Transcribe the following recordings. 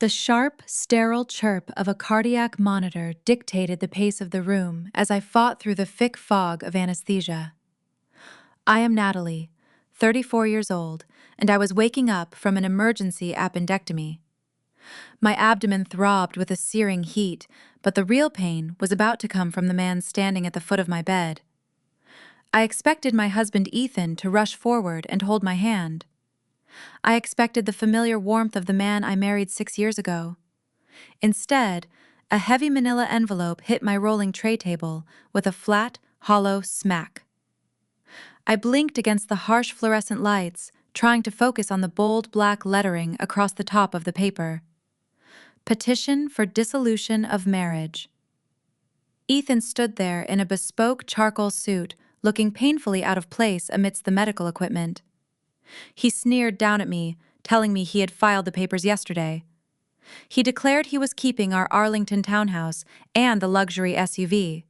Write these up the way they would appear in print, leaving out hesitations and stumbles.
The sharp, sterile chirp of a cardiac monitor dictated the pace of the room as I fought through the thick fog of anesthesia. I am Natalie, 34 years old, and I was waking up from an emergency appendectomy. My abdomen throbbed with a searing heat, but the real pain was about to come from the man standing at the foot of my bed. I expected my husband Ethan to rush forward and hold my hand. I expected the familiar warmth of the man I married 6 years ago. Instead, a heavy manila envelope hit my rolling tray table with a flat, hollow smack. I blinked against the harsh fluorescent lights, trying to focus on the bold black lettering across the top of the paper. Petition for dissolution of marriage. Ethan stood there in a bespoke charcoal suit, looking painfully out of place amidst the medical equipment. He sneered down at me, telling me he had filed the papers yesterday. He declared he was keeping our Arlington townhouse and the luxury SUV.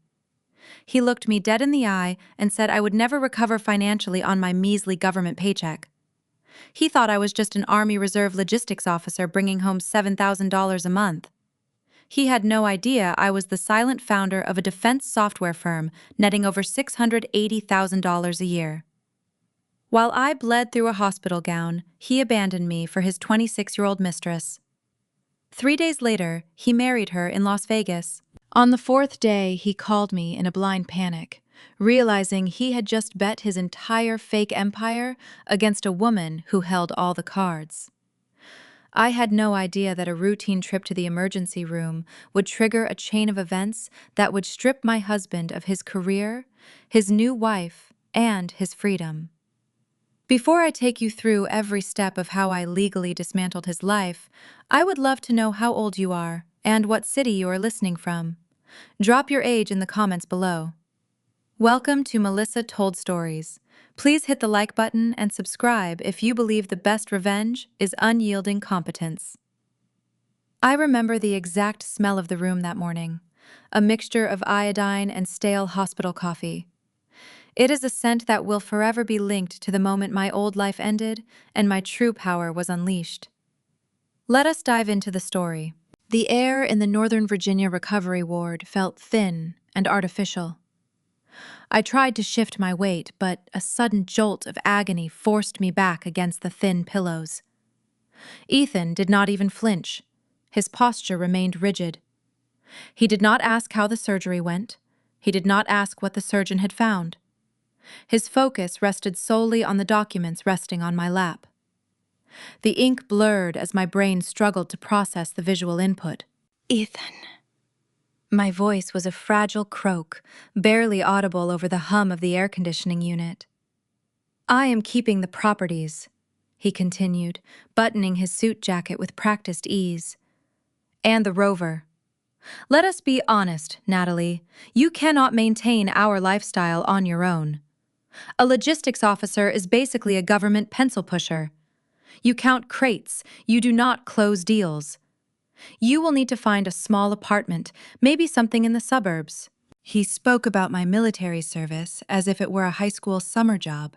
He looked me dead in the eye and said I would never recover financially on my measly government paycheck. He thought I was just an Army Reserve logistics officer bringing home $7,000 a month. He had no idea I was the silent founder of a defense software firm netting over $680,000 a year. While I bled through a hospital gown, he abandoned me for his 26-year-old mistress. 3 days later, he married her in Las Vegas. On the 4th day, he called me in a blind panic, realizing he had just bet his entire fake empire against a woman who held all the cards. I had no idea that a routine trip to the emergency room would trigger a chain of events that would strip my husband of his career, his new wife, and his freedom. Before I take you through every step of how I legally dismantled his life, I would love to know how old you are and what city you are listening from. Drop your age in the comments below. Welcome to Melissa Told Stories. Please hit the like button and subscribe if you believe the best revenge is unyielding competence. I remember the exact smell of the room that morning, a mixture of iodine and stale hospital coffee. It is a scent that will forever be linked to the moment my old life ended and my true power was unleashed. Let us dive into the story. The air in the Northern Virginia recovery ward felt thin and artificial. I tried to shift my weight, but a sudden jolt of agony forced me back against the thin pillows. Ethan did not even flinch. His posture remained rigid. He did not ask how the surgery went. He did not ask what the surgeon had found. His focus rested solely on the documents resting on my lap. The ink blurred as my brain struggled to process the visual input. Ethan. My voice was a fragile croak, barely audible over the hum of the air conditioning unit. I am keeping the properties, he continued, buttoning his suit jacket with practiced ease. And the rover. Let us be honest, Natalie. You cannot maintain our lifestyle on your own. A logistics officer is basically a government pencil pusher. You count crates, you do not close deals. You will need to find a small apartment, maybe something in the suburbs. He spoke about my military service as if it were a high school summer job.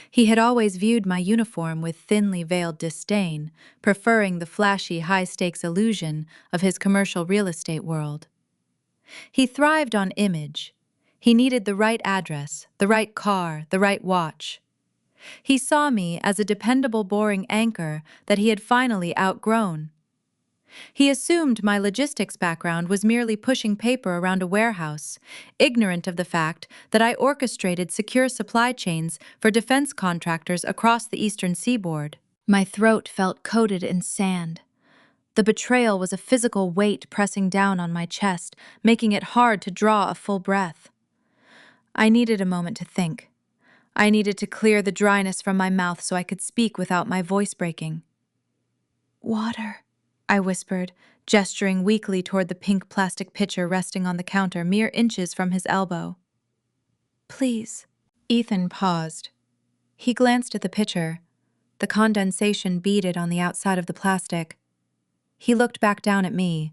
He had always viewed my uniform with thinly veiled disdain, preferring the flashy high-stakes illusion of his commercial real estate world. He thrived on image. He needed the right address, the right car, the right watch. He saw me as a dependable, boring anchor that he had finally outgrown. He assumed my logistics background was merely pushing paper around a warehouse, ignorant of the fact that I orchestrated secure supply chains for defense contractors across the eastern seaboard. My throat felt coated in sand. The betrayal was a physical weight pressing down on my chest, making it hard to draw a full breath. I needed a moment to think. I needed to clear the dryness from my mouth so I could speak without my voice breaking. Water, I whispered, gesturing weakly toward the pink plastic pitcher resting on the counter mere inches from his elbow. Please. Ethan paused. He glanced at the pitcher. The condensation beaded on the outside of the plastic. He looked back down at me.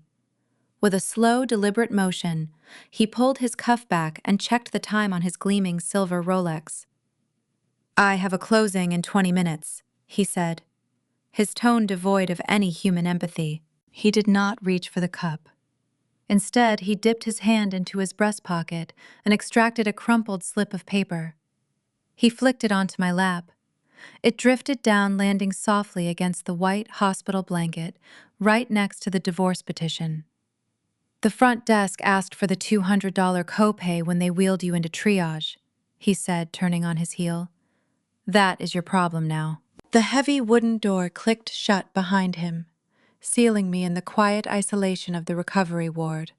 With a slow, deliberate motion, he pulled his cuff back and checked the time on his gleaming silver Rolex. I have a closing in 20 minutes, he said, his tone devoid of any human empathy. He did not reach for the cup. Instead, he dipped his hand into his breast pocket and extracted a crumpled slip of paper. He flicked it onto my lap. It drifted down, landing softly against the white hospital blanket, right next to the divorce petition. "The front desk asked for the $200 copay when they wheeled you into triage," he said, turning on his heel. "That is your problem now." The heavy wooden door clicked shut behind him, sealing me in the quiet isolation of the recovery ward.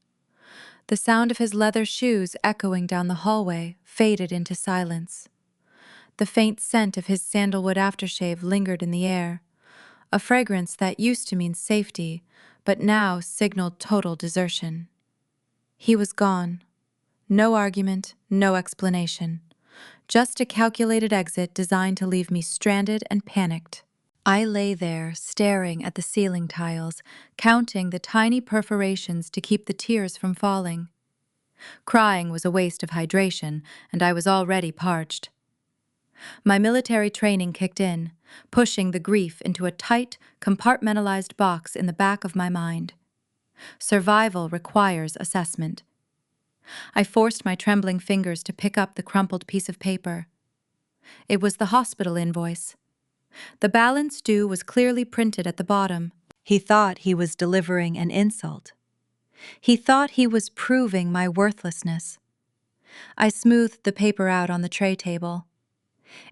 The sound of his leather shoes echoing down the hallway faded into silence. The faint scent of his sandalwood aftershave lingered in the air, a fragrance that used to mean safety, but now signaled total desertion. He was gone. No argument, no explanation. Just a calculated exit designed to leave me stranded and panicked. I lay there, staring at the ceiling tiles, counting the tiny perforations to keep the tears from falling. Crying was a waste of hydration, and I was already parched. My military training kicked in, pushing the grief into a tight, compartmentalized box in the back of my mind. Survival requires assessment. I forced my trembling fingers to pick up the crumpled piece of paper. It was the hospital invoice. The balance due was clearly printed at the bottom. He thought he was delivering an insult. He thought he was proving my worthlessness. I smoothed the paper out on the tray table.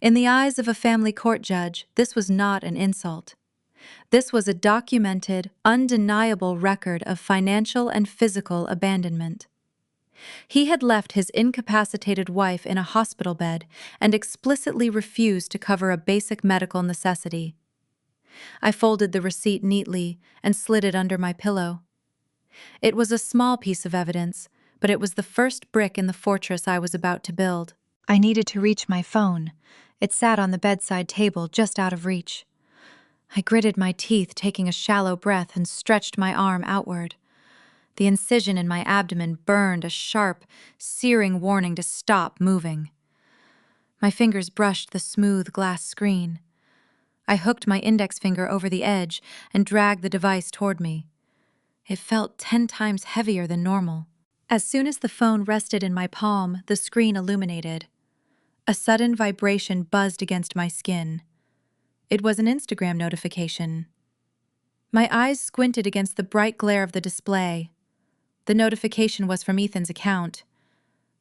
In the eyes of a family court judge, this was not an insult. This was a documented, undeniable record of financial and physical abandonment. He had left his incapacitated wife in a hospital bed and explicitly refused to cover a basic medical necessity. I folded the receipt neatly and slid it under my pillow. It was a small piece of evidence, but it was the first brick in the fortress I was about to build. I needed to reach my phone. It sat on the bedside table, just out of reach. I gritted my teeth, taking a shallow breath, and stretched my arm outward. The incision in my abdomen burned, a sharp, searing warning to stop moving. My fingers brushed the smooth glass screen. I hooked my index finger over the edge and dragged the device toward me. It felt 10 times heavier than normal. As soon as the phone rested in my palm, the screen illuminated. A sudden vibration buzzed against my skin. It was an Instagram notification. My eyes squinted against the bright glare of the display. The notification was from Ethan's account.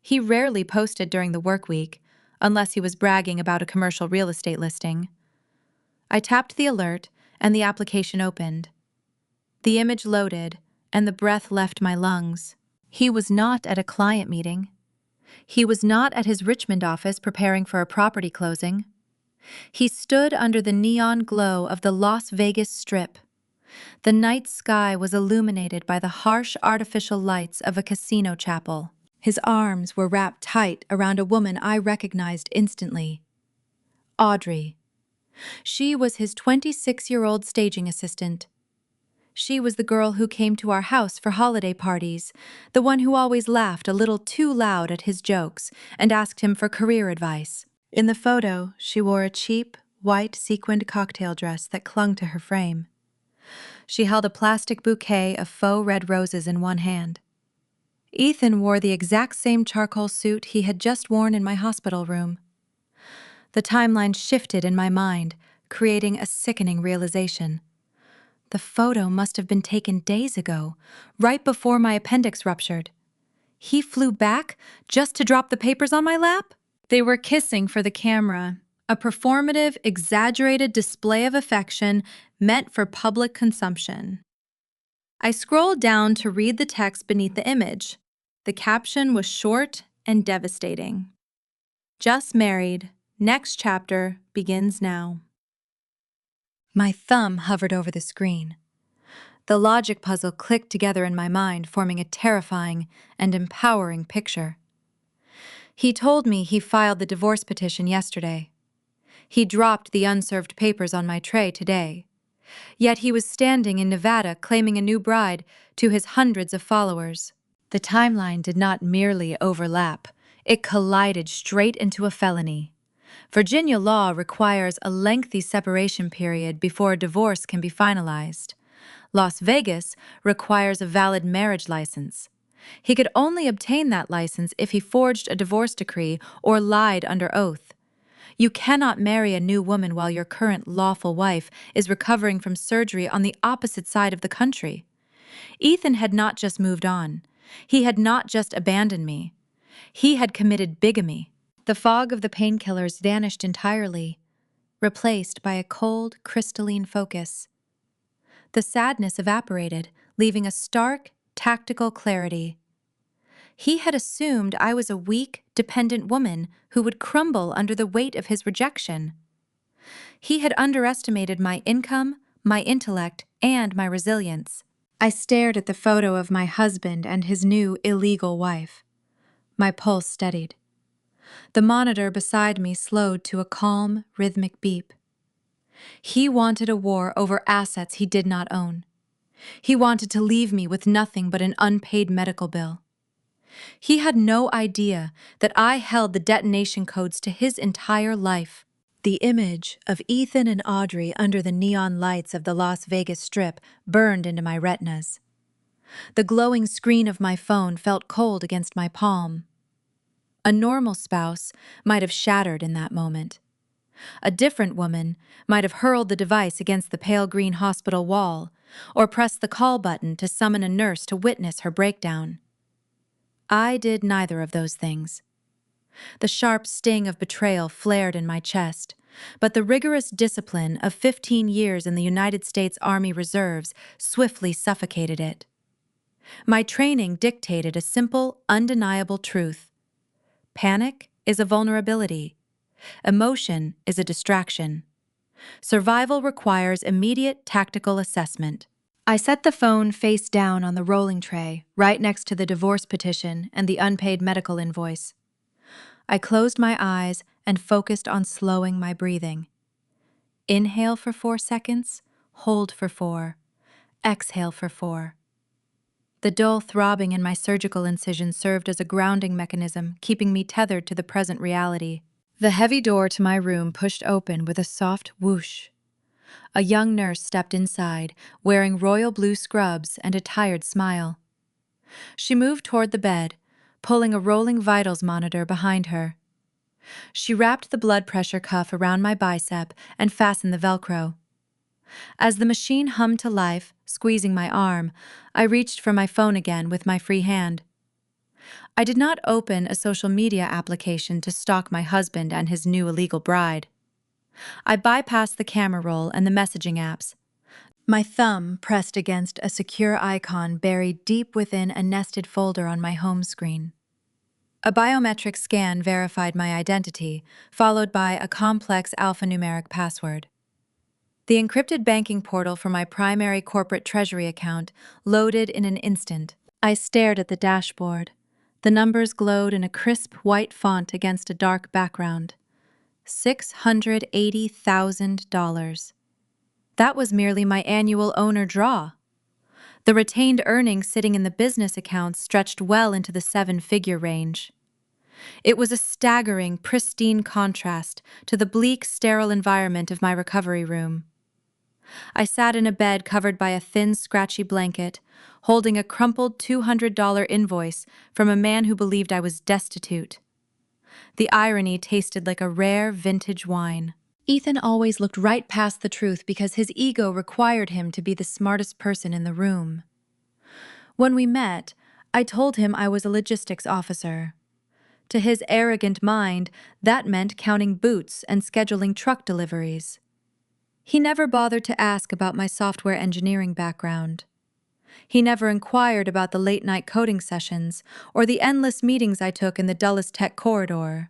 He rarely posted during the work week, unless he was bragging about a commercial real estate listing. I tapped the alert, and the application opened. The image loaded, and the breath left my lungs. He was not at a client meeting. He was not at his Richmond office preparing for a property closing. He stood under the neon glow of the Las Vegas Strip. The night sky was illuminated by the harsh artificial lights of a casino chapel. His arms were wrapped tight around a woman I recognized instantly. Audrey. She was his 26-year-old staging assistant. She was the girl who came to our house for holiday parties, the one who always laughed a little too loud at his jokes and asked him for career advice. In the photo, she wore a cheap, white sequined cocktail dress that clung to her frame. She held a plastic bouquet of faux red roses in one hand. Ethan wore the exact same charcoal suit he had just worn in my hospital room. The timeline shifted in my mind, creating a sickening realization. The photo must have been taken days ago, right before my appendix ruptured. He flew back just to drop the papers on my lap? They were kissing for the camera, a performative, exaggerated display of affection meant for public consumption. I scrolled down to read the text beneath the image. The caption was short and devastating. "Just married. Next chapter begins now." My thumb hovered over the screen. The logic puzzle clicked together in my mind, forming a terrifying and empowering picture. He told me he filed the divorce petition yesterday. He dropped the unserved papers on my tray today. Yet he was standing in Nevada claiming a new bride to his hundreds of followers. The timeline did not merely overlap, it collided straight into a felony. Virginia law requires a lengthy separation period before a divorce can be finalized. Las Vegas requires a valid marriage license. He could only obtain that license if he forged a divorce decree or lied under oath. You cannot marry a new woman while your current lawful wife is recovering from surgery on the opposite side of the country. Ethan had not just moved on. He had not just abandoned me. He had committed bigamy. The fog of the painkillers vanished entirely, replaced by a cold, crystalline focus. The sadness evaporated, leaving a stark, tactical clarity. He had assumed I was a weak, dependent woman who would crumble under the weight of his rejection. He had underestimated my income, my intellect, and my resilience. I stared at the photo of my husband and his new illegal wife. My pulse steadied. The monitor beside me slowed to a calm, rhythmic beep. He wanted a war over assets he did not own. He wanted to leave me with nothing but an unpaid medical bill. He had no idea that I held the detonation codes to his entire life. The image of Ethan and Audrey under the neon lights of the Las Vegas Strip burned into my retinas. The glowing screen of my phone felt cold against my palm. A normal spouse might have shattered in that moment. A different woman might have hurled the device against the pale green hospital wall or pressed the call button to summon a nurse to witness her breakdown. I did neither of those things. The sharp sting of betrayal flared in my chest, but the rigorous discipline of 15 years in the United States Army Reserves swiftly suffocated it. My training dictated a simple, undeniable truth. Panic is a vulnerability. Emotion is a distraction. Survival requires immediate tactical assessment. I set the phone face down on the rolling tray, right next to the divorce petition and the unpaid medical invoice. I closed my eyes and focused on slowing my breathing. Inhale for 4 seconds, hold for 4, exhale for 4. The dull throbbing in my surgical incision served as a grounding mechanism, keeping me tethered to the present reality. The heavy door to my room pushed open with a soft whoosh. A young nurse stepped inside, wearing royal blue scrubs and a tired smile. She moved toward the bed, pulling a rolling vitals monitor behind her. She wrapped the blood pressure cuff around my bicep and fastened the Velcro. As the machine hummed to life, squeezing my arm, I reached for my phone again with my free hand. I did not open a social media application to stalk my husband and his new illegal bride. I bypassed the camera roll and the messaging apps. My thumb pressed against a secure icon buried deep within a nested folder on my home screen. A biometric scan verified my identity, followed by a complex alphanumeric password. The encrypted banking portal for my primary corporate treasury account loaded in an instant. I stared at the dashboard. The numbers glowed in a crisp white font against a dark background. $680,000. That was merely my annual owner draw. The retained earnings sitting in the business accounts stretched well into the 7-figure range. It was a staggering, pristine contrast to the bleak, sterile environment of my recovery room. I sat in a bed covered by a thin, scratchy blanket, holding a crumpled $200 invoice from a man who believed I was destitute. The irony tasted like a rare, vintage wine. Ethan always looked right past the truth because his ego required him to be the smartest person in the room. When we met, I told him I was a logistics officer. To his arrogant mind, that meant counting boots and scheduling truck deliveries. He never bothered to ask about my software engineering background. He never inquired about the late-night coding sessions or the endless meetings I took in the dullest tech corridor.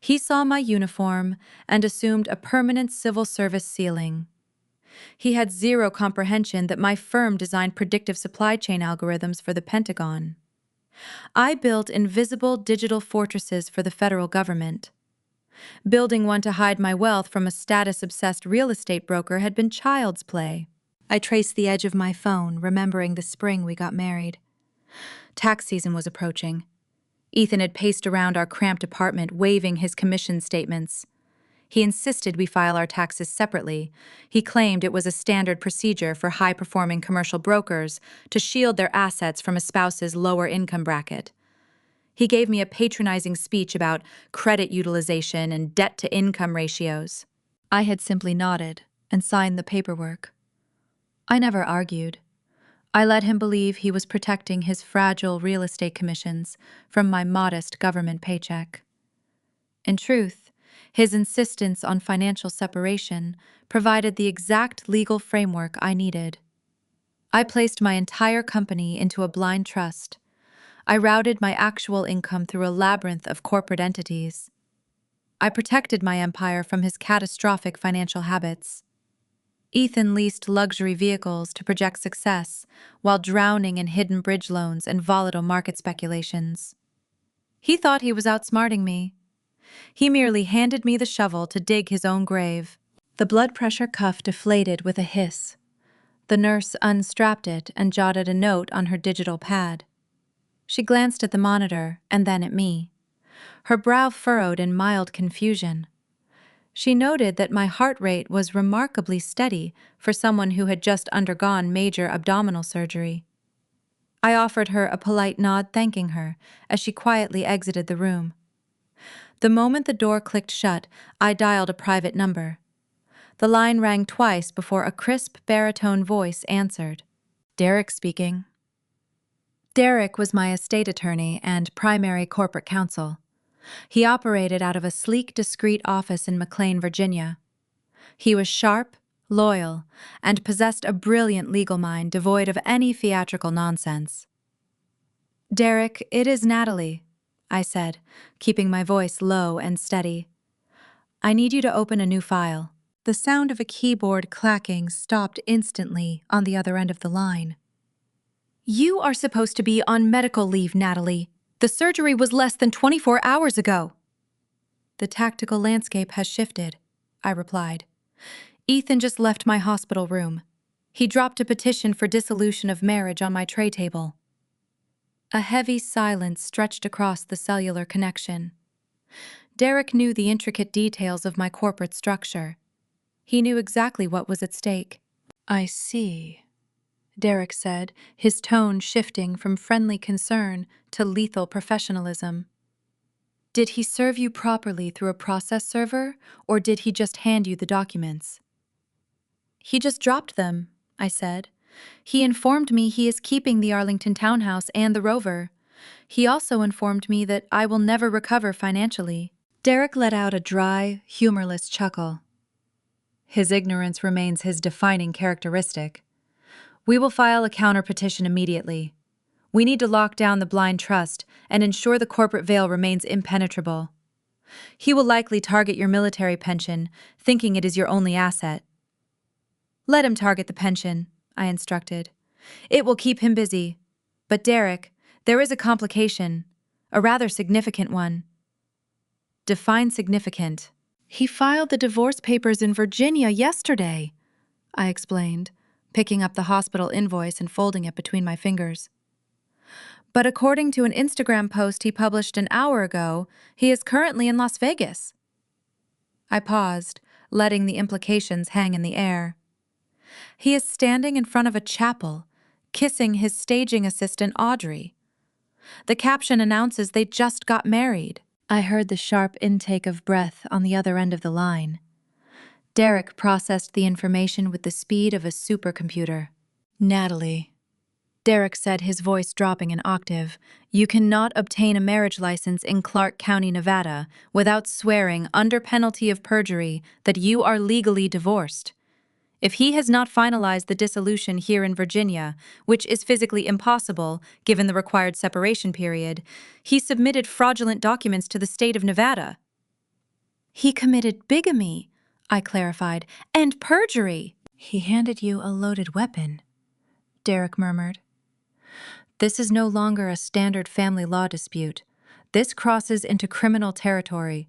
He saw my uniform and assumed a permanent civil service ceiling. He had zero comprehension that my firm designed predictive supply chain algorithms for the Pentagon. I built invisible digital fortresses for the federal government. Building one to hide my wealth from a status-obsessed real estate broker had been child's play. I traced the edge of my phone, remembering the spring we got married. Tax season was approaching. Ethan had paced around our cramped apartment, waving his commission statements. He insisted we file our taxes separately. He claimed it was a standard procedure for high-performing commercial brokers to shield their assets from a spouse's lower income bracket. He gave me a patronizing speech about credit utilization and debt-to-income ratios. I had simply nodded and signed the paperwork. I never argued. I let him believe he was protecting his fragile real estate commissions from my modest government paycheck. In truth, his insistence on financial separation provided the exact legal framework I needed. I placed my entire company into a blind trust. I routed my actual income through a labyrinth of corporate entities. I protected my empire from his catastrophic financial habits. Ethan leased luxury vehicles to project success while drowning in hidden bridge loans and volatile market speculations. He thought he was outsmarting me. He merely handed me the shovel to dig his own grave. The blood pressure cuff deflated with a hiss. The nurse unstrapped it and jotted a note on her digital pad. She glanced at the monitor and then at me. Her brow furrowed in mild confusion. She noted that my heart rate was remarkably steady for someone who had just undergone major abdominal surgery. I offered her a polite nod thanking her as she quietly exited the room. The moment the door clicked shut, I dialed a private number. The line rang twice before a crisp baritone voice answered. Derek speaking. Derek was my estate attorney and primary corporate counsel. He operated out of a sleek, discreet office in McLean, Virginia. He was sharp, loyal, and possessed a brilliant legal mind devoid of any theatrical nonsense. Derek, it is Natalie, I said, keeping my voice low and steady. I need you to open a new file. The sound of a keyboard clacking stopped instantly on the other end of the line. You are supposed to be on medical leave, Natalie. The surgery was less than 24 hours ago. The tactical landscape has shifted, I replied. Ethan just left my hospital room. He dropped a petition for dissolution of marriage on my tray table. A heavy silence stretched across the cellular connection. Derek knew the intricate details of my corporate structure. He knew exactly what was at stake. I see, Derek said, his tone shifting from friendly concern to lethal professionalism. Did he serve you properly through a process server, or did he just hand you the documents? He just dropped them, I said. He informed me he is keeping the Arlington townhouse and the rover. He also informed me that I will never recover financially. Derek let out a dry, humorless chuckle. His ignorance remains his defining characteristic. We will file a counter-petition immediately. We need to lock down the blind trust and ensure the corporate veil remains impenetrable. He will likely target your military pension, thinking it is your only asset. Let him target the pension, I instructed. It will keep him busy. But Derek, there is a complication, a rather significant one. Define significant. He filed the divorce papers in Virginia yesterday, I explained, picking up the hospital invoice and folding it between my fingers. But according to an Instagram post he published an hour ago, he is currently in Las Vegas. I paused, letting the implications hang in the air. He is standing in front of a chapel, kissing his staging assistant Audrey. The caption announces they just got married. I heard the sharp intake of breath on the other end of the line. Derek processed the information with the speed of a supercomputer. Natalie, Derek said, his voice dropping an octave, you cannot obtain a marriage license in Clark County, Nevada, without swearing under penalty of perjury that you are legally divorced. If he has not finalized the dissolution here in Virginia, which is physically impossible given the required separation period, he submitted fraudulent documents to the state of Nevada. He committed bigamy, I clarified, and perjury. He handed you a loaded weapon, Derek murmured. This is no longer a standard family law dispute. This crosses into criminal territory.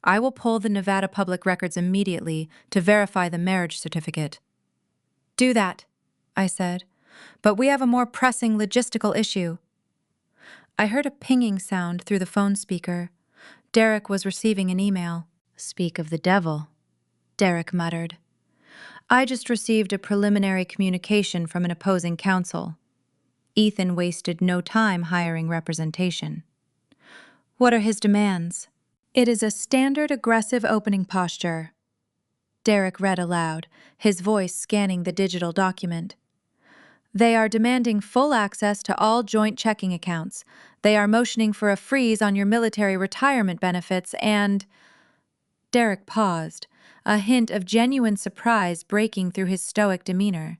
I will pull the Nevada public records immediately to verify the marriage certificate. Do that, I said, but we have a more pressing logistical issue. I heard a pinging sound through the phone speaker. Derek was receiving an email. Speak of the devil, Derek muttered. I just received a preliminary communication from an opposing counsel. Ethan wasted no time hiring representation. What are his demands? It is a standard aggressive opening posture. Derek read aloud, his voice scanning the digital document. They are demanding full access to all joint checking accounts. They are motioning for a freeze on your military retirement benefits and... Derek paused, a hint of genuine surprise breaking through his stoic demeanor.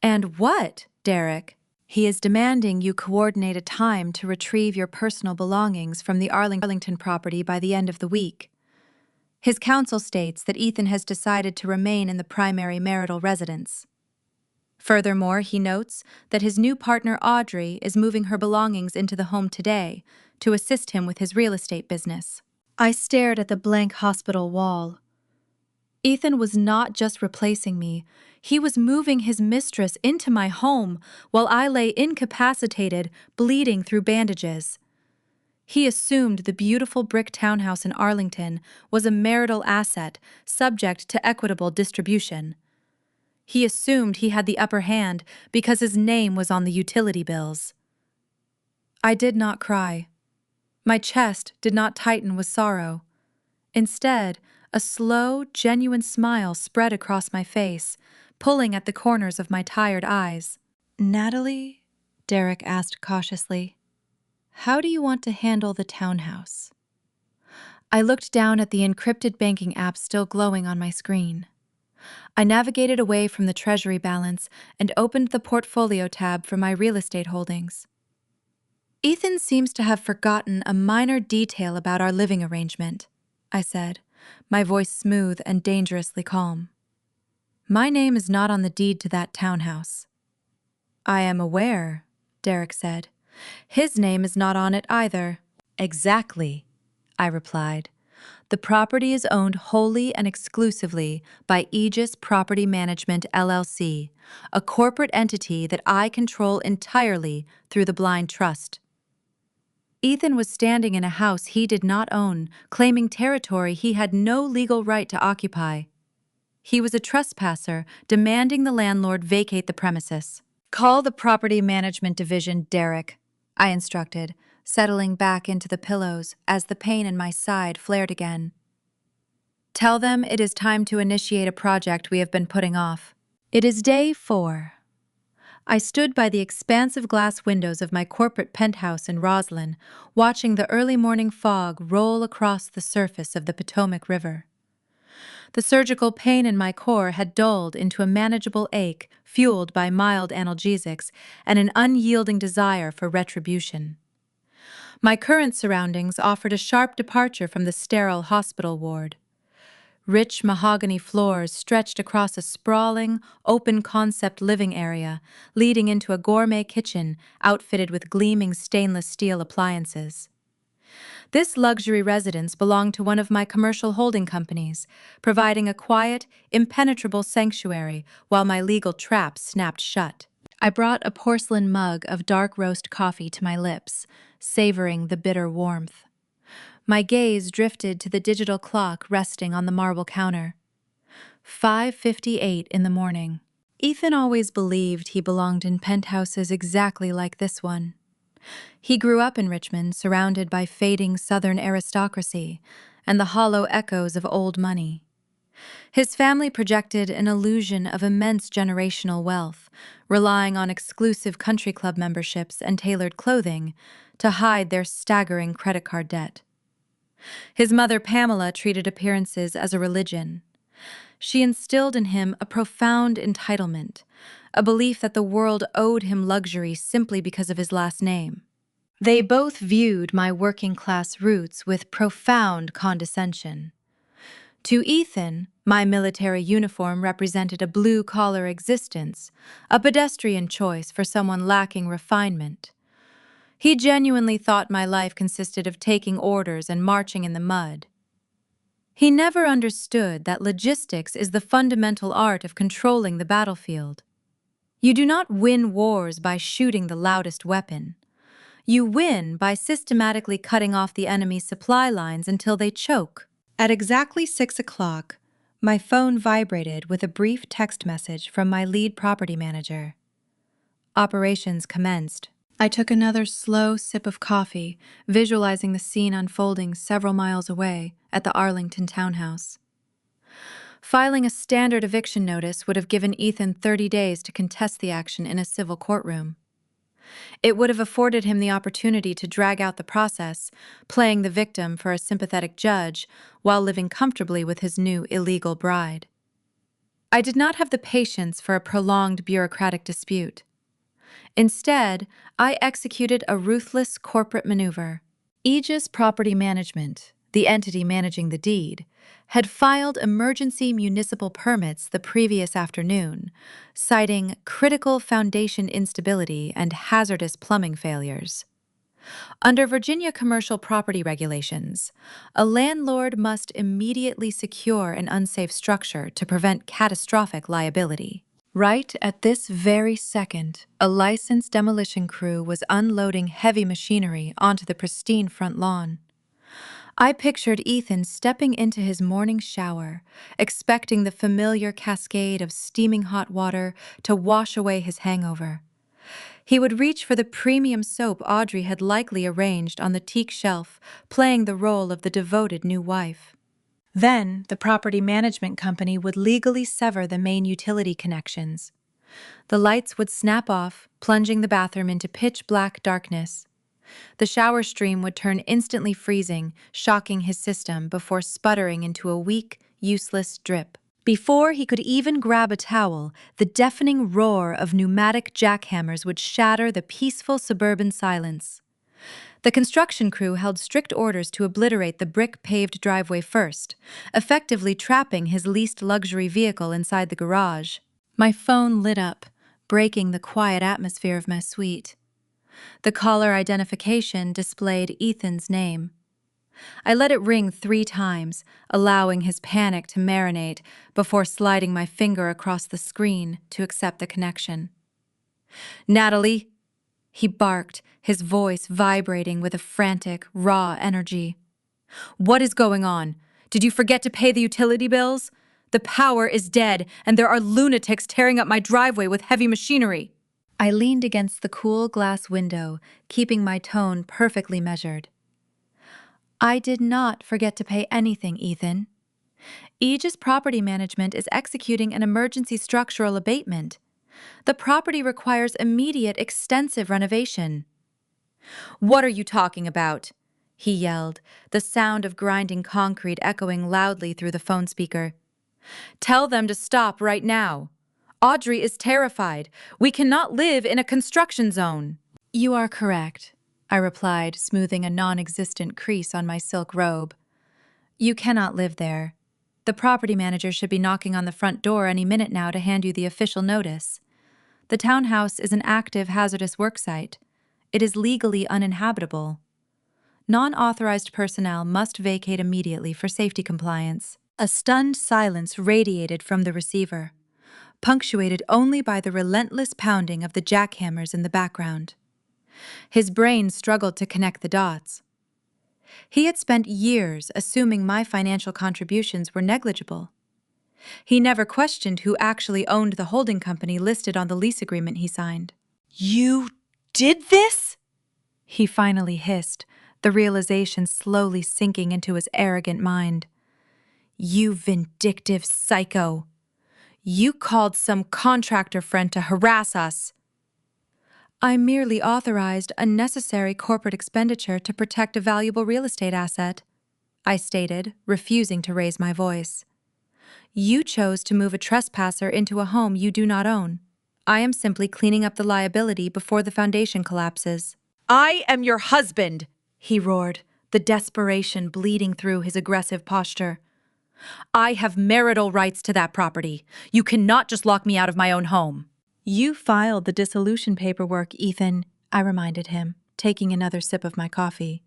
And what, Derek? He is demanding you coordinate a time to retrieve your personal belongings from the Arlington property by the end of the week. His counsel states that Ethan has decided to remain in the primary marital residence. Furthermore, he notes that his new partner Audrey is moving her belongings into the home today to assist him with his real estate business. I stared at the blank hospital wall. Ethan was not just replacing me, he was moving his mistress into my home while I lay incapacitated, bleeding through bandages. He assumed the beautiful brick townhouse in Arlington was a marital asset subject to equitable distribution. He assumed he had the upper hand because his name was on the utility bills. I did not cry. My chest did not tighten with sorrow. Instead, a slow, genuine smile spread across my face, pulling at the corners of my tired eyes. Natalie, Derek asked cautiously, how do you want to handle the townhouse? I looked down at the encrypted banking app still glowing on my screen. I navigated away from the treasury balance and opened the portfolio tab for my real estate holdings. Ethan seems to have forgotten a minor detail about our living arrangement, I said, my voice smooth and dangerously calm. My name is not on the deed to that townhouse. I am aware, Derek said. His name is not on it either. Exactly, I replied. The property is owned wholly and exclusively by Aegis Property Management LLC, a corporate entity that I control entirely through the blind trust. Ethan was standing in a house he did not own, claiming territory he had no legal right to occupy. He was a trespasser, demanding the landlord vacate the premises. Call the property management division, Derek, I instructed, settling back into the pillows as the pain in my side flared again. Tell them it is time to initiate a project we have been putting off. It is day 4. I stood by the expansive glass windows of my corporate penthouse in Roslyn, watching the early morning fog roll across the surface of the Potomac River. The surgical pain in my core had dulled into a manageable ache fueled by mild analgesics and an unyielding desire for retribution. My current surroundings offered a sharp departure from the sterile hospital ward. Rich mahogany floors stretched across a sprawling, open-concept living area, leading into a gourmet kitchen outfitted with gleaming stainless steel appliances. This luxury residence belonged to one of my commercial holding companies, providing a quiet, impenetrable sanctuary while my legal trap snapped shut. I brought a porcelain mug of dark roast coffee to my lips, savoring the bitter warmth. My gaze drifted to the digital clock resting on the marble counter. 5:58 in the morning. Ethan always believed he belonged in penthouses exactly like this one. He grew up in Richmond, surrounded by fading Southern aristocracy and the hollow echoes of old money. His family projected an illusion of immense generational wealth, relying on exclusive country club memberships and tailored clothing to hide their staggering credit card debt. His mother, Pamela, treated appearances as a religion. She instilled in him a profound entitlement, a belief that the world owed him luxury simply because of his last name. They both viewed my working-class roots with profound condescension. To Ethan, my military uniform represented a blue-collar existence, a pedestrian choice for someone lacking refinement. He genuinely thought my life consisted of taking orders and marching in the mud. He never understood that logistics is the fundamental art of controlling the battlefield. You do not win wars by shooting the loudest weapon. You win by systematically cutting off the enemy's supply lines until they choke. At exactly 6 o'clock, my phone vibrated with a brief text message from my lead property manager. Operations commenced. I took another slow sip of coffee, visualizing the scene unfolding several miles away at the Arlington townhouse. Filing a standard eviction notice would have given Ethan 30 days to contest the action in a civil courtroom. It would have afforded him the opportunity to drag out the process, playing the victim for a sympathetic judge while living comfortably with his new illegal bride. I did not have the patience for a prolonged bureaucratic dispute. Instead, I executed a ruthless corporate maneuver. Aegis Property Management, the entity managing the deed, had filed emergency municipal permits the previous afternoon, citing critical foundation instability and hazardous plumbing failures. Under Virginia commercial property regulations, a landlord must immediately secure an unsafe structure to prevent catastrophic liability. Right at this very second, a licensed demolition crew was unloading heavy machinery onto the pristine front lawn. I pictured Ethan stepping into his morning shower, expecting the familiar cascade of steaming hot water to wash away his hangover. He would reach for the premium soap Audrey had likely arranged on the teak shelf, playing the role of the devoted new wife. Then, the property management company would legally sever the main utility connections. The lights would snap off, plunging the bathroom into pitch-black darkness. The shower stream would turn instantly freezing, shocking his system before sputtering into a weak, useless drip. Before he could even grab a towel, the deafening roar of pneumatic jackhammers would shatter the peaceful suburban silence. The construction crew held strict orders to obliterate the brick-paved driveway first, effectively trapping his least luxury vehicle inside the garage. My phone lit up, breaking the quiet atmosphere of my suite. The caller identification displayed Ethan's name. I let it ring 3 times, allowing his panic to marinate before sliding my finger across the screen to accept the connection. "Natalie," he barked, his voice vibrating with a frantic, raw energy. "What is going on? Did you forget to pay the utility bills? The power is dead, and there are lunatics tearing up my driveway with heavy machinery." I leaned against the cool glass window, keeping my tone perfectly measured. "I did not forget to pay anything, Ethan. Aegis Property Management is executing an emergency structural abatement. The property requires immediate, extensive renovation." "What are you talking about?" he yelled, the sound of grinding concrete echoing loudly through the phone speaker. "Tell them to stop right now. Audrey is terrified. We cannot live in a construction zone." "You are correct," I replied, smoothing a non-existent crease on my silk robe. "You cannot live there. The property manager should be knocking on the front door any minute now to hand you the official notice. The townhouse is an active hazardous worksite. It is legally uninhabitable. Non-authorized personnel must vacate immediately for safety compliance." A stunned silence radiated from the receiver, punctuated only by the relentless pounding of the jackhammers in the background. His brain struggled to connect the dots. He had spent years assuming my financial contributions were negligible. He never questioned who actually owned the holding company listed on the lease agreement he signed. "You did this?" he finally hissed, the realization slowly sinking into his arrogant mind. "You vindictive psycho. You called some contractor friend to harass us." "I merely authorized a necessary corporate expenditure to protect a valuable real estate asset," I stated, refusing to raise my voice. "You chose to move a trespasser into a home you do not own. I am simply cleaning up the liability before the foundation collapses." "I am your husband," he roared, the desperation bleeding through his aggressive posture. "I have marital rights to that property. You cannot just lock me out of my own home." "You filed the dissolution paperwork, Ethan," I reminded him, taking another sip of my coffee.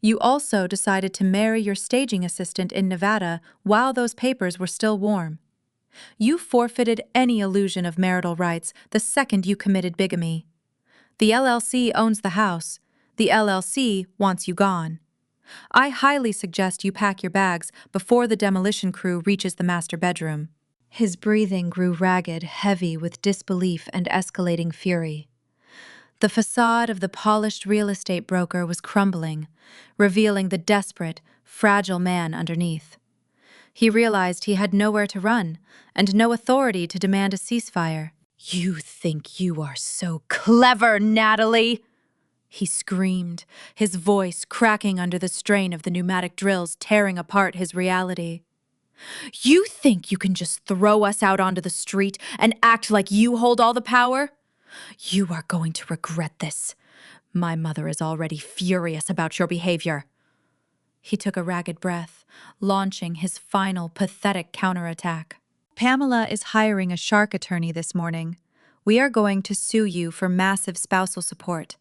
"You also decided to marry your staging assistant in Nevada while those papers were still warm. You forfeited any illusion of marital rights the second you committed bigamy. The LLC owns the house. The LLC wants you gone. I highly suggest you pack your bags before the demolition crew reaches the master bedroom. His breathing grew ragged, heavy with disbelief and escalating fury. The facade of the polished real estate broker was crumbling, revealing the desperate, fragile man underneath. He realized he had nowhere to run and no authority to demand a ceasefire. "You think you are so clever, Natalie!" he screamed, his voice cracking under the strain of the pneumatic drills tearing apart his reality. "You think you can just throw us out onto the street and act like you hold all the power? You are going to regret this. My mother is already furious about your behavior." He took a ragged breath, launching his final pathetic counterattack. "Pamela is hiring a shark attorney this morning. We are going to sue you for massive spousal support.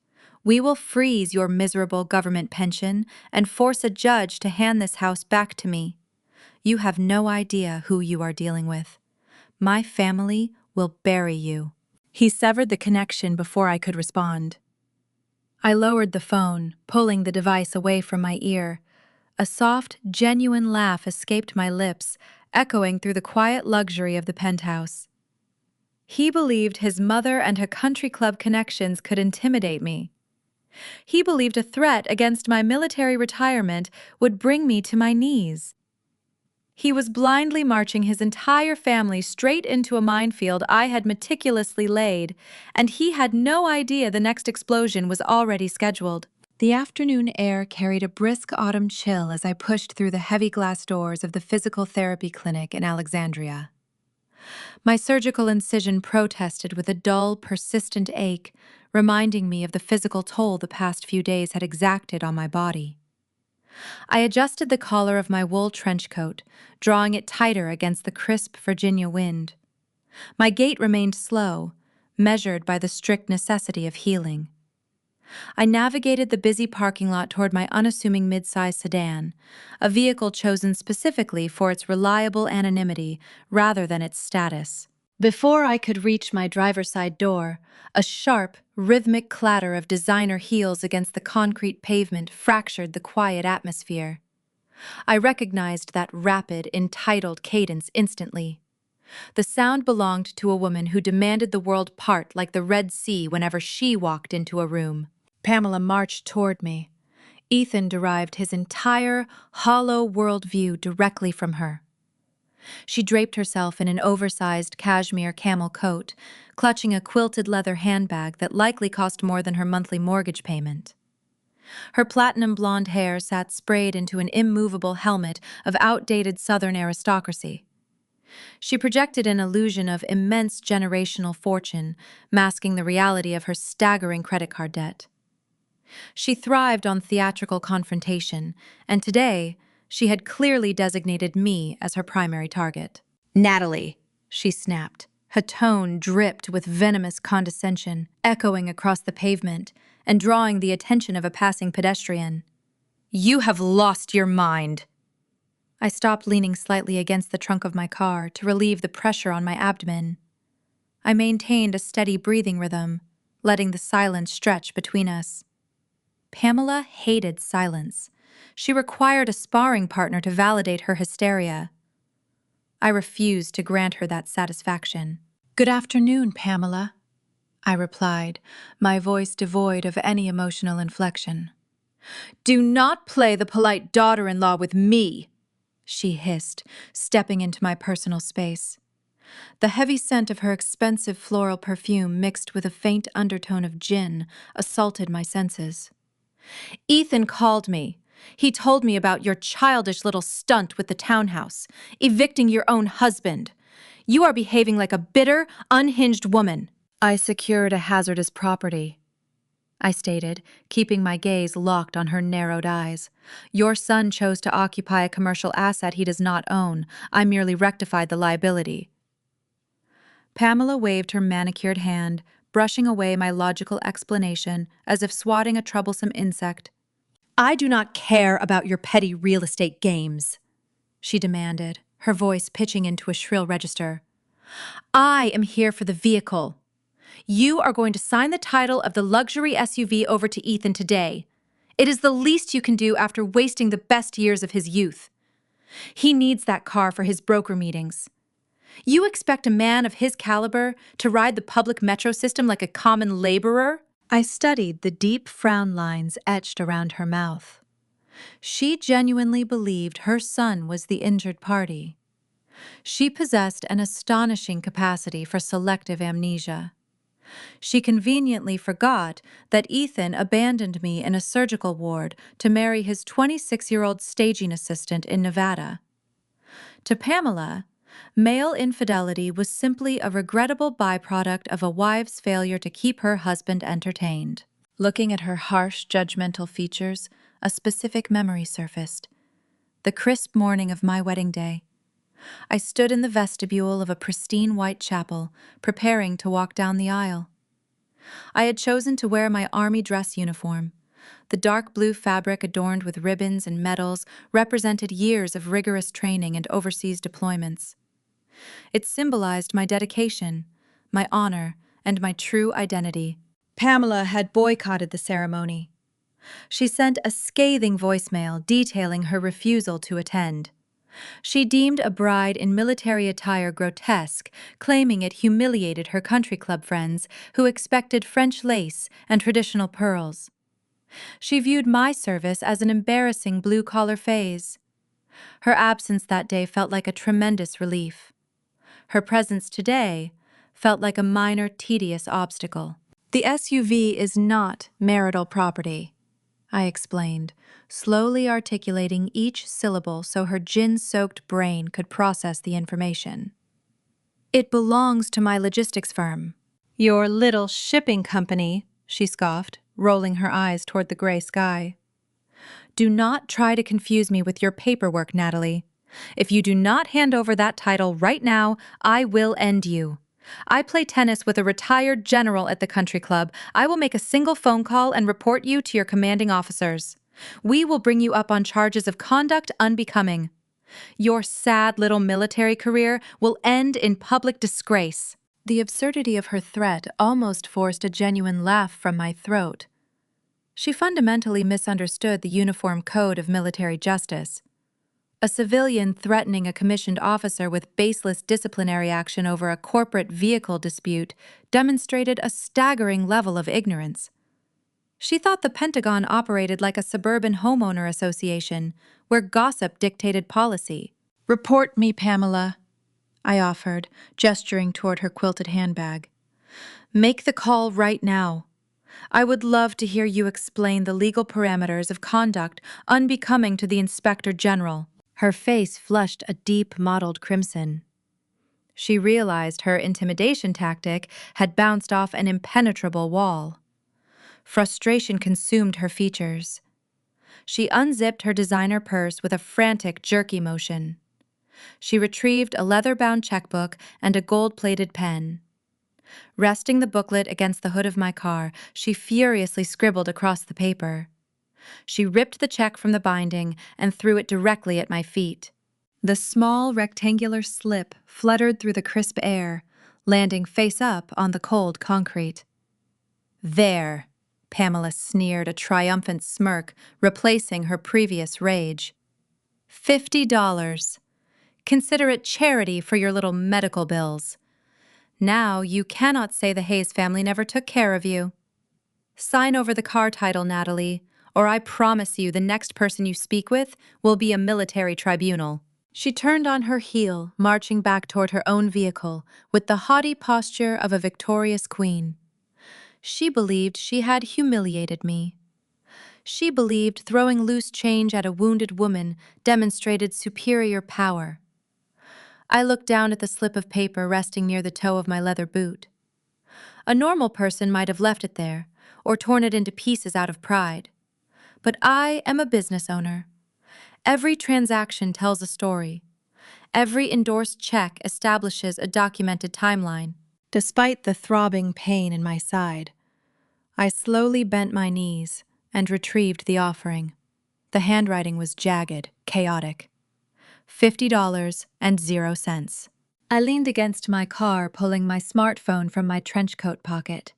We will freeze your miserable government pension and force a judge to hand this house back to me. You have no idea who you are dealing with. My family will bury you." He severed the connection before I could respond. I lowered the phone, pulling the device away from my ear. A soft, genuine laugh escaped my lips, echoing through the quiet luxury of the penthouse. He believed his mother and her country club connections could intimidate me. He believed a threat against my military retirement would bring me to my knees. He was blindly marching his entire family straight into a minefield I had meticulously laid, and he had no idea the next explosion was already scheduled. The afternoon air carried a brisk autumn chill as I pushed through the heavy glass doors of the physical therapy clinic in Alexandria. My surgical incision protested with a dull, persistent ache, reminding me of the physical toll the past few days had exacted on my body. I adjusted the collar of my wool trench coat, drawing it tighter against the crisp Virginia wind. My gait remained slow, measured by the strict necessity of healing. I navigated the busy parking lot toward my unassuming mid-sized sedan, a vehicle chosen specifically for its reliable anonymity rather than its status. Before I could reach my driver's side door, a sharp, rhythmic clatter of designer heels against the concrete pavement fractured the quiet atmosphere. I recognized that rapid, entitled cadence instantly. The sound belonged to a woman who demanded the world part like the Red Sea whenever she walked into a room. Pamela marched toward me. Ethan derived his entire, hollow worldview directly from her. She draped herself in an oversized cashmere camel coat, clutching a quilted leather handbag that likely cost more than her monthly mortgage payment. Her platinum blonde hair sat sprayed into an immovable helmet of outdated Southern aristocracy. She projected an illusion of immense generational fortune, masking the reality of her staggering credit card debt. She thrived on theatrical confrontation, and today, she had clearly designated me as her primary target. "Natalie," she snapped. Her tone dripped with venomous condescension, echoing across the pavement and drawing the attention of a passing pedestrian. "You have lost your mind." I stopped, leaning slightly against the trunk of my car to relieve the pressure on my abdomen. I maintained a steady breathing rhythm, letting the silence stretch between us. Pamela hated silence. She required a sparring partner to validate her hysteria. I refused to grant her that satisfaction. "Good afternoon, Pamela," I replied, my voice devoid of any emotional inflection. "Do not play the polite daughter-in-law with me," she hissed, stepping into my personal space. The heavy scent of her expensive floral perfume mixed with a faint undertone of gin assaulted my senses. "Ethan called me. He told me about your childish little stunt with the townhouse, evicting your own husband. You are behaving like a bitter, unhinged woman." "I secured a hazardous property," I stated, keeping my gaze locked on her narrowed eyes. "Your son chose to occupy a commercial asset he does not own. I merely rectified the liability." Pamela waved her manicured hand, brushing away my logical explanation as if swatting a troublesome insect. "I do not care about your petty real estate games," she demanded, her voice pitching into a shrill register. "I am here for the vehicle. You are going to sign the title of the luxury SUV over to Ethan today. It is the least you can do after wasting the best years of his youth. He needs that car for his broker meetings. You expect a man of his caliber to ride the public metro system like a common laborer? I studied the deep frown lines etched around her mouth. She genuinely believed her son was the injured party. She possessed an astonishing capacity for selective amnesia. She conveniently forgot that Ethan abandoned me in a surgical ward to marry his 26-year-old staging assistant in Nevada. To Pamela, male infidelity was simply a regrettable byproduct of a wife's failure to keep her husband entertained. Looking at her harsh, judgmental features, a specific memory surfaced. The crisp morning of my wedding day. I stood in the vestibule of a pristine white chapel, preparing to walk down the aisle. I had chosen to wear my army dress uniform. The dark blue fabric adorned with ribbons and medals represented years of rigorous training and overseas deployments. It symbolized my dedication, my honor, and my true identity. Pamela had boycotted the ceremony. She sent a scathing voicemail detailing her refusal to attend. She deemed a bride in military attire grotesque, claiming it humiliated her country club friends who expected French lace and traditional pearls. She viewed my service as an embarrassing blue-collar phase. Her absence that day felt like a tremendous relief. Her presence today felt like a minor, tedious obstacle. The SUV is not marital property, I explained, slowly articulating each syllable so her gin-soaked brain could process the information. It belongs to my logistics firm. Your little shipping company, she scoffed, rolling her eyes toward the gray sky. Do not try to confuse me with your paperwork, Natalie. If you do not hand over that title right now, I will end you. I play tennis with a retired general at the country club. I will make a single phone call and report you to your commanding officers. We will bring you up on charges of conduct unbecoming. Your sad little military career will end in public disgrace. The absurdity of her threat almost forced a genuine laugh from my throat. She fundamentally misunderstood the uniform code of military justice. A civilian threatening a commissioned officer with baseless disciplinary action over a corporate vehicle dispute demonstrated a staggering level of ignorance. She thought the Pentagon operated like a suburban homeowner association, where gossip dictated policy. "Report me, Pamela," I offered, gesturing toward her quilted handbag. "Make the call right now. I would love to hear you explain the legal parameters of conduct unbecoming to the Inspector General." Her face flushed a deep, mottled crimson. She realized her intimidation tactic had bounced off an impenetrable wall. Frustration consumed her features. She unzipped her designer purse with a frantic, jerky motion. She retrieved a leather-bound checkbook and a gold-plated pen. Resting the booklet against the hood of my car, she furiously scribbled across the paper. She ripped the check from the binding and threw it directly at my feet. The small, rectangular slip fluttered through the crisp air, landing face up on the cold concrete. "There," Pamela sneered, a triumphant smirk replacing her previous rage. $50. Consider it charity for your little medical bills. Now you cannot say the Hayes family never took care of you. Sign over the car title, Natalie, or I promise you the next person you speak with will be a military tribunal." She turned on her heel, marching back toward her own vehicle with the haughty posture of a victorious queen. She believed she had humiliated me. She believed throwing loose change at a wounded woman demonstrated superior power. I looked down at the slip of paper resting near the toe of my leather boot. A normal person might have left it there, or torn it into pieces out of pride. But I am a business owner. Every transaction tells a story. Every endorsed check establishes a documented timeline. Despite the throbbing pain in my side, I slowly bent my knees and retrieved the offering. The handwriting was jagged, chaotic. $50.00. I leaned against my car, pulling my smartphone from my trench coat pocket.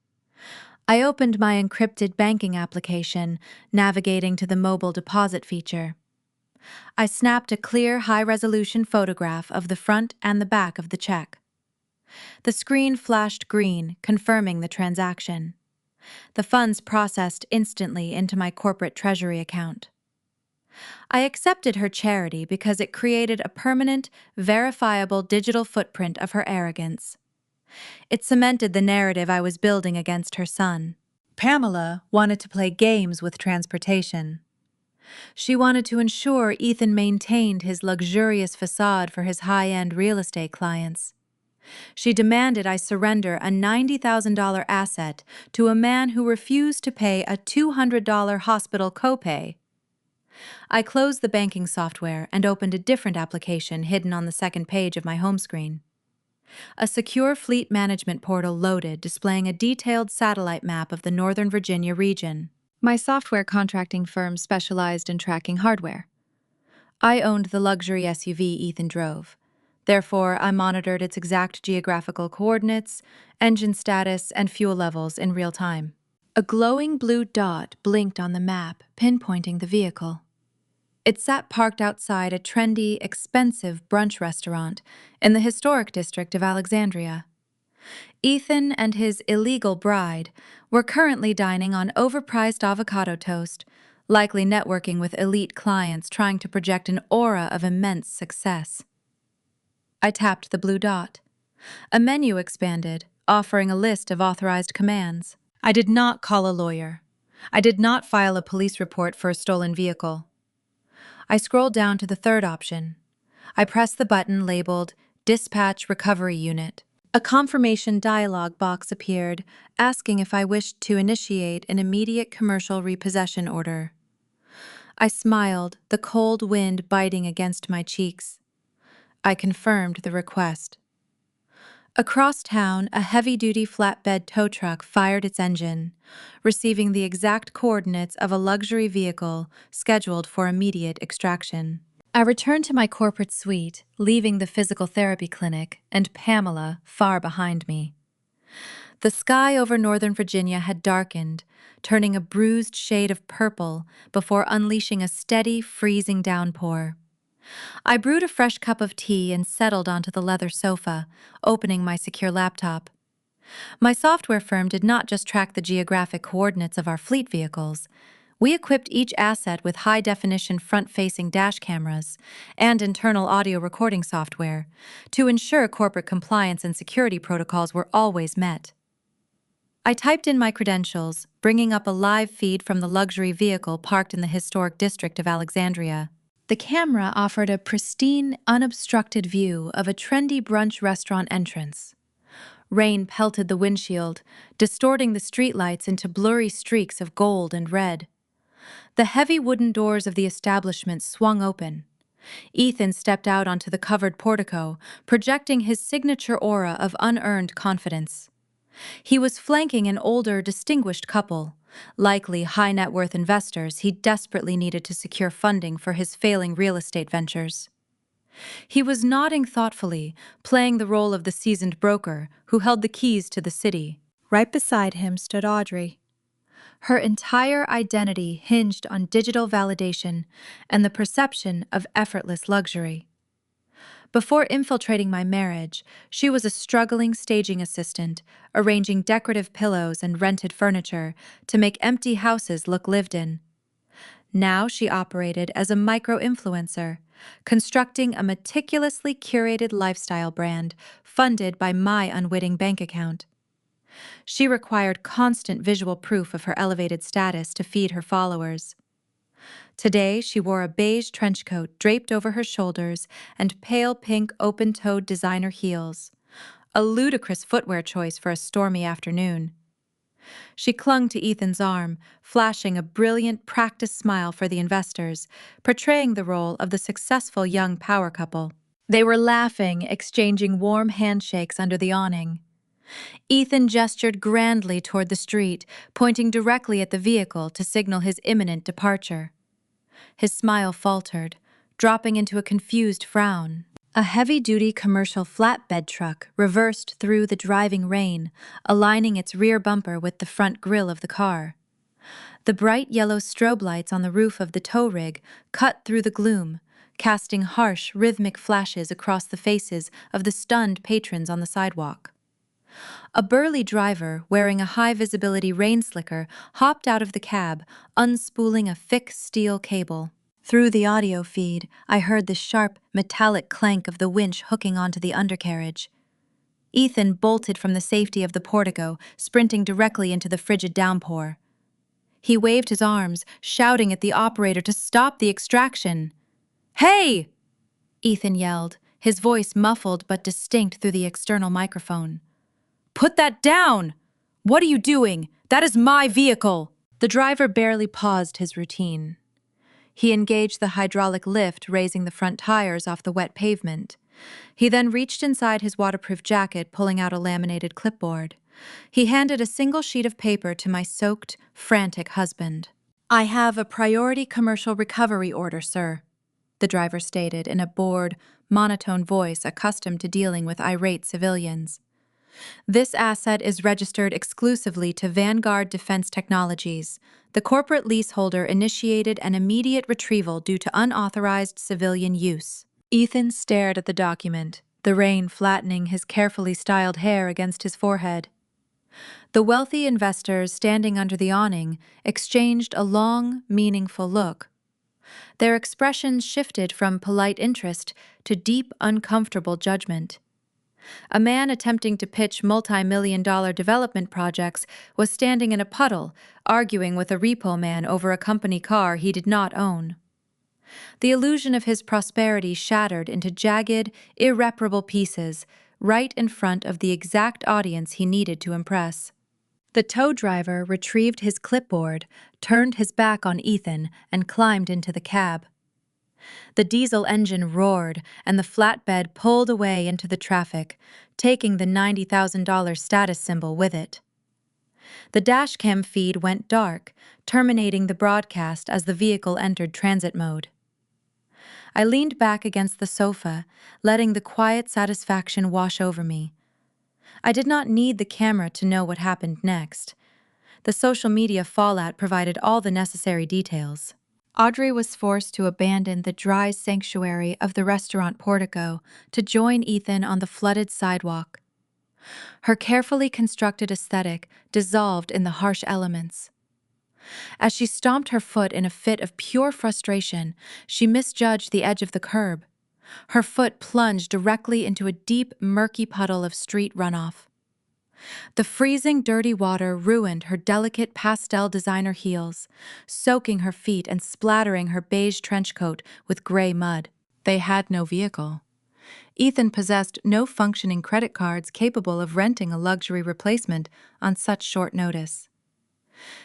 I opened my encrypted banking application, navigating to the mobile deposit feature. I snapped a clear, high-resolution photograph of the front and the back of the check. The screen flashed green, confirming the transaction. The funds processed instantly into my corporate treasury account. I accepted her charity because it created a permanent, verifiable digital footprint of her arrogance. It cemented the narrative I was building against her son. Pamela wanted to play games with transportation. She wanted to ensure Ethan maintained his luxurious facade for his high-end real estate clients. She demanded I surrender a $90,000 asset to a man who refused to pay a $200 hospital copay. I closed the banking software and opened a different application hidden on the second page of my home screen. A secure fleet management portal loaded, displaying a detailed satellite map of the Northern Virginia region. My software contracting firm specialized in tracking hardware. I owned the luxury SUV Ethan drove. Therefore, I monitored its exact geographical coordinates, engine status, and fuel levels in real time. A glowing blue dot blinked on the map, pinpointing the vehicle. It sat parked outside a trendy, expensive brunch restaurant in the historic district of Alexandria. Ethan and his illegal bride were currently dining on overpriced avocado toast, likely networking with elite clients trying to project an aura of immense success. I tapped the blue dot. A menu expanded, offering a list of authorized commands. I did not call a lawyer. I did not file a police report for a stolen vehicle. I scrolled down to the third option. I pressed the button labeled Dispatch Recovery Unit. A confirmation dialog box appeared, asking if I wished to initiate an immediate commercial repossession order. I smiled, the cold wind biting against my cheeks. I confirmed the request. Across town, a heavy-duty flatbed tow truck fired its engine, receiving the exact coordinates of a luxury vehicle scheduled for immediate extraction. I returned to my corporate suite, leaving the physical therapy clinic and Pamela far behind me. The sky over Northern Virginia had darkened, turning a bruised shade of purple before unleashing a steady, freezing downpour. I brewed a fresh cup of tea and settled onto the leather sofa, opening my secure laptop. My software firm did not just track the geographic coordinates of our fleet vehicles. We equipped each asset with high-definition front-facing dash cameras and internal audio recording software to ensure corporate compliance and security protocols were always met. I typed in my credentials, bringing up a live feed from the luxury vehicle parked in the historic district of Alexandria. The camera offered a pristine, unobstructed view of a trendy brunch restaurant entrance. Rain pelted the windshield, distorting the streetlights into blurry streaks of gold and red. The heavy wooden doors of the establishment swung open. Ethan stepped out onto the covered portico, projecting his signature aura of unearned confidence. He was flanking an older, distinguished couple, likely high-net-worth investors he desperately needed to secure funding for his failing real estate ventures. He was nodding thoughtfully, playing the role of the seasoned broker who held the keys to the city. Right beside him stood Audrey. Her entire identity hinged on digital validation and the perception of effortless luxury. Before infiltrating my marriage, she was a struggling staging assistant, arranging decorative pillows and rented furniture to make empty houses look lived in. Now she operated as a micro-influencer, constructing a meticulously curated lifestyle brand funded by my unwitting bank account. She required constant visual proof of her elevated status to feed her followers. Today, she wore a beige trench coat draped over her shoulders and pale pink open-toed designer heels, a ludicrous footwear choice for a stormy afternoon. She clung to Ethan's arm, flashing a brilliant, practiced smile for the investors, portraying the role of the successful young power couple. They were laughing, exchanging warm handshakes under the awning. Ethan gestured grandly toward the street, pointing directly at the vehicle to signal his imminent departure. His smile faltered, dropping into a confused frown. A heavy-duty commercial flatbed truck reversed through the driving rain, aligning its rear bumper with the front grille of the car. The bright yellow strobe lights on the roof of the tow rig cut through the gloom, casting harsh, rhythmic flashes across the faces of the stunned patrons on the sidewalk. A burly driver, wearing a high-visibility rain slicker, hopped out of the cab, unspooling a thick steel cable. Through the audio feed, I heard the sharp, metallic clank of the winch hooking onto the undercarriage. Ethan bolted from the safety of the portico, sprinting directly into the frigid downpour. He waved his arms, shouting at the operator to stop the extraction. "Hey!" Ethan yelled, his voice muffled but distinct through the external microphone. "Put that down! What are you doing? That is my vehicle!" The driver barely paused his routine. He engaged the hydraulic lift, raising the front tires off the wet pavement. He then reached inside his waterproof jacket, pulling out a laminated clipboard. He handed a single sheet of paper to my soaked, frantic husband. "I have a priority commercial recovery order, sir," the driver stated in a bored, monotone voice accustomed to dealing with irate civilians. "This asset is registered exclusively to Vanguard Defense Technologies. The corporate leaseholder initiated an immediate retrieval due to unauthorized civilian use." Ethan stared at the document, the rain flattening his carefully styled hair against his forehead. The wealthy investors standing under the awning exchanged a long, meaningful look. Their expressions shifted from polite interest to deep, uncomfortable judgment. A man attempting to pitch multi-million-dollar development projects was standing in a puddle, arguing with a repo man over a company car he did not own. The illusion of his prosperity shattered into jagged, irreparable pieces, right in front of the exact audience he needed to impress. The tow driver retrieved his clipboard, turned his back on Ethan, and climbed into the cab. The diesel engine roared, and the flatbed pulled away into the traffic, taking the $90,000 status symbol with it. The dashcam feed went dark, terminating the broadcast as the vehicle entered transit mode. I leaned back against the sofa, letting the quiet satisfaction wash over me. I did not need the camera to know what happened next. The social media fallout provided all the necessary details. Audrey was forced to abandon the dry sanctuary of the restaurant portico to join Ethan on the flooded sidewalk. Her carefully constructed aesthetic dissolved in the harsh elements. As she stomped her foot in a fit of pure frustration, she misjudged the edge of the curb. Her foot plunged directly into a deep, murky puddle of street runoff. The freezing, dirty water ruined her delicate pastel designer heels, soaking her feet and splattering her beige trench coat with gray mud. They had no vehicle. Ethan possessed no functioning credit cards capable of renting a luxury replacement on such short notice.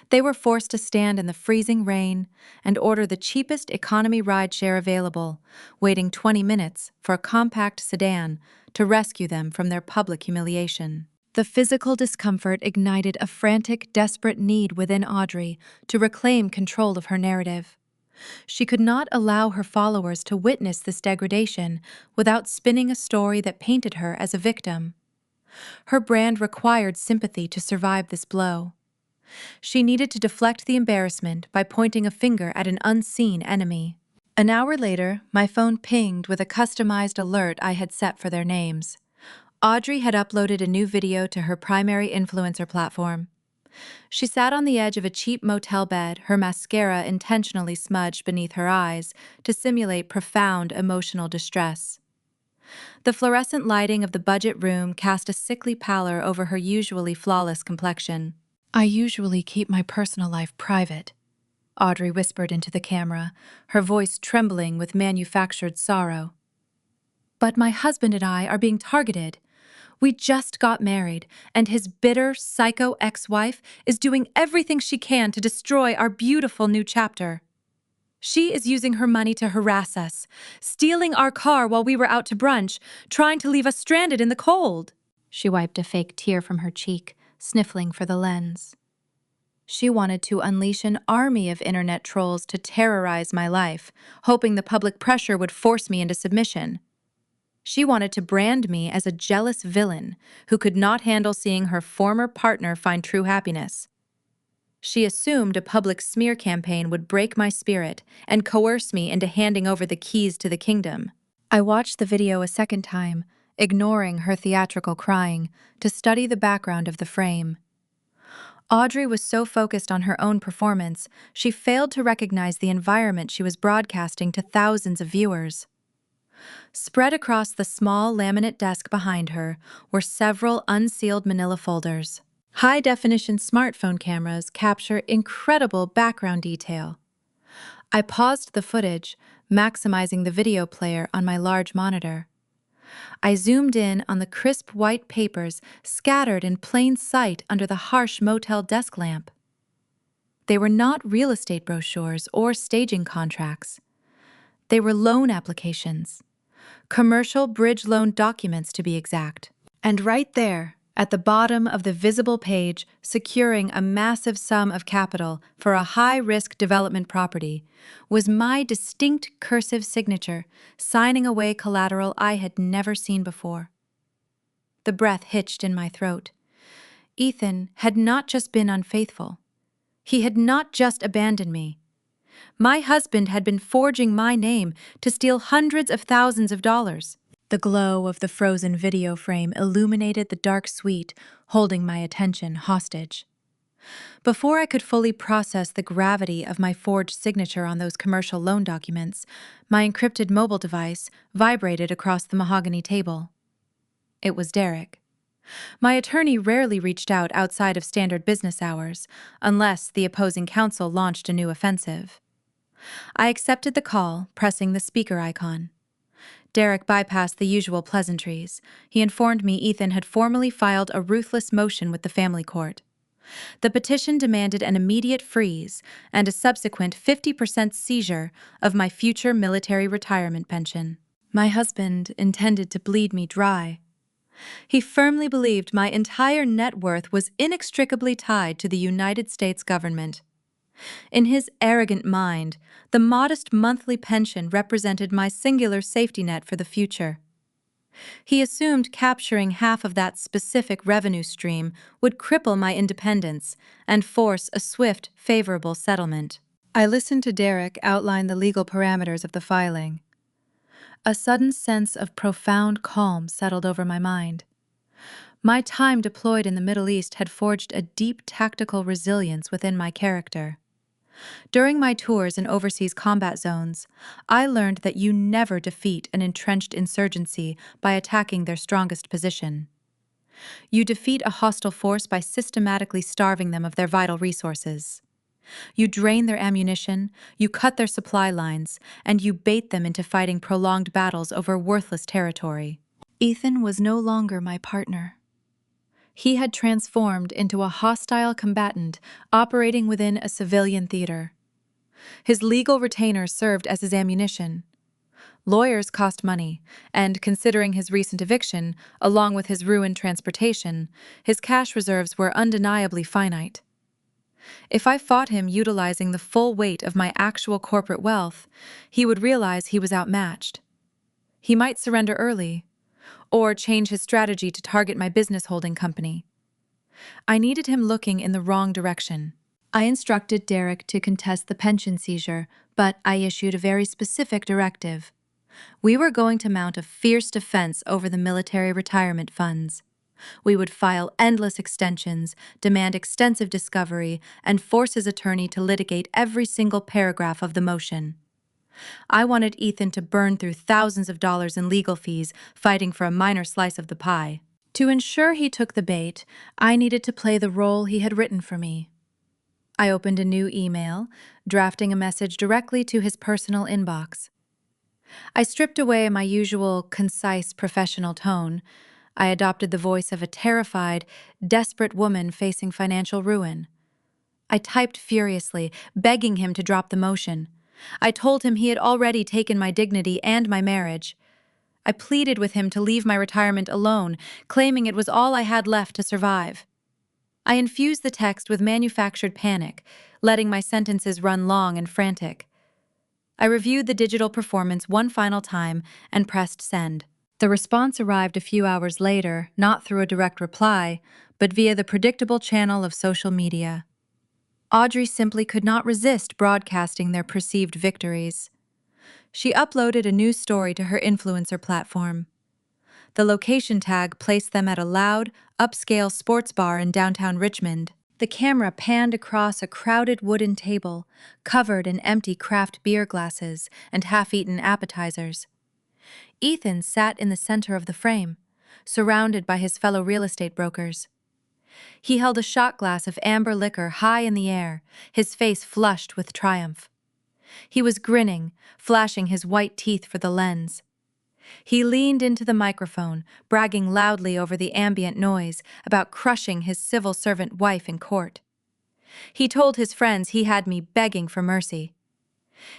They were forced to stand in the freezing rain and order the cheapest economy rideshare available, waiting 20 minutes for a compact sedan to rescue them from their public humiliation. The physical discomfort ignited a frantic, desperate need within Audrey to reclaim control of her narrative. She could not allow her followers to witness this degradation without spinning a story that painted her as a victim. Her brand required sympathy to survive this blow. She needed to deflect the embarrassment by pointing a finger at an unseen enemy. An hour later, my phone pinged with a customized alert I had set for their names. Audrey had uploaded a new video to her primary influencer platform. She sat on the edge of a cheap motel bed, her mascara intentionally smudged beneath her eyes to simulate profound emotional distress. The fluorescent lighting of the budget room cast a sickly pallor over her usually flawless complexion. "I usually keep my personal life private," Audrey whispered into the camera, her voice trembling with manufactured sorrow. "But my husband and I are being targeted. We just got married, and his bitter, psycho ex-wife is doing everything she can to destroy our beautiful new chapter. She is using her money to harass us, stealing our car while we were out to brunch, trying to leave us stranded in the cold." She wiped a fake tear from her cheek, sniffling for the lens. "She wanted to unleash an army of internet trolls to terrorize my life, hoping the public pressure would force me into submission. She wanted to brand me as a jealous villain who could not handle seeing her former partner find true happiness. She assumed a public smear campaign would break my spirit and coerce me into handing over the keys to the kingdom. I watched the video a second time, ignoring her theatrical crying, to study the background of the frame. Audrey was so focused on her own performance, she failed to recognize the environment she was broadcasting to thousands of viewers. Spread across the small laminate desk behind her were several unsealed manila folders. High-definition smartphone cameras capture incredible background detail. I paused the footage, maximizing the video player on my large monitor. I zoomed in on the crisp white papers scattered in plain sight under the harsh motel desk lamp. They were not real estate brochures or staging contracts. They were loan applications. Commercial bridge loan documents, to be exact. And right there, at the bottom of the visible page, securing a massive sum of capital for a high-risk development property, was my distinct cursive signature, signing away collateral I had never seen before. The breath hitched in my throat. Ethan had not just been unfaithful. He had not just abandoned me. My husband had been forging my name to steal hundreds of thousands of dollars. The glow of the frozen video frame illuminated the dark suite, holding my attention hostage. Before I could fully process the gravity of my forged signature on those commercial loan documents, my encrypted mobile device vibrated across the mahogany table. It was Derek. My attorney rarely reached out outside of standard business hours, unless the opposing counsel launched a new offensive. I accepted the call, pressing the speaker icon. Derek bypassed the usual pleasantries. He informed me Ethan had formally filed a ruthless motion with the family court. The petition demanded an immediate freeze and a subsequent 50% seizure of my future military retirement pension. My husband intended to bleed me dry. He firmly believed my entire net worth was inextricably tied to the United States government. In his arrogant mind, the modest monthly pension represented my singular safety net for the future. He assumed capturing half of that specific revenue stream would cripple my independence and force a swift, favorable settlement. I listened to Derek outline the legal parameters of the filing. A sudden sense of profound calm settled over my mind. My time deployed in the Middle East had forged a deep tactical resilience within my character. During my tours in overseas combat zones, I learned that you never defeat an entrenched insurgency by attacking their strongest position. You defeat a hostile force by systematically starving them of their vital resources. You drain their ammunition, you cut their supply lines, and you bait them into fighting prolonged battles over worthless territory. Ethan was no longer my partner. He had transformed into a hostile combatant operating within a civilian theater. His legal retainers served as his ammunition. Lawyers cost money, and considering his recent eviction, along with his ruined transportation, his cash reserves were undeniably finite. If I fought him utilizing the full weight of my actual corporate wealth, he would realize he was outmatched. He might surrender early, or change his strategy to target my business holding company. I needed him looking in the wrong direction. I instructed Derek to contest the pension seizure, but I issued a very specific directive. We were going to mount a fierce defense over the military retirement funds. We would file endless extensions, demand extensive discovery, and force his attorney to litigate every single paragraph of the motion. I wanted Ethan to burn through thousands of dollars in legal fees fighting for a minor slice of the pie. To ensure he took the bait, I needed to play the role he had written for me. I opened a new email, drafting a message directly to his personal inbox. I stripped away my usual concise professional tone. I adopted the voice of a terrified, desperate woman facing financial ruin. I typed furiously, begging him to drop the motion. I told him he had already taken my dignity and my marriage. I pleaded with him to leave my retirement alone, claiming it was all I had left to survive. I infused the text with manufactured panic, letting my sentences run long and frantic. I reviewed the digital performance one final time and pressed send. The response arrived a few hours later, not through a direct reply, but via the predictable channel of social media. Audrey simply could not resist broadcasting their perceived victories. She uploaded a new story to her influencer platform. The location tag placed them at a loud, upscale sports bar in downtown Richmond. The camera panned across a crowded wooden table, covered in empty craft beer glasses and half-eaten appetizers. Ethan sat in the center of the frame, surrounded by his fellow real estate brokers. He held a shot glass of amber liquor high in the air, his face flushed with triumph. He was grinning, flashing his white teeth for the lens. He leaned into the microphone, bragging loudly over the ambient noise about crushing his civil servant wife in court. He told his friends he had me begging for mercy.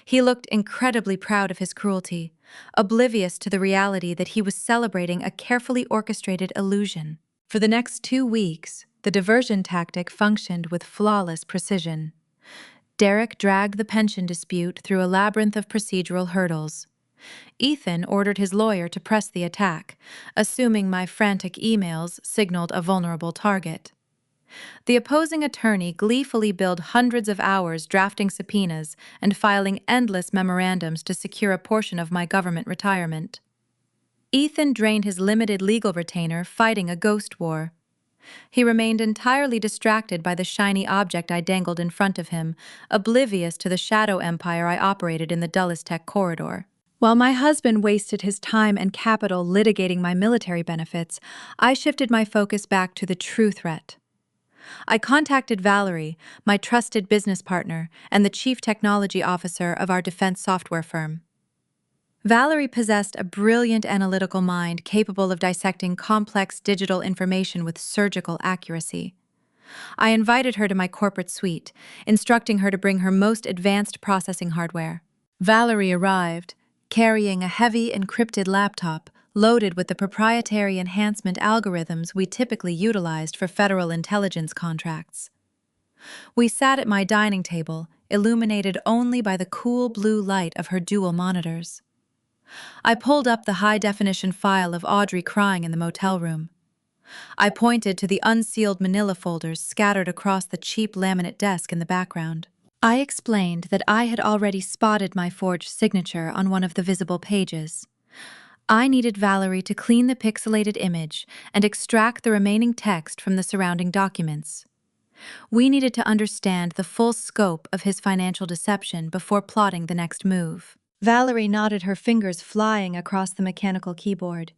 He looked incredibly proud of his cruelty, oblivious to the reality that he was celebrating a carefully orchestrated illusion. For the next 2 weeks, the diversion tactic functioned with flawless precision. Derek dragged the pension dispute through a labyrinth of procedural hurdles. Ethan ordered his lawyer to press the attack, assuming my frantic emails signaled a vulnerable target. The opposing attorney gleefully billed hundreds of hours drafting subpoenas and filing endless memorandums to secure a portion of my government retirement. Ethan drained his limited legal retainer fighting a ghost war. He remained entirely distracted by the shiny object I dangled in front of him, oblivious to the shadow empire I operated in the dullest tech corridor. While my husband wasted his time and capital litigating my military benefits, I shifted my focus back to the true threat. I contacted Valerie, my trusted business partner and the chief technology officer of our defense software firm. Valerie possessed a brilliant analytical mind capable of dissecting complex digital information with surgical accuracy. I invited her to my corporate suite, instructing her to bring her most advanced processing hardware. Valerie arrived, carrying a heavy encrypted laptop loaded with the proprietary enhancement algorithms we typically utilized for federal intelligence contracts. We sat at my dining table, illuminated only by the cool blue light of her dual monitors. I pulled up the high-definition file of Audrey crying in the motel room. I pointed to the unsealed manila folders scattered across the cheap laminate desk in the background. I explained that I had already spotted my forged signature on one of the visible pages. I needed Valerie to clean the pixelated image and extract the remaining text from the surrounding documents. We needed to understand the full scope of his financial deception before plotting the next move. Valerie nodded, her fingers flying across the mechanical keyboard.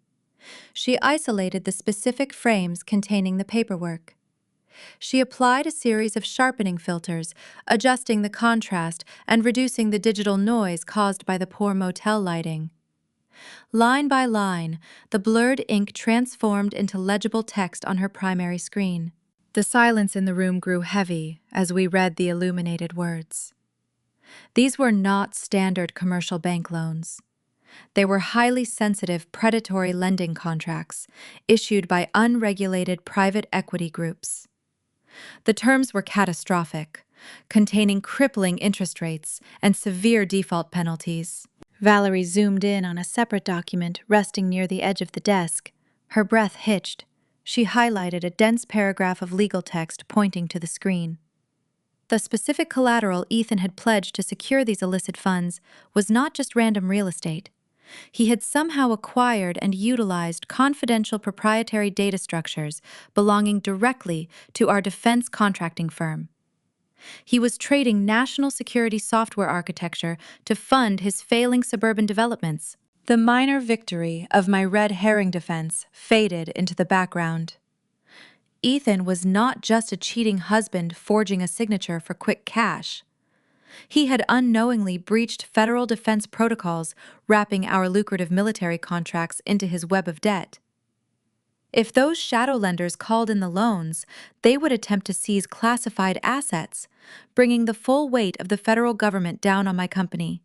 She isolated the specific frames containing the paperwork. She applied a series of sharpening filters, adjusting the contrast and reducing the digital noise caused by the poor motel lighting. Line by line, the blurred ink transformed into legible text on her primary screen. The silence in the room grew heavy as we read the illuminated words. These were not standard commercial bank loans. They were highly sensitive predatory lending contracts issued by unregulated private equity groups. The terms were catastrophic, containing crippling interest rates and severe default penalties. Valerie zoomed in on a separate document resting near the edge of the desk. Her breath hitched. She highlighted a dense paragraph of legal text pointing to the screen. The specific collateral Ethan had pledged to secure these illicit funds was not just random real estate. He had somehow acquired and utilized confidential proprietary data structures belonging directly to our defense contracting firm. He was trading national security software architecture to fund his failing suburban developments. The minor victory of my red herring defense faded into the background. Ethan was not just a cheating husband forging a signature for quick cash. He had unknowingly breached federal defense protocols, wrapping our lucrative military contracts into his web of debt. If those shadow lenders called in the loans, they would attempt to seize classified assets, bringing the full weight of the federal government down on my company.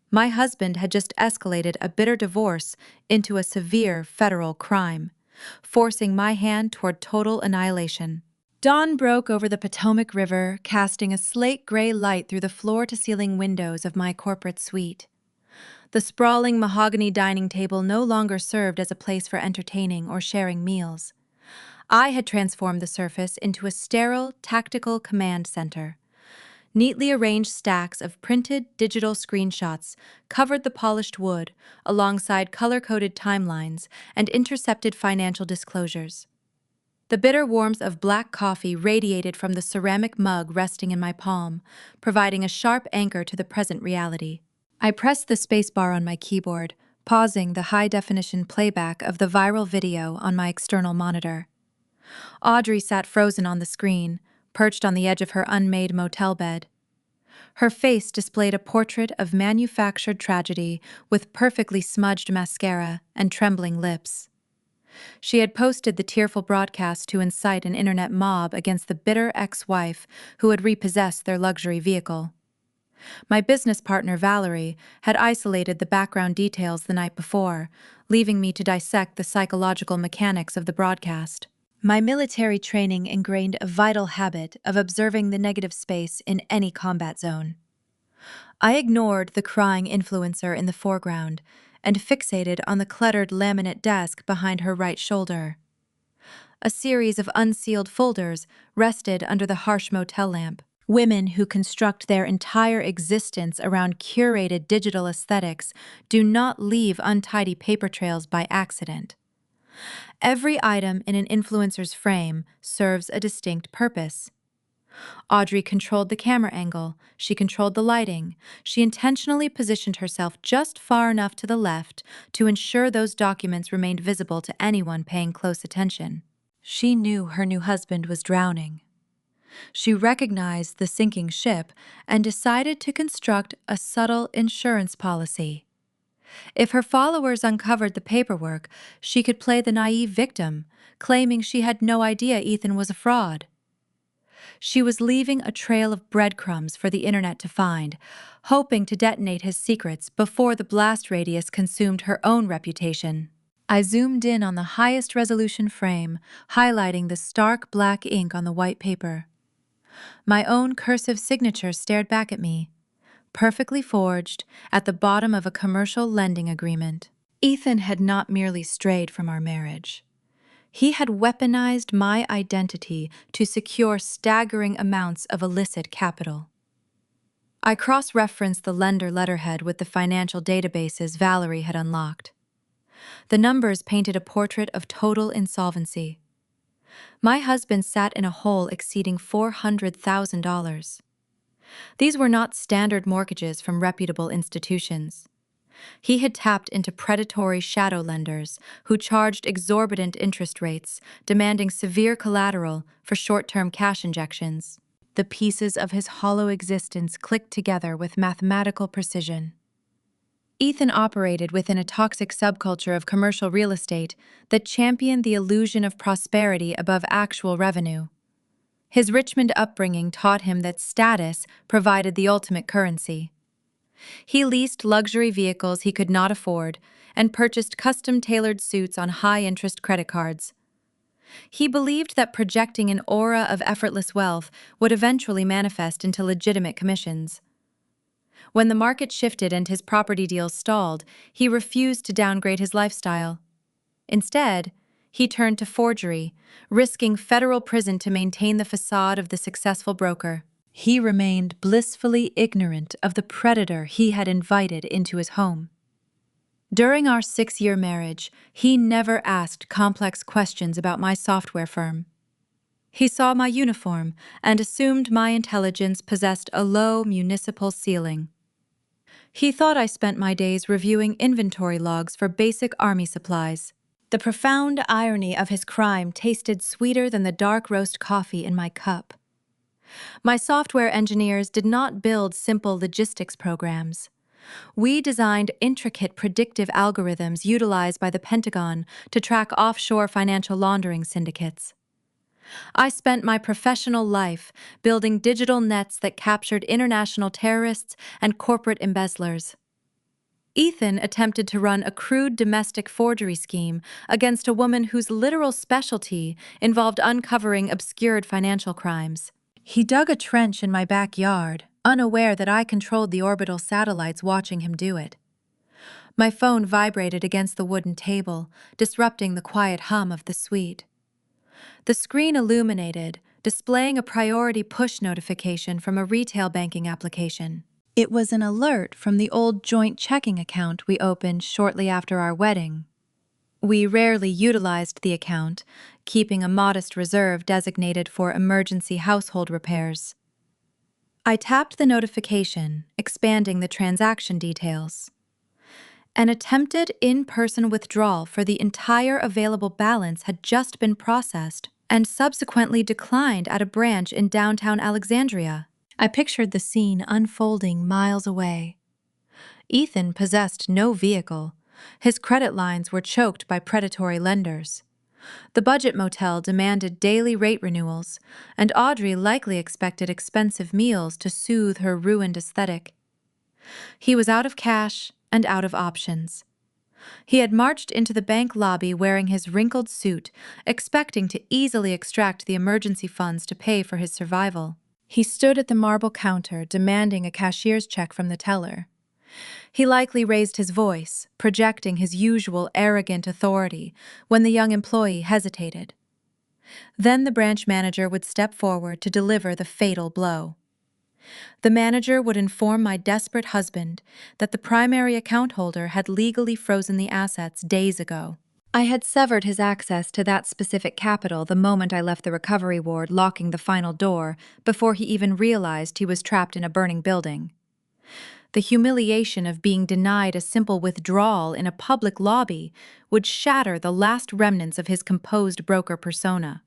My husband had just escalated a bitter divorce into a severe federal crime, forcing my hand toward total annihilation. Dawn broke over the Potomac River, casting a slate gray light through the floor-to-ceiling windows of my corporate suite. The sprawling mahogany dining table no longer served as a place for entertaining or sharing meals. I had transformed the surface into a sterile, tactical command center. Neatly arranged stacks of printed digital screenshots covered the polished wood alongside color-coded timelines and intercepted financial disclosures. The bitter warmth of black coffee radiated from the ceramic mug resting in my palm, providing a sharp anchor to the present reality. I pressed the spacebar on my keyboard, pausing the high-definition playback of the viral video on my external monitor. Audrey sat frozen on the screen, perched on the edge of her unmade motel bed. Her face displayed a portrait of manufactured tragedy with perfectly smudged mascara and trembling lips. She had posted the tearful broadcast to incite an internet mob against the bitter ex-wife who had repossessed their luxury vehicle. My business partner, Valerie, had isolated the background details the night before, leaving me to dissect the psychological mechanics of the broadcast. My military training ingrained a vital habit of observing the negative space in any combat zone. I ignored the crying influencer in the foreground and fixated on the cluttered laminate desk behind her right shoulder. A series of unsealed folders rested under the harsh motel lamp. Women who construct their entire existence around curated digital aesthetics do not leave untidy paper trails by accident. Every item in an influencer's frame serves a distinct purpose. Audrey controlled the camera angle, she controlled the lighting, she intentionally positioned herself just far enough to the left to ensure those documents remained visible to anyone paying close attention. She knew her new husband was drowning. She recognized the sinking ship and decided to construct a subtle insurance policy. If her followers uncovered the paperwork, she could play the naive victim, claiming she had no idea Ethan was a fraud. She was leaving a trail of breadcrumbs for the internet to find, hoping to detonate his secrets before the blast radius consumed her own reputation. I zoomed in on the highest resolution frame, highlighting the stark black ink on the white paper. My own cursive signature stared back at me, perfectly forged, at the bottom of a commercial lending agreement. Ethan had not merely strayed from our marriage. He had weaponized my identity to secure staggering amounts of illicit capital. I cross-referenced the lender letterhead with the financial databases Valerie had unlocked. The numbers painted a portrait of total insolvency. My husband sat in a hole exceeding $400,000. These were not standard mortgages from reputable institutions. He had tapped into predatory shadow lenders who charged exorbitant interest rates, demanding severe collateral for short-term cash injections. The pieces of his hollow existence clicked together with mathematical precision. Ethan operated within a toxic subculture of commercial real estate that championed the illusion of prosperity above actual revenue. His Richmond upbringing taught him that status provided the ultimate currency. He leased luxury vehicles he could not afford and purchased custom-tailored suits on high-interest credit cards. He believed that projecting an aura of effortless wealth would eventually manifest into legitimate commissions. When the market shifted and his property deals stalled, he refused to downgrade his lifestyle. Instead, he turned to forgery, risking federal prison to maintain the facade of the successful broker. He remained blissfully ignorant of the predator he had invited into his home. During our 6-year marriage, he never asked complex questions about my software firm. He saw my uniform and assumed my intelligence possessed a low municipal ceiling. He thought I spent my days reviewing inventory logs for basic army supplies. The profound irony of his crime tasted sweeter than the dark roast coffee in my cup. My software engineers did not build simple logistics programs. We designed intricate predictive algorithms utilized by the Pentagon to track offshore financial laundering syndicates. I spent my professional life building digital nets that captured international terrorists and corporate embezzlers. Ethan attempted to run a crude domestic forgery scheme against a woman whose literal specialty involved uncovering obscured financial crimes. He dug a trench in my backyard, unaware that I controlled the orbital satellites watching him do it. My phone vibrated against the wooden table, disrupting the quiet hum of the suite. The screen illuminated, displaying a priority push notification from a retail banking application. It was an alert from the old joint checking account we opened shortly after our wedding. We rarely utilized the account, keeping a modest reserve designated for emergency household repairs. I tapped the notification, expanding the transaction details. An attempted in-person withdrawal for the entire available balance had just been processed and subsequently declined at a branch in downtown Alexandria. I pictured the scene unfolding miles away. Ethan possessed no vehicle. His credit lines were choked by predatory lenders. The budget motel demanded daily rate renewals, and Audrey likely expected expensive meals to soothe her ruined aesthetic. He was out of cash and out of options. He had marched into the bank lobby wearing his wrinkled suit, expecting to easily extract the emergency funds to pay for his survival. He stood at the marble counter, demanding a cashier's check from the teller. He likely raised his voice, projecting his usual arrogant authority, when the young employee hesitated. Then the branch manager would step forward to deliver the fatal blow. The manager would inform my desperate husband that the primary account holder had legally frozen the assets days ago. I had severed his access to that specific capital the moment I left the recovery ward, locking the final door before he even realized he was trapped in a burning building. The humiliation of being denied a simple withdrawal in a public lobby would shatter the last remnants of his composed broker persona.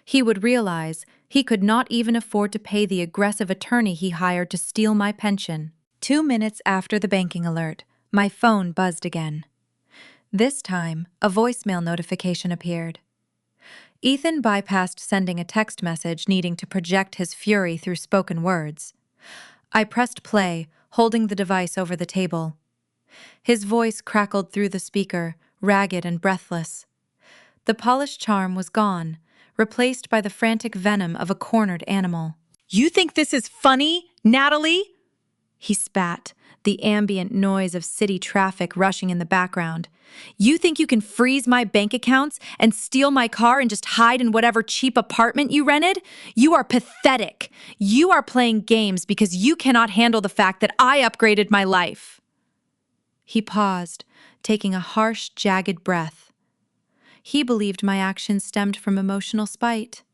He would realize he could not even afford to pay the aggressive attorney he hired to steal my pension. 2 minutes after the banking alert, my phone buzzed again. This time, a voicemail notification appeared. Ethan bypassed sending a text message needing to project his fury through spoken words. I pressed play, holding the device over the table. His voice crackled through the speaker, ragged and breathless. The polished charm was gone, replaced by the frantic venom of a cornered animal. "You think this is funny, Natalie?" He spat, the ambient noise of city traffic rushing in the background. "You think you can freeze my bank accounts and steal my car and just hide in whatever cheap apartment you rented? You are pathetic. You are playing games because you cannot handle the fact that I upgraded my life." He paused, taking a harsh, jagged breath. He believed my actions stemmed from emotional spite.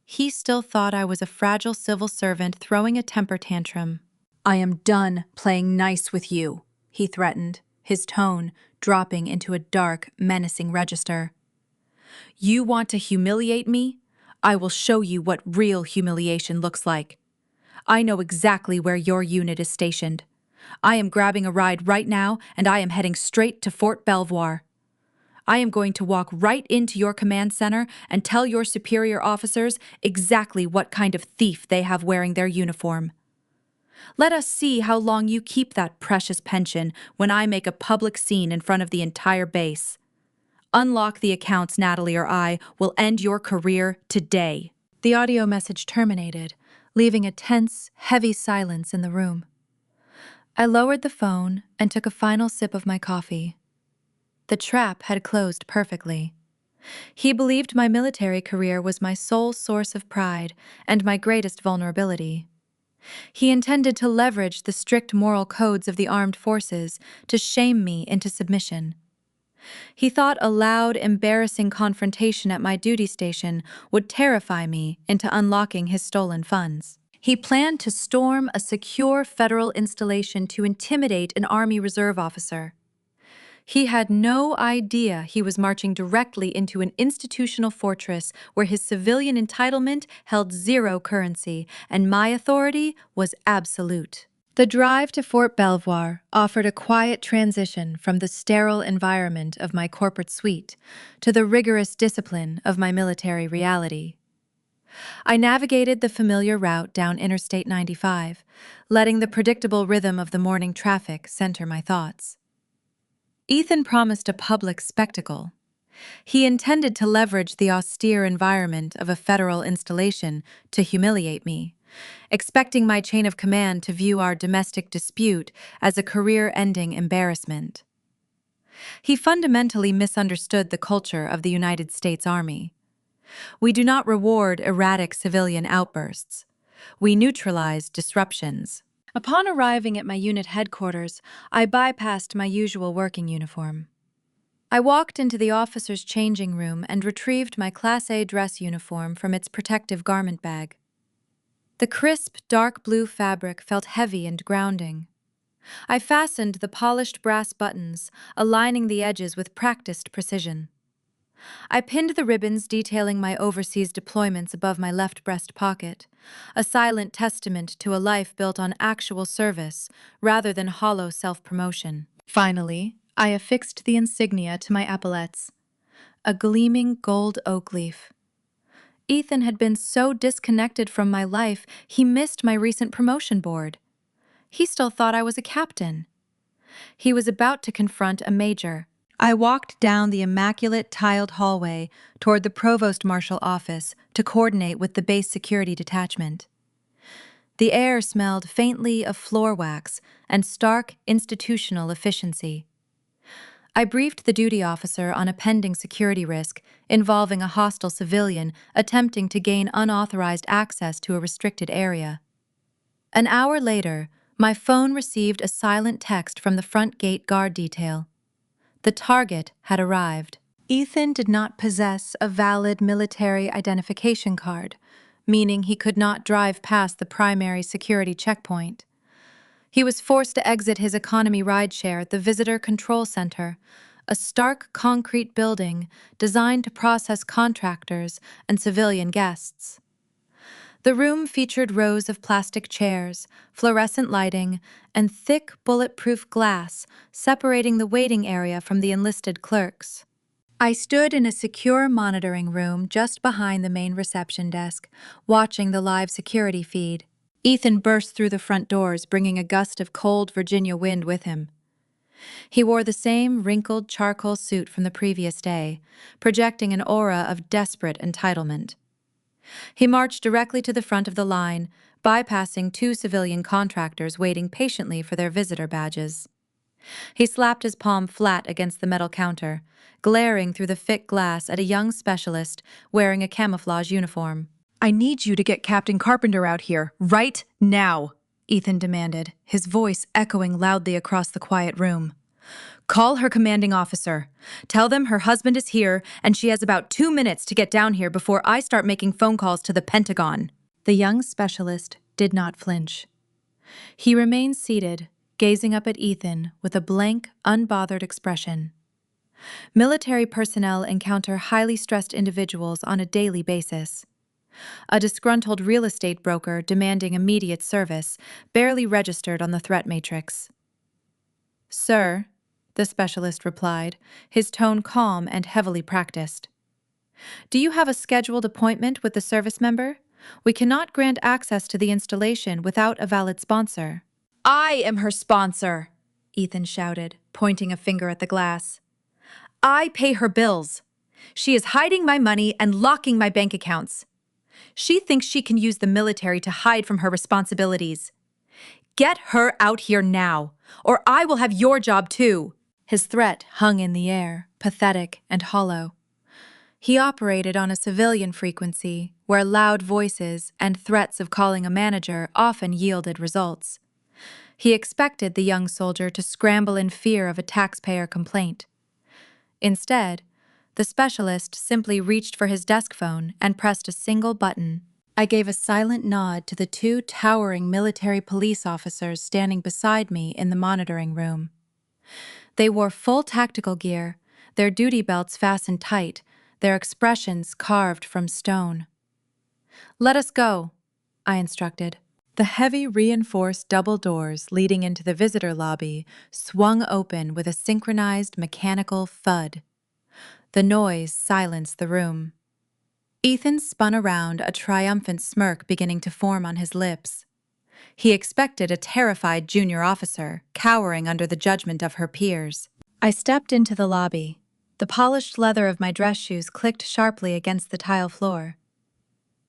He still thought I was a fragile civil servant throwing a temper tantrum. "I am done playing nice with you," he threatened, his tone dropping into a dark, menacing register. "You want to humiliate me? I will show you what real humiliation looks like. I know exactly where your unit is stationed. I am grabbing a ride right now, and I am heading straight to Fort Belvoir. I am going to walk right into your command center and tell your superior officers exactly what kind of thief they have wearing their uniform. Let us see how long you keep that precious pension when I make a public scene in front of the entire base. Unlock the accounts, Natalie, or I will end your career today." The audio message terminated, leaving a tense, heavy silence in the room. I lowered the phone and took a final sip of my coffee. The trap had closed perfectly. He believed my military career was my sole source of pride and my greatest vulnerability. He intended to leverage the strict moral codes of the armed forces to shame me into submission. He thought a loud, embarrassing confrontation at my duty station would terrify me into unlocking his stolen funds. He planned to storm a secure federal installation to intimidate an Army Reserve officer. He had no idea he was marching directly into an institutional fortress where his civilian entitlement held zero currency and my authority was absolute. The drive to Fort Belvoir offered a quiet transition from the sterile environment of my corporate suite to the rigorous discipline of my military reality. I navigated the familiar route down Interstate 95, letting the predictable rhythm of the morning traffic center my thoughts. Ethan promised a public spectacle. He intended to leverage the austere environment of a federal installation to humiliate me, expecting my chain of command to view our domestic dispute as a career-ending embarrassment. He fundamentally misunderstood the culture of the United States Army. We do not reward erratic civilian outbursts. We neutralize disruptions. Upon arriving at my unit headquarters, I bypassed my usual working uniform. I walked into the officer's changing room and retrieved my Class A dress uniform from its protective garment bag. The crisp, dark blue fabric felt heavy and grounding. I fastened the polished brass buttons, aligning the edges with practiced precision. I pinned the ribbons detailing my overseas deployments above my left breast pocket, a silent testament to a life built on actual service rather than hollow self-promotion. Finally, I affixed the insignia to my epaulettes, a gleaming gold oak leaf. Ethan had been so disconnected from my life, he missed my recent promotion board. He still thought I was a captain. He was about to confront a major. I walked down the immaculate tiled hallway toward the provost marshal office to coordinate with the base security detachment. The air smelled faintly of floor wax and stark institutional efficiency. I briefed the duty officer on a pending security risk involving a hostile civilian attempting to gain unauthorized access to a restricted area. An hour later, my phone received a silent text from the front gate guard detail. The target had arrived. Ethan did not possess a valid military identification card, meaning he could not drive past the primary security checkpoint. He was forced to exit his economy rideshare at the Visitor Control Center, a stark concrete building designed to process contractors and civilian guests. The room featured rows of plastic chairs, fluorescent lighting, and thick, bulletproof glass separating the waiting area from the enlisted clerks. I stood in a secure monitoring room just behind the main reception desk, watching the live security feed. Ethan burst through the front doors, bringing a gust of cold Virginia wind with him. He wore the same wrinkled charcoal suit from the previous day, projecting an aura of desperate entitlement. He marched directly to the front of the line, bypassing two civilian contractors waiting patiently for their visitor badges. He slapped his palm flat against the metal counter, glaring through the thick glass at a young specialist wearing a camouflage uniform. "I need you to get Captain Carpenter out here, right now," Ethan demanded, his voice echoing loudly across the quiet room. "Call her commanding officer. Tell them her husband is here and she has about 2 minutes to get down here before I start making phone calls to the Pentagon." The young specialist did not flinch. He remained seated, gazing up at Ethan with a blank, unbothered expression. Military personnel encounter highly stressed individuals on a daily basis. A disgruntled real estate broker demanding immediate service barely registered on the threat matrix. "Sir," the specialist replied, his tone calm and heavily practiced. "Do you have a scheduled appointment with the service member? We cannot grant access to the installation without a valid sponsor." "I am her sponsor," Ethan shouted, pointing a finger at the glass. "I pay her bills. She is hiding my money and locking my bank accounts. She thinks she can use the military to hide from her responsibilities. Get her out here now, or I will have your job too." His threat hung in the air, pathetic and hollow. He operated on a civilian frequency where loud voices and threats of calling a manager often yielded results. He expected the young soldier to scramble in fear of a taxpayer complaint. Instead, the specialist simply reached for his desk phone and pressed a single button. I gave a silent nod to the two towering military police officers standing beside me in the monitoring room. They wore full tactical gear, their duty belts fastened tight, their expressions carved from stone. "Let us go," I instructed. The heavy reinforced double doors leading into the visitor lobby swung open with a synchronized mechanical thud. The noise silenced the room. Ethan spun around, a triumphant smirk beginning to form on his lips. He expected a terrified junior officer, cowering under the judgment of her peers. I stepped into the lobby. The polished leather of my dress shoes clicked sharply against the tile floor.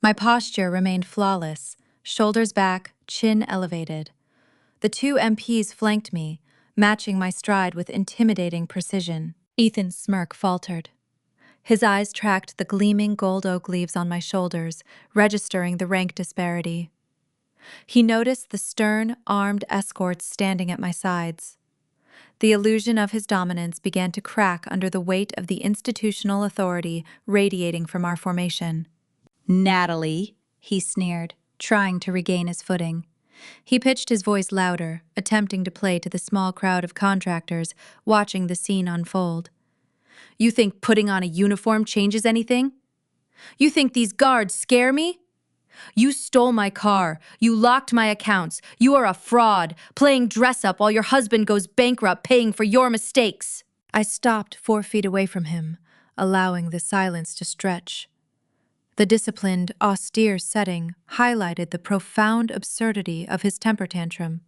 My posture remained flawless, shoulders back, chin elevated. The two MPs flanked me, matching my stride with intimidating precision. Ethan's smirk faltered. His eyes tracked the gleaming gold oak leaves on my shoulders, registering the rank disparity. He noticed the stern, armed escorts standing at my sides. The illusion of his dominance began to crack under the weight of the institutional authority radiating from our formation. "Natalie," he sneered, trying to regain his footing. He pitched his voice louder, attempting to play to the small crowd of contractors watching the scene unfold. "You think putting on a uniform changes anything? You think these guards scare me? You stole my car. You locked my accounts. You are a fraud, playing dress-up while your husband goes bankrupt paying for your mistakes." I stopped 4 feet away from him, allowing the silence to stretch. The disciplined, austere setting highlighted the profound absurdity of his temper tantrum.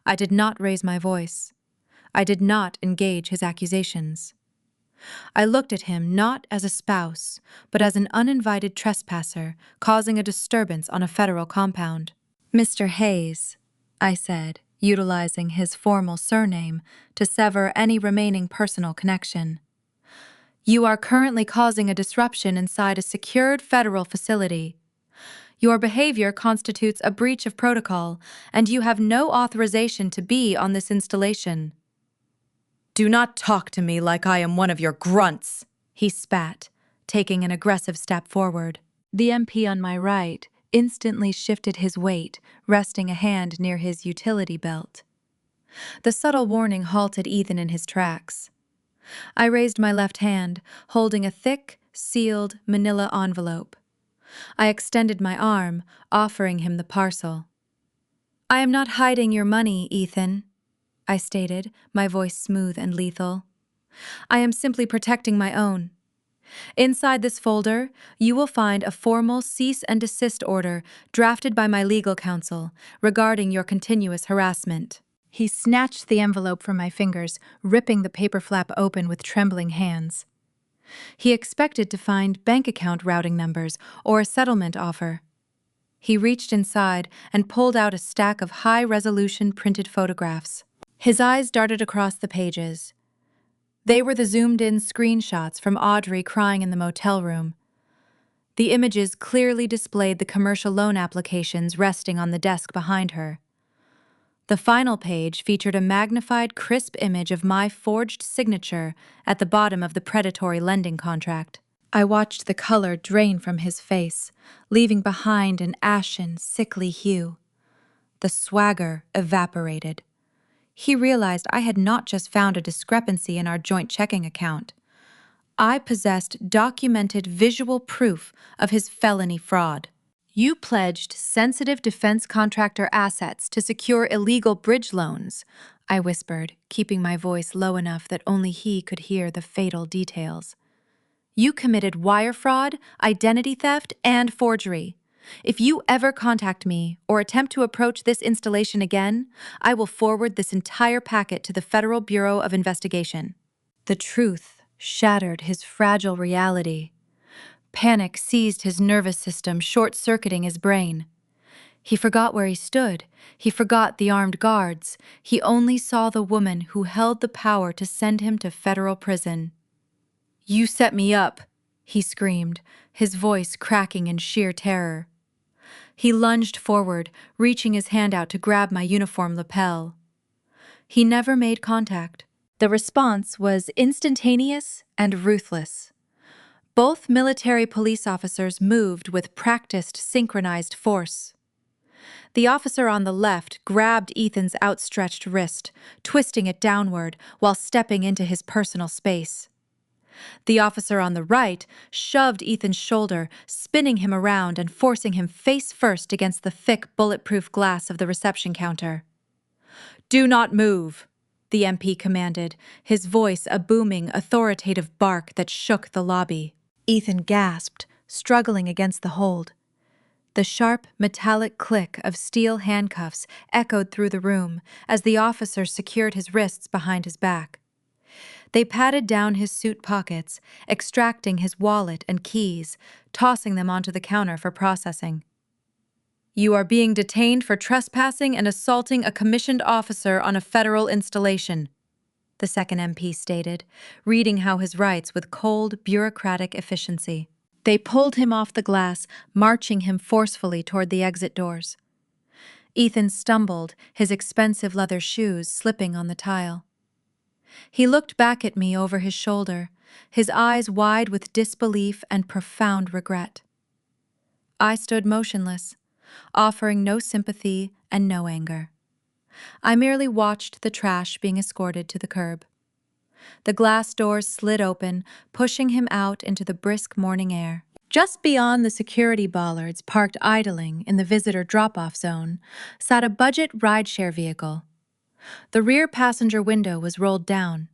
I did not raise my voice. I did not engage his accusations. I looked at him not as a spouse, but as an uninvited trespasser causing a disturbance on a federal compound. "Mr. Hayes," I said, utilizing his formal surname to sever any remaining personal connection. "You are currently causing a disruption inside a secured federal facility. Your behavior constitutes a breach of protocol, and you have no authorization to be on this installation." "Do not talk to me like I am one of your grunts," he spat, taking an aggressive step forward. The MP on my right instantly shifted his weight, resting a hand near his utility belt. The subtle warning halted Ethan in his tracks. I raised my left hand, holding a thick, sealed manila envelope. I extended my arm, offering him the parcel. "I am not hiding your money, Ethan," I stated, my voice smooth and lethal. "I am simply protecting my own. Inside this folder, you will find a formal cease and desist order drafted by my legal counsel regarding your continuous harassment." He snatched the envelope from my fingers, ripping the paper flap open with trembling hands. He expected to find bank account routing numbers or a settlement offer. He reached inside and pulled out a stack of high-resolution printed photographs. His eyes darted across the pages. They were the zoomed-in screenshots from Audrey crying in the motel room. The images clearly displayed the commercial loan applications resting on the desk behind her. The final page featured a magnified, crisp image of my forged signature at the bottom of the predatory lending contract. I watched the color drain from his face, leaving behind an ashen, sickly hue. The swagger evaporated. He realized I had not just found a discrepancy in our joint checking account. I possessed documented visual proof of his felony fraud. "You pledged sensitive defense contractor assets to secure illegal bridge loans," I whispered, keeping my voice low enough that only he could hear the fatal details. "You committed wire fraud, identity theft, and forgery. If you ever contact me or attempt to approach this installation again, I will forward this entire packet to the Federal Bureau of Investigation." The truth shattered his fragile reality. Panic seized his nervous system, short-circuiting his brain. He forgot where he stood. He forgot the armed guards. He only saw the woman who held the power to send him to federal prison. "You set me up," he screamed, his voice cracking in sheer terror. He lunged forward, reaching his hand out to grab my uniform lapel. He never made contact. The response was instantaneous and ruthless. Both military police officers moved with practiced, synchronized force. The officer on the left grabbed Ethan's outstretched wrist, twisting it downward while stepping into his personal space. The officer on the right shoved Ethan's shoulder, spinning him around and forcing him face first against the thick, bulletproof glass of the reception counter. "Do not move," the MP commanded, his voice a booming, authoritative bark that shook the lobby. Ethan gasped, struggling against the hold. The sharp, metallic click of steel handcuffs echoed through the room as the officer secured his wrists behind his back. They patted down his suit pockets, extracting his wallet and keys, tossing them onto the counter for processing. You are being detained for trespassing and assaulting a commissioned officer on a federal installation, the second MP stated, reading how his rights with cold, bureaucratic efficiency. They pulled him off the glass, marching him forcefully toward the exit doors. Ethan stumbled, his expensive leather shoes slipping on the tile. He looked back at me over his shoulder, his eyes wide with disbelief and profound regret. I stood motionless, offering no sympathy and no anger. I merely watched the trash being escorted to the curb. The glass doors slid open, pushing him out into the brisk morning air. Just beyond the security bollards parked idling in the visitor drop-off zone sat a budget rideshare vehicle. The rear passenger window was rolled down.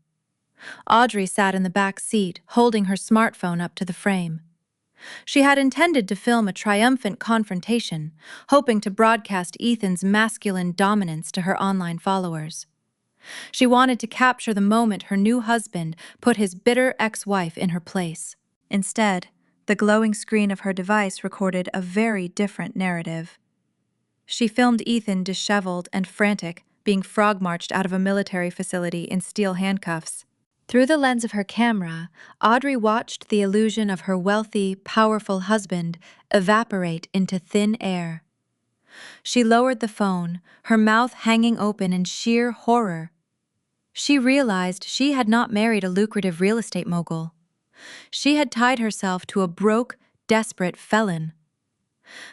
Audrey sat in the back seat, holding her smartphone up to the frame. She had intended to film a triumphant confrontation, hoping to broadcast Ethan's masculine dominance to her online followers. She wanted to capture the moment her new husband put his bitter ex-wife in her place. Instead, the glowing screen of her device recorded a very different narrative. She filmed Ethan disheveled and frantic, being frog-marched out of a military facility in steel handcuffs. Through the lens of her camera, Audrey watched the illusion of her wealthy, powerful husband evaporate into thin air. She lowered the phone, her mouth hanging open in sheer horror. She realized she had not married a lucrative real estate mogul. She had tied herself to a broke, desperate felon.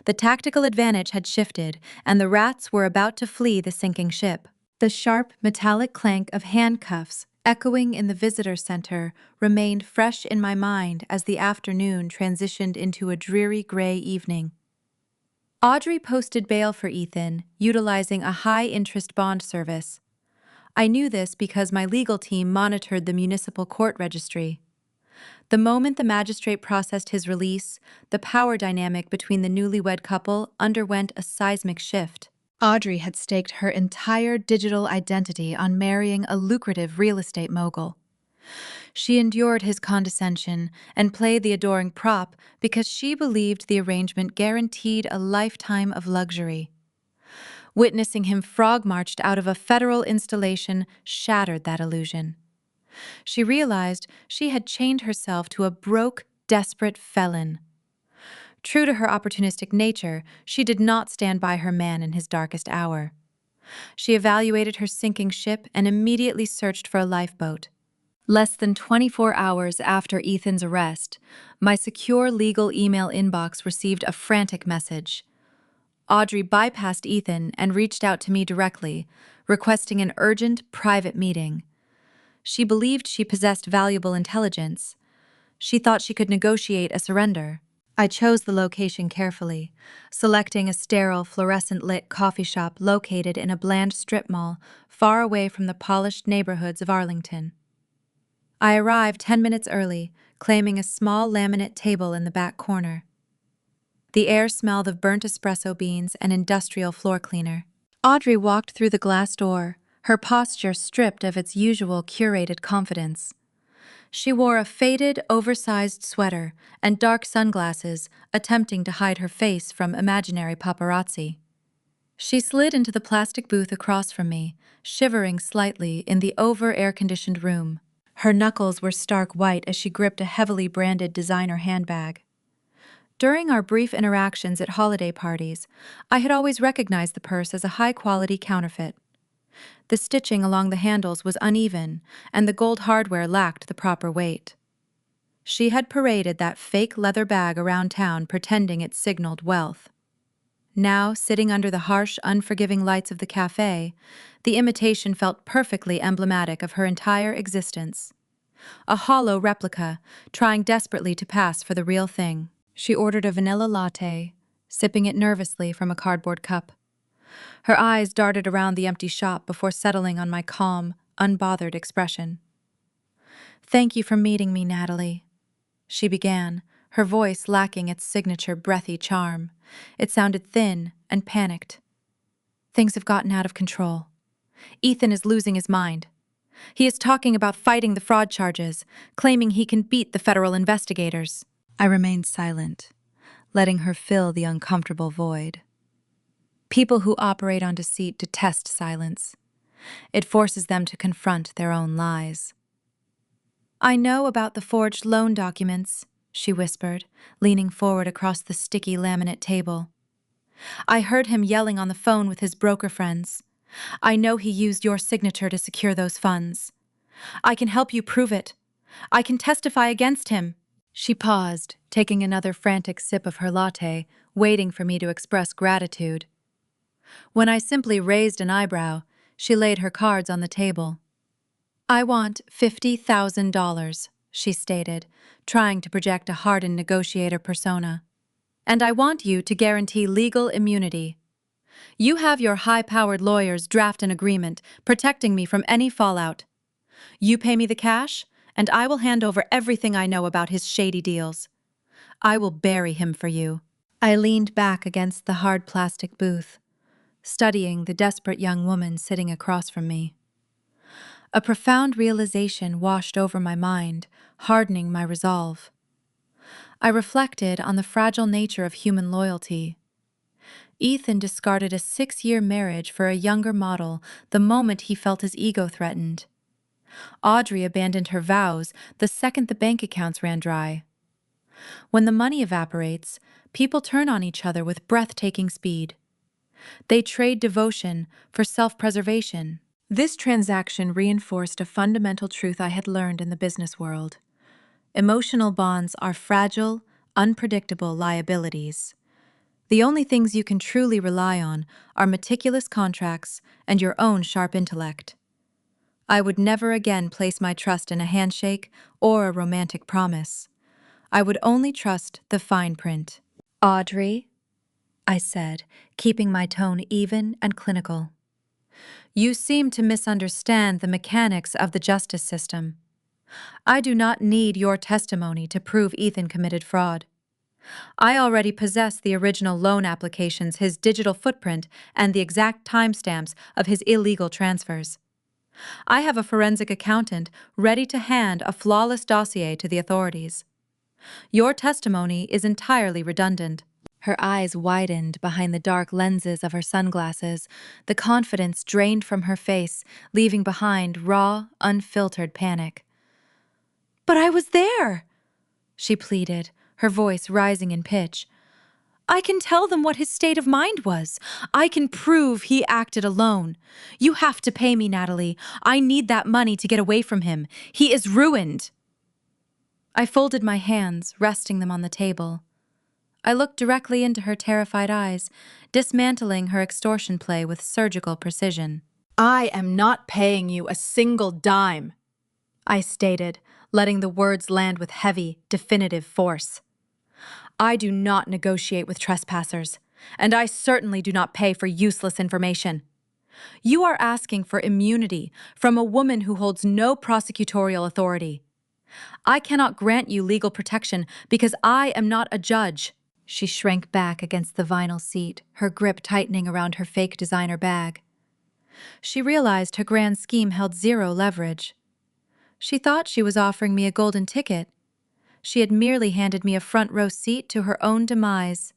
The tactical advantage had shifted, and the rats were about to flee the sinking ship. The sharp, metallic clank of handcuffs, echoing in the visitor center, remained fresh in my mind as the afternoon transitioned into a dreary gray evening. Audrey posted bail for Ethan, utilizing a high-interest bond service. I knew this because my legal team monitored the municipal court registry. The moment the magistrate processed his release, the power dynamic between the newlywed couple underwent a seismic shift. Audrey had staked her entire digital identity on marrying a lucrative real estate mogul. She endured his condescension and played the adoring prop because she believed the arrangement guaranteed a lifetime of luxury. Witnessing him frog-marched out of a federal installation shattered that illusion. She realized she had chained herself to a broke, desperate felon. True to her opportunistic nature, she did not stand by her man in his darkest hour. She evaluated her sinking ship and immediately searched for a lifeboat. Less than 24 hours after Ethan's arrest, my secure legal email inbox received a frantic message. Audrey bypassed Ethan and reached out to me directly, requesting an urgent, private meeting. She believed she possessed valuable intelligence. She thought she could negotiate a surrender. I chose the location carefully, selecting a sterile, fluorescent-lit coffee shop located in a bland strip mall far away from the polished neighborhoods of Arlington. I arrived 10 minutes early, claiming a small laminate table in the back corner. The air smelled of burnt espresso beans and industrial floor cleaner. Audrey walked through the glass door, her posture stripped of its usual curated confidence. She wore a faded, oversized sweater and dark sunglasses, attempting to hide her face from imaginary paparazzi. She slid into the plastic booth across from me, shivering slightly in the over-air-conditioned room. Her knuckles were stark white as she gripped a heavily branded designer handbag. During our brief interactions at holiday parties, I had always recognized the purse as a high-quality counterfeit. The stitching along the handles was uneven, and the gold hardware lacked the proper weight. She had paraded that fake leather bag around town pretending it signaled wealth. Now, sitting under the harsh, unforgiving lights of the cafe, the imitation felt perfectly emblematic of her entire existence. A hollow replica, trying desperately to pass for the real thing. She ordered a vanilla latte, sipping it nervously from a cardboard cup. Her eyes darted around the empty shop before settling on my calm, unbothered expression. "Thank you for meeting me, Natalie," she began, her voice lacking its signature breathy charm. It sounded thin and panicked. "Things have gotten out of control. Ethan is losing his mind. He is talking about fighting the fraud charges, claiming he can beat the federal investigators." I remained silent, letting her fill the uncomfortable void. People who operate on deceit detest silence. It forces them to confront their own lies. I know about the forged loan documents, she whispered, leaning forward across the sticky laminate table. I heard him yelling on the phone with his broker friends. I know he used your signature to secure those funds. I can help you prove it. I can testify against him. She paused, taking another frantic sip of her latte, waiting for me to express gratitude. When I simply raised an eyebrow, she laid her cards on the table. I want $50,000, she stated, trying to project a hardened negotiator persona. And I want you to guarantee legal immunity. You have your high-powered lawyers draft an agreement protecting me from any fallout. You pay me the cash, and I will hand over everything I know about his shady deals. I will bury him for you. I leaned back against the hard plastic booth, studying the desperate young woman sitting across from me. A profound realization washed over my mind, hardening my resolve. I reflected on the fragile nature of human loyalty. Ethan discarded a 6-year marriage for a younger model the moment he felt his ego threatened. Audrey abandoned her vows the second the bank accounts ran dry. When the money evaporates, people turn on each other with breathtaking speed. They trade devotion for self-preservation. This transaction reinforced a fundamental truth I had learned in the business world. Emotional bonds are fragile, unpredictable liabilities. The only things you can truly rely on are meticulous contracts and your own sharp intellect. I would never again place my trust in a handshake or a romantic promise. I would only trust the fine print. Audrey, I said, keeping my tone even and clinical. You seem to misunderstand the mechanics of the justice system. I do not need your testimony to prove Ethan committed fraud. I already possess the original loan applications, his digital footprint, and the exact timestamps of his illegal transfers. I have a forensic accountant ready to hand a flawless dossier to the authorities. Your testimony is entirely redundant. Her eyes widened behind the dark lenses of her sunglasses, the confidence drained from her face, leaving behind raw, unfiltered panic. But I was there, she pleaded, her voice rising in pitch. I can tell them what his state of mind was. I can prove he acted alone. You have to pay me, Natalie. I need that money to get away from him. He is ruined. I folded my hands, resting them on the table. I looked directly into her terrified eyes, dismantling her extortion play with surgical precision. I am not paying you a single dime, I stated, letting the words land with heavy, definitive force. I do not negotiate with trespassers, and I certainly do not pay for useless information. You are asking for immunity from a woman who holds no prosecutorial authority. I cannot grant you legal protection because I am not a judge. She shrank back against the vinyl seat, her grip tightening around her fake designer bag. She realized her grand scheme held zero leverage. She thought she was offering me a golden ticket. She had merely handed me a front-row seat to her own demise.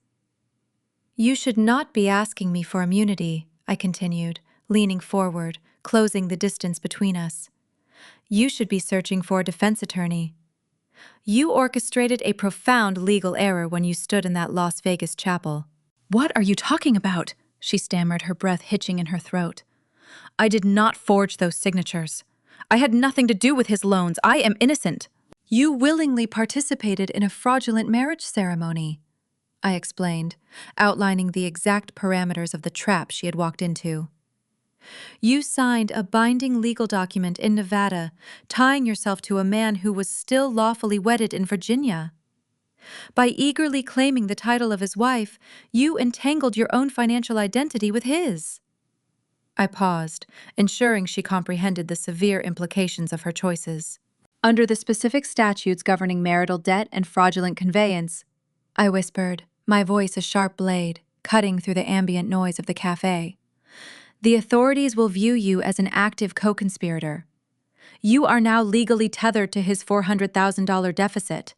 You should not be asking me for immunity, I continued, leaning forward, closing the distance between us. You should be searching for a defense attorney. You orchestrated a profound legal error when you stood in that Las Vegas chapel. What are you talking about? She stammered, her breath hitching in her throat. I did not forge those signatures. I had nothing to do with his loans. I am innocent. You willingly participated in a fraudulent marriage ceremony, I explained, outlining the exact parameters of the trap she had walked into. You signed a binding legal document in Nevada, tying yourself to a man who was still lawfully wedded in Virginia. By eagerly claiming the title of his wife, you entangled your own financial identity with his. I paused, ensuring she comprehended the severe implications of her choices. Under the specific statutes governing marital debt and fraudulent conveyance, I whispered, my voice a sharp blade, cutting through the ambient noise of the cafe. The authorities will view you as an active co-conspirator. You are now legally tethered to his $400,000 deficit.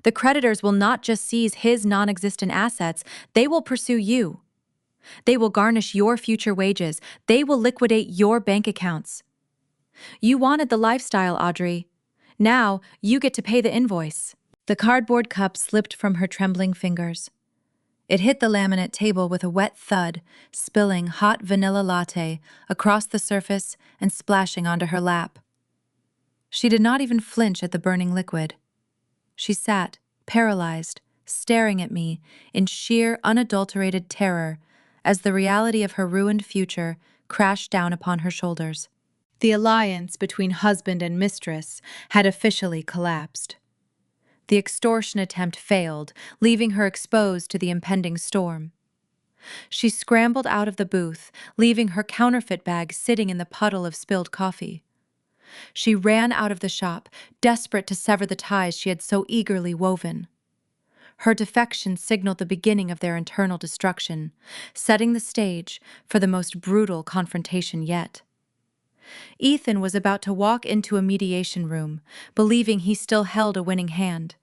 The creditors will not just seize his non-existent assets, they will pursue you. They will garnish your future wages. They will liquidate your bank accounts. You wanted the lifestyle, Audrey. Now you get to pay the invoice. The cardboard cup slipped from her trembling fingers. It hit the laminate table with a wet thud, spilling hot vanilla latte across the surface and splashing onto her lap. She did not even flinch at the burning liquid. She sat, paralyzed, staring at me in sheer, unadulterated terror as the reality of her ruined future crashed down upon her shoulders. The alliance between husband and mistress had officially collapsed. The extortion attempt failed, leaving her exposed to the impending storm. She scrambled out of the booth, leaving her counterfeit bag sitting in the puddle of spilled coffee. She ran out of the shop, desperate to sever the ties she had so eagerly woven. Her defection signaled the beginning of their internal destruction, setting the stage for the most brutal confrontation yet. Ethan was about to walk into a mediation room, believing he still held a winning hand,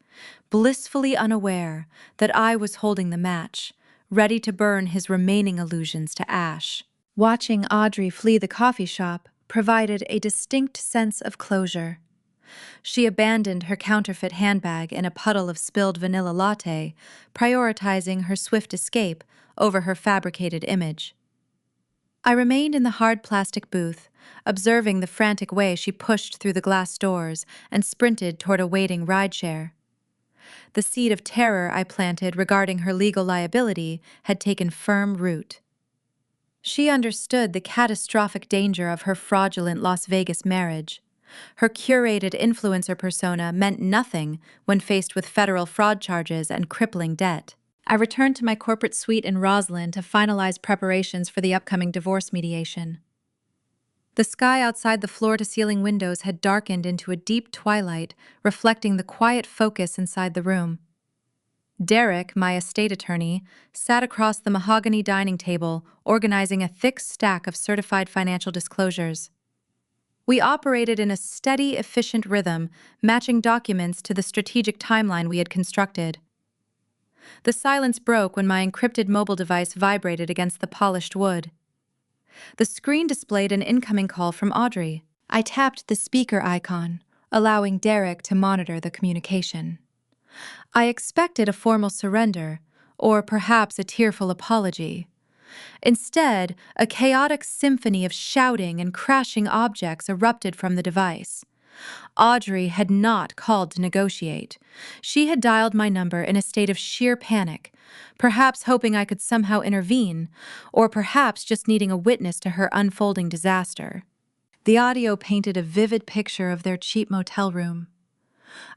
blissfully unaware that I was holding the match, ready to burn his remaining illusions to ash. Watching Audrey flee the coffee shop provided a distinct sense of closure. She abandoned her counterfeit handbag in a puddle of spilled vanilla latte, prioritizing her swift escape over her fabricated image. I remained in the hard plastic booth, observing the frantic way she pushed through the glass doors and sprinted toward a waiting rideshare. The seed of terror I planted regarding her legal liability had taken firm root. She understood the catastrophic danger of her fraudulent Las Vegas marriage. Her curated influencer persona meant nothing when faced with federal fraud charges and crippling debt. I returned to my corporate suite in Roslyn to finalize preparations for the upcoming divorce mediation. The sky outside the floor-to-ceiling windows had darkened into a deep twilight, reflecting the quiet focus inside the room. Derek, my estate attorney, sat across the mahogany dining table, organizing a thick stack of certified financial disclosures. We operated in a steady, efficient rhythm, matching documents to the strategic timeline we had constructed. The silence broke when my encrypted mobile device vibrated against the polished wood. The screen displayed an incoming call from Audrey. I tapped the speaker icon, allowing Derek to monitor the communication. I expected a formal surrender, or perhaps a tearful apology. Instead, a chaotic symphony of shouting and crashing objects erupted from the device. Audrey had not called to negotiate. She had dialed my number in a state of sheer panic, perhaps hoping I could somehow intervene, or perhaps just needing a witness to her unfolding disaster. The audio painted a vivid picture of their cheap motel room.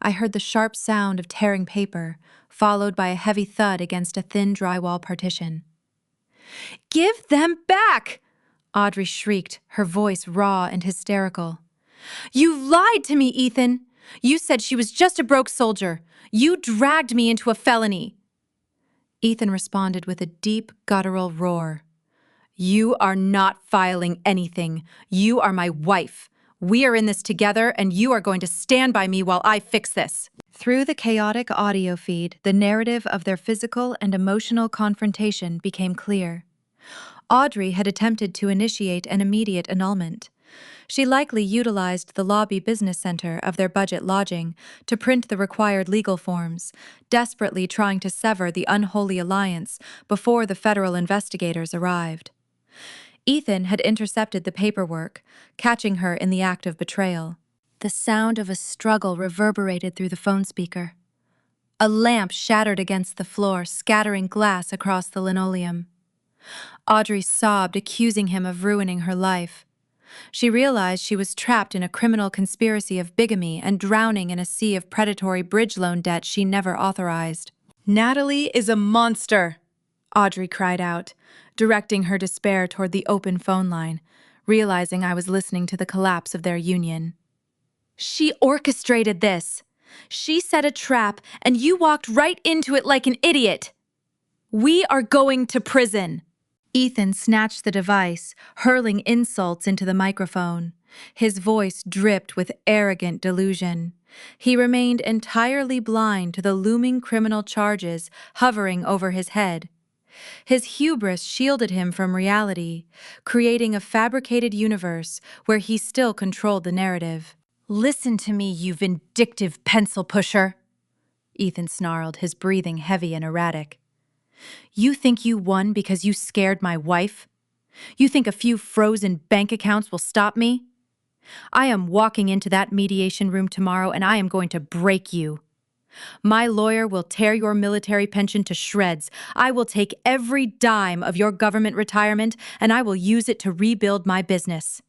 I heard the sharp sound of tearing paper, followed by a heavy thud against a thin drywall partition. "Give them back!" Audrey shrieked, her voice raw and hysterical. "You lied to me, Ethan! You said she was just a broke soldier. You dragged me into a felony!" Ethan responded with a deep, guttural roar. "You are not filing anything. You are my wife. We are in this together, and you are going to stand by me while I fix this." Through the chaotic audio feed, the narrative of their physical and emotional confrontation became clear. Audrey had attempted to initiate an immediate annulment. She likely utilized the lobby business center of their budget lodging to print the required legal forms, desperately trying to sever the unholy alliance before the federal investigators arrived. Ethan had intercepted the paperwork, catching her in the act of betrayal. The sound of a struggle reverberated through the phone speaker. A lamp shattered against the floor, scattering glass across the linoleum. Audrey sobbed, accusing him of ruining her life. She realized she was trapped in a criminal conspiracy of bigamy and drowning in a sea of predatory bridge loan debt she never authorized. "Natalie is a monster!" Audrey cried out, directing her despair toward the open phone line, realizing I was listening to the collapse of their union. "She orchestrated this. She set a trap, and you walked right into it like an idiot. We are going to prison." Ethan snatched the device, hurling insults into the microphone. His voice dripped with arrogant delusion. He remained entirely blind to the looming criminal charges hovering over his head. His hubris shielded him from reality, creating a fabricated universe where he still controlled the narrative. "Listen to me, you vindictive pencil pusher," Ethan snarled, his breathing heavy and erratic. "You think you won because you scared my wife? You think a few frozen bank accounts will stop me? I am walking into that mediation room tomorrow and I am going to break you. My lawyer will tear your military pension to shreds. I will take every dime of your government retirement and I will use it to rebuild my business.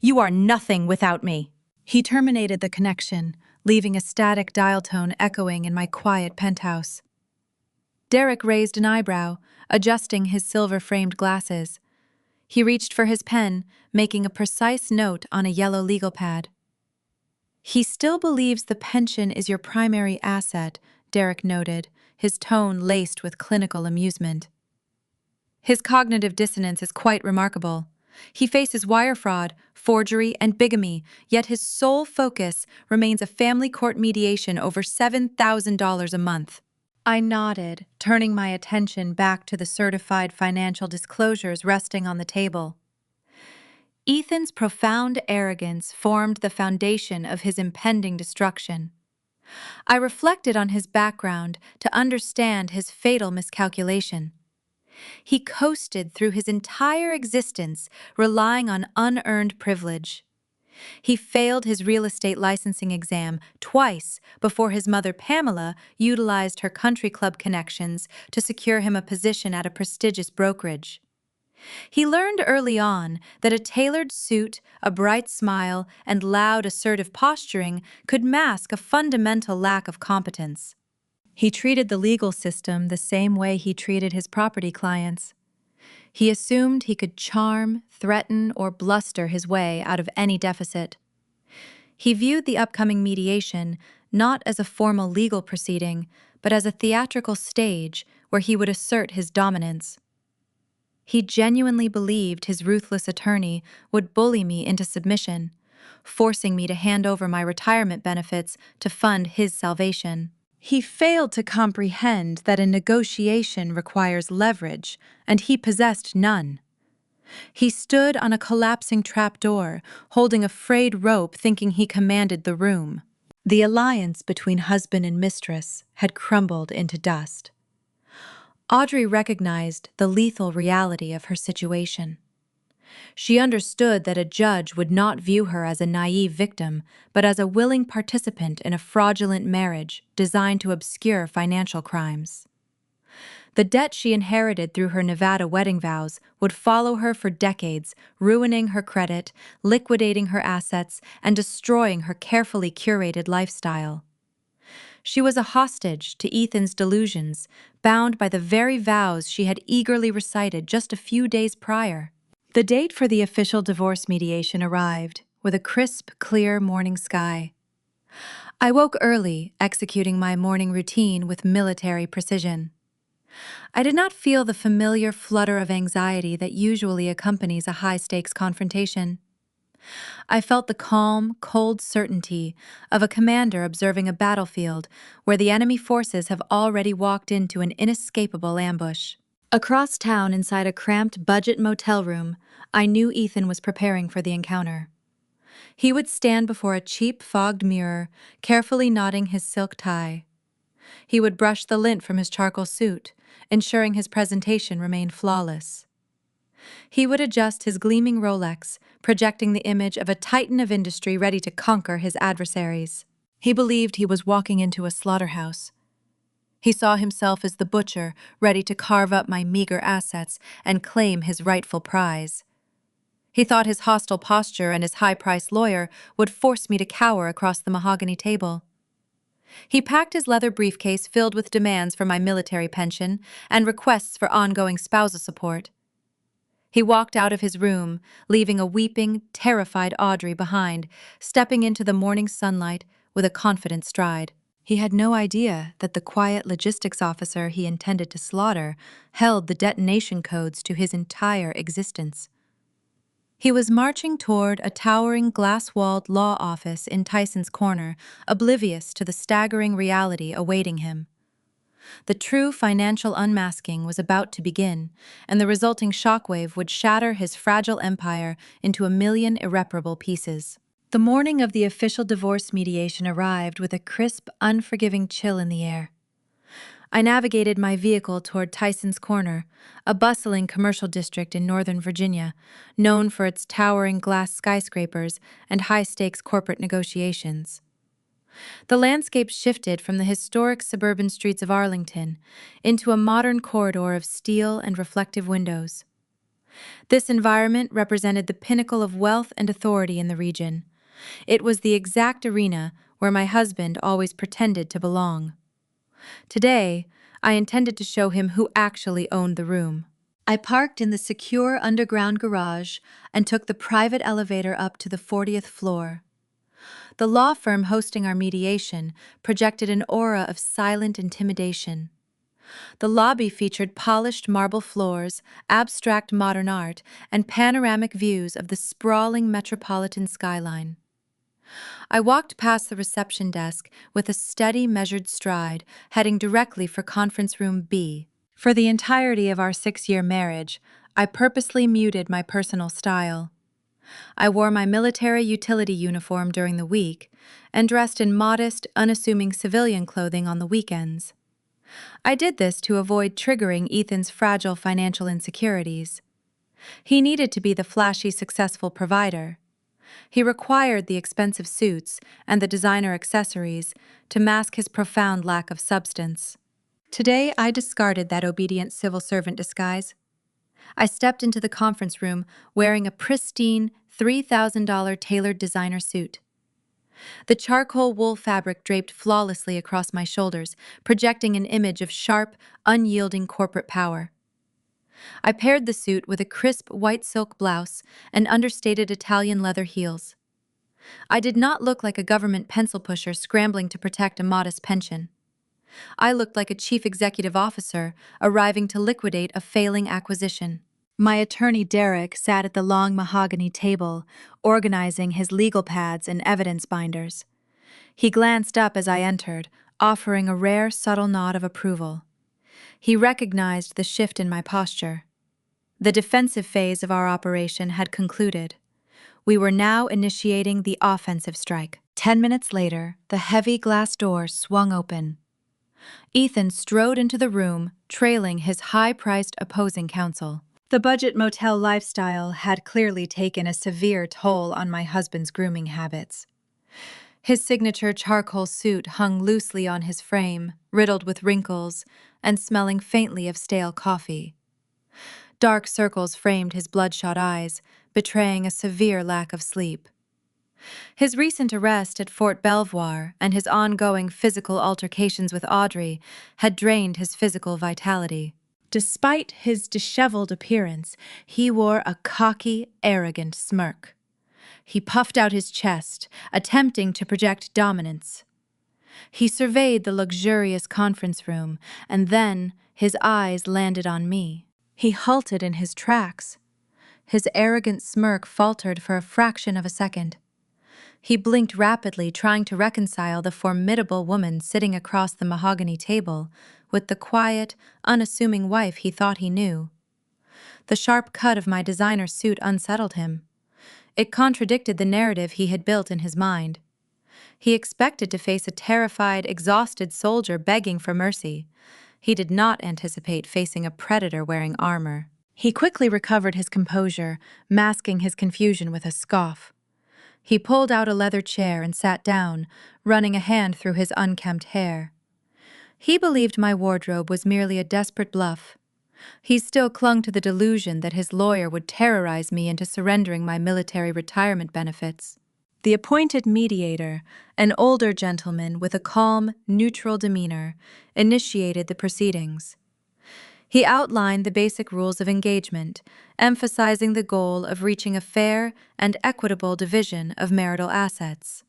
You are nothing without me." He terminated the connection, leaving a static dial tone echoing in my quiet penthouse. Derek raised an eyebrow, adjusting his silver-framed glasses. He reached for his pen, making a precise note on a yellow legal pad. "He still believes the pension is your primary asset," Derek noted, his tone laced with clinical amusement. "His cognitive dissonance is quite remarkable. He faces wire fraud, forgery, and bigamy, yet his sole focus remains a family court mediation over $7,000 a month." I nodded, turning my attention back to the certified financial disclosures resting on the table. Ethan's profound arrogance formed the foundation of his impending destruction. I reflected on his background to understand his fatal miscalculation. He coasted through his entire existence, relying on unearned privilege. He failed his real estate licensing exam twice before his mother Pamela utilized her country club connections to secure him a position at a prestigious brokerage. He learned early on that a tailored suit, a bright smile, and loud, assertive posturing could mask a fundamental lack of competence. He treated the legal system the same way he treated his property clients. He assumed he could charm, threaten, or bluster his way out of any deficit. He viewed the upcoming mediation not as a formal legal proceeding, but as a theatrical stage where he would assert his dominance. He genuinely believed his ruthless attorney would bully me into submission, forcing me to hand over my retirement benefits to fund his salvation. He failed to comprehend that a negotiation requires leverage, and he possessed none. He stood on a collapsing trapdoor, holding a frayed rope, thinking he commanded the room. The alliance between husband and mistress had crumbled into dust. Audrey recognized the lethal reality of her situation. She understood that a judge would not view her as a naive victim, but as a willing participant in a fraudulent marriage designed to obscure financial crimes. The debt she inherited through her Nevada wedding vows would follow her for decades, ruining her credit, liquidating her assets, and destroying her carefully curated lifestyle. She was a hostage to Ethan's delusions, bound by the very vows she had eagerly recited just a few days prior. The date for the official divorce mediation arrived, with a crisp, clear morning sky. I woke early, executing my morning routine with military precision. I did not feel the familiar flutter of anxiety that usually accompanies a high-stakes confrontation. I felt the calm, cold certainty of a commander observing a battlefield where the enemy forces have already walked into an inescapable ambush. Across town, inside a cramped budget motel room, I knew Ethan was preparing for the encounter. He would stand before a cheap fogged mirror, carefully knotting his silk tie. He would brush the lint from his charcoal suit, ensuring his presentation remained flawless. He would adjust his gleaming Rolex, projecting the image of a titan of industry ready to conquer his adversaries. He believed he was walking into a slaughterhouse. He saw himself as the butcher, ready to carve up my meager assets and claim his rightful prize. He thought his hostile posture and his high-priced lawyer would force me to cower across the mahogany table. He packed his leather briefcase filled with demands for my military pension and requests for ongoing spousal support. He walked out of his room, leaving a weeping, terrified Audrey behind, stepping into the morning sunlight with a confident stride. He had no idea that the quiet logistics officer he intended to slaughter held the detonation codes to his entire existence. He was marching toward a towering glass-walled law office in Tyson's Corner, oblivious to the staggering reality awaiting him. The true financial unmasking was about to begin, and the resulting shockwave would shatter his fragile empire into a million irreparable pieces. The morning of the official divorce mediation arrived with a crisp, unforgiving chill in the air. I navigated my vehicle toward Tyson's Corner, a bustling commercial district in Northern Virginia, known for its towering glass skyscrapers and high-stakes corporate negotiations. The landscape shifted from the historic suburban streets of Arlington into a modern corridor of steel and reflective windows. This environment represented the pinnacle of wealth and authority in the region. It was the exact arena where my husband always pretended to belong. Today, I intended to show him who actually owned the room. I parked in the secure underground garage and took the private elevator up to the 40th floor. The law firm hosting our mediation projected an aura of silent intimidation. The lobby featured polished marble floors, abstract modern art, and panoramic views of the sprawling metropolitan skyline. I walked past the reception desk with a steady, measured stride, heading directly for Conference Room B. For the entirety of our 6-year marriage, I purposely muted my personal style. I wore my military utility uniform during the week and dressed in modest, unassuming civilian clothing on the weekends. I did this to avoid triggering Ethan's fragile financial insecurities. He needed to be the flashy, successful provider. He required the expensive suits and the designer accessories to mask his profound lack of substance. Today, I discarded that obedient civil servant disguise. I stepped into the conference room wearing a pristine $3,000 tailored designer suit. The charcoal wool fabric draped flawlessly across my shoulders, projecting an image of sharp, unyielding corporate power. I paired the suit with a crisp white silk blouse and understated Italian leather heels. I did not look like a government pencil pusher scrambling to protect a modest pension. I looked like a chief executive officer arriving to liquidate a failing acquisition. My attorney Derek sat at the long mahogany table, organizing his legal pads and evidence binders. He glanced up as I entered, offering a rare, subtle nod of approval. He recognized the shift in my posture. The defensive phase of our operation had concluded. We were now initiating the offensive strike. 10 minutes later, the heavy glass door swung open. Ethan strode into the room, trailing his high-priced opposing counsel. The budget motel lifestyle had clearly taken a severe toll on my husband's grooming habits. His signature charcoal suit hung loosely on his frame, riddled with wrinkles and smelling faintly of stale coffee. Dark circles framed his bloodshot eyes, betraying a severe lack of sleep. His recent arrest at Fort Belvoir and his ongoing physical altercations with Audrey had drained his physical vitality. Despite his disheveled appearance, he wore a cocky, arrogant smirk. He puffed out his chest, attempting to project dominance. He surveyed the luxurious conference room, and then his eyes landed on me. He halted in his tracks. His arrogant smirk faltered for a fraction of a second. He blinked rapidly, trying to reconcile the formidable woman sitting across the mahogany table with the quiet, unassuming wife he thought he knew. The sharp cut of my designer suit unsettled him. It contradicted the narrative he had built in his mind. He expected to face a terrified, exhausted soldier begging for mercy. He did not anticipate facing a predator wearing armor. He quickly recovered his composure, masking his confusion with a scoff. He pulled out a leather chair and sat down, running a hand through his unkempt hair. He believed my wardrobe was merely a desperate bluff. He still clung to the delusion that his lawyer would terrorize me into surrendering my military retirement benefits. The appointed mediator, an older gentleman with a calm, neutral demeanor, initiated the proceedings. He outlined the basic rules of engagement, emphasizing the goal of reaching a fair and equitable division of marital assets.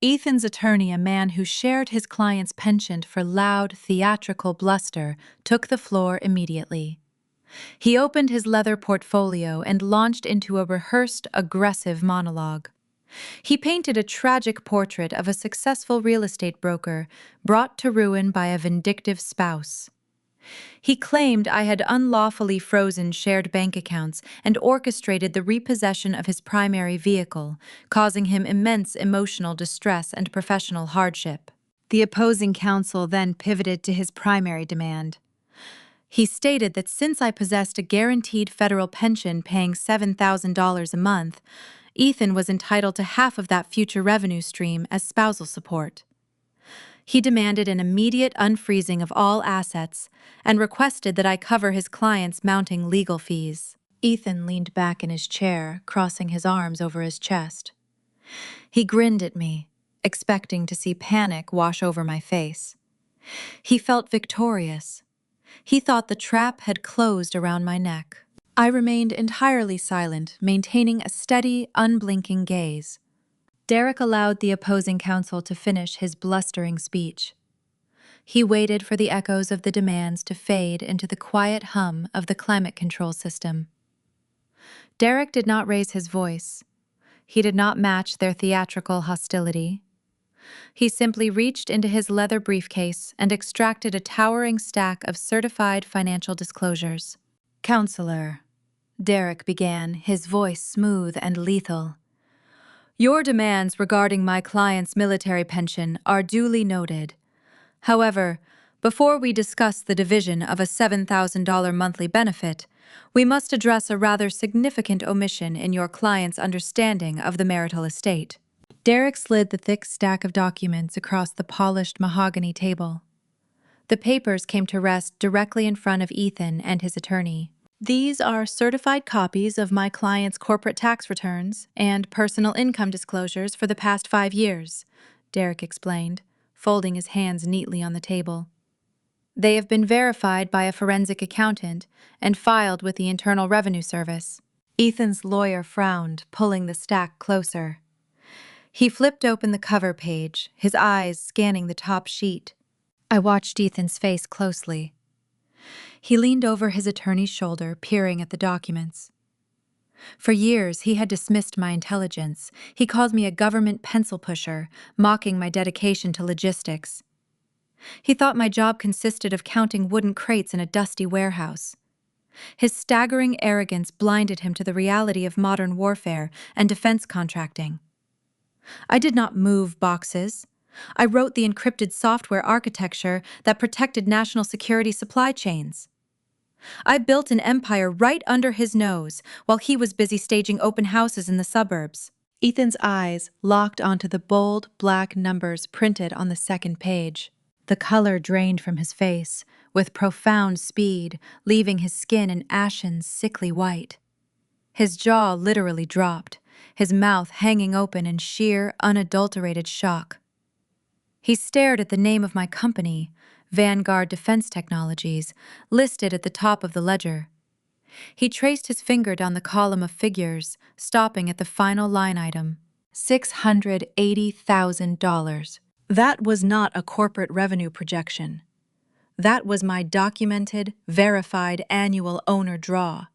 Ethan's attorney, a man who shared his client's penchant for loud, theatrical bluster, took the floor immediately. He opened his leather portfolio and launched into a rehearsed, aggressive monologue. He painted a tragic portrait of a successful real estate broker brought to ruin by a vindictive spouse. He claimed I had unlawfully frozen shared bank accounts and orchestrated the repossession of his primary vehicle, causing him immense emotional distress and professional hardship. The opposing counsel then pivoted to his primary demand. He stated that since I possessed a guaranteed federal pension paying $7,000 a month, Ethan was entitled to half of that future revenue stream as spousal support. He demanded an immediate unfreezing of all assets and requested that I cover his client's mounting legal fees. Ethan leaned back in his chair, crossing his arms over his chest. He grinned at me, expecting to see panic wash over my face. He felt victorious. He thought the trap had closed around my neck. I remained entirely silent, maintaining a steady, unblinking gaze. Derek allowed the opposing counsel to finish his blustering speech. He waited for the echoes of the demands to fade into the quiet hum of the climate control system. Derek did not raise his voice. He did not match their theatrical hostility. He simply reached into his leather briefcase and extracted a towering stack of certified financial disclosures. "Counselor," Derek began, his voice smooth and lethal, "your demands regarding my client's military pension are duly noted. However, before we discuss the division of a $7,000 monthly benefit, we must address a rather significant omission in your client's understanding of the marital estate." Derek slid the thick stack of documents across the polished mahogany table. The papers came to rest directly in front of Ethan and his attorney. "These are certified copies of my client's corporate tax returns and personal income disclosures for the past 5 years, Derek explained, folding his hands neatly on the table. "They have been verified by a forensic accountant and filed with the Internal Revenue Service." Ethan's lawyer frowned, pulling the stack closer. He flipped open the cover page, his eyes scanning the top sheet. I watched Ethan's face closely. He leaned over his attorney's shoulder, peering at the documents. For years, he had dismissed my intelligence. He called me a government pencil pusher, mocking my dedication to logistics. He thought my job consisted of counting wooden crates in a dusty warehouse. His staggering arrogance blinded him to the reality of modern warfare and defense contracting. I did not move boxes. I wrote the encrypted software architecture that protected national security supply chains. I built an empire right under his nose while he was busy staging open houses in the suburbs. Ethan's eyes locked onto the bold, black numbers printed on the second page. The color drained from his face with profound speed, leaving his skin an ashen, sickly white. His jaw literally dropped, his mouth hanging open in sheer, unadulterated shock. He stared at the name of my company, Vanguard Defense Technologies, listed at the top of the ledger. He traced his finger down the column of figures, stopping at the final line item, $680,000. That was not a corporate revenue projection. That was my documented, verified annual owner draw.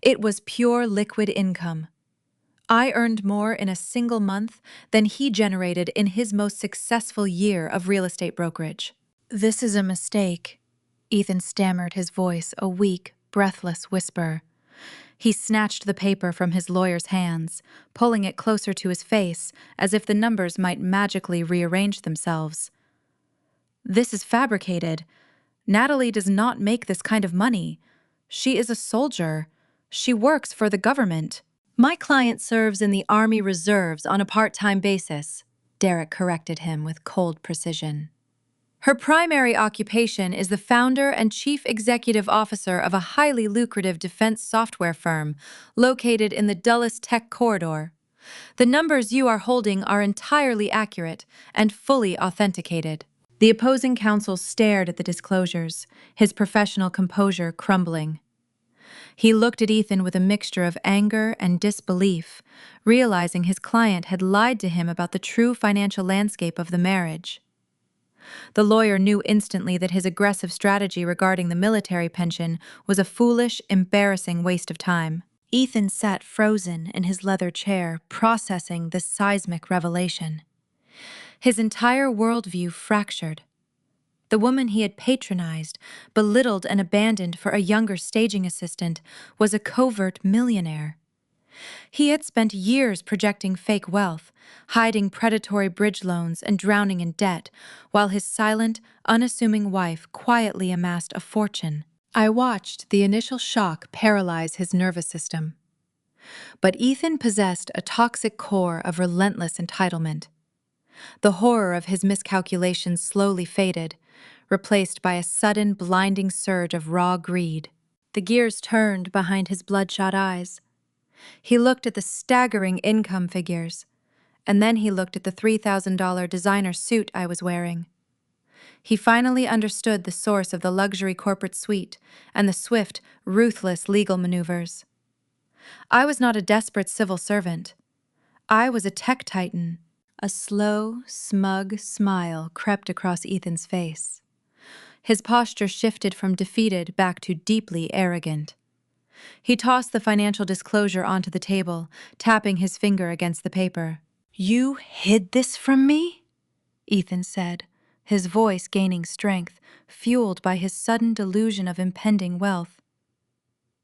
It was pure liquid income. I earned more in a single month than he generated in his most successful year of real estate brokerage. "This is a mistake," Ethan stammered, his voice a weak, breathless whisper. He snatched the paper from his lawyer's hands, pulling it closer to his face as if the numbers might magically rearrange themselves. "This is fabricated. Natalie does not make this kind of money. She is a soldier. She works for the government." "My client serves in the Army Reserves on a part-time basis," Derek corrected him with cold precision. "Her primary occupation is the founder and chief executive officer of a highly lucrative defense software firm located in the Dulles Tech Corridor. The numbers you are holding are entirely accurate and fully authenticated." The opposing counsel stared at the disclosures, his professional composure crumbling. He looked at Ethan with a mixture of anger and disbelief, realizing his client had lied to him about the true financial landscape of the marriage. The lawyer knew instantly that his aggressive strategy regarding the military pension was a foolish, embarrassing waste of time. Ethan sat frozen in his leather chair, processing this seismic revelation. His entire worldview fractured. The woman he had patronized, belittled, and abandoned for a younger staging assistant was a covert millionaire. He had spent years projecting fake wealth, hiding predatory bridge loans and drowning in debt, while his silent, unassuming wife quietly amassed a fortune. I watched the initial shock paralyze his nervous system. But Ethan possessed a toxic core of relentless entitlement. The horror of his miscalculations slowly faded, replaced by a sudden, blinding surge of raw greed. The gears turned behind his bloodshot eyes. He looked at the staggering income figures, and then he looked at the $3,000 designer suit I was wearing. He finally understood the source of the luxury corporate suite and the swift, ruthless legal maneuvers. I was not a desperate civil servant. I was a tech titan. A slow, smug smile crept across Ethan's face. His posture shifted from defeated back to deeply arrogant. He tossed the financial disclosure onto the table, tapping his finger against the paper. "You hid this from me?" Ethan said, his voice gaining strength, fueled by his sudden delusion of impending wealth.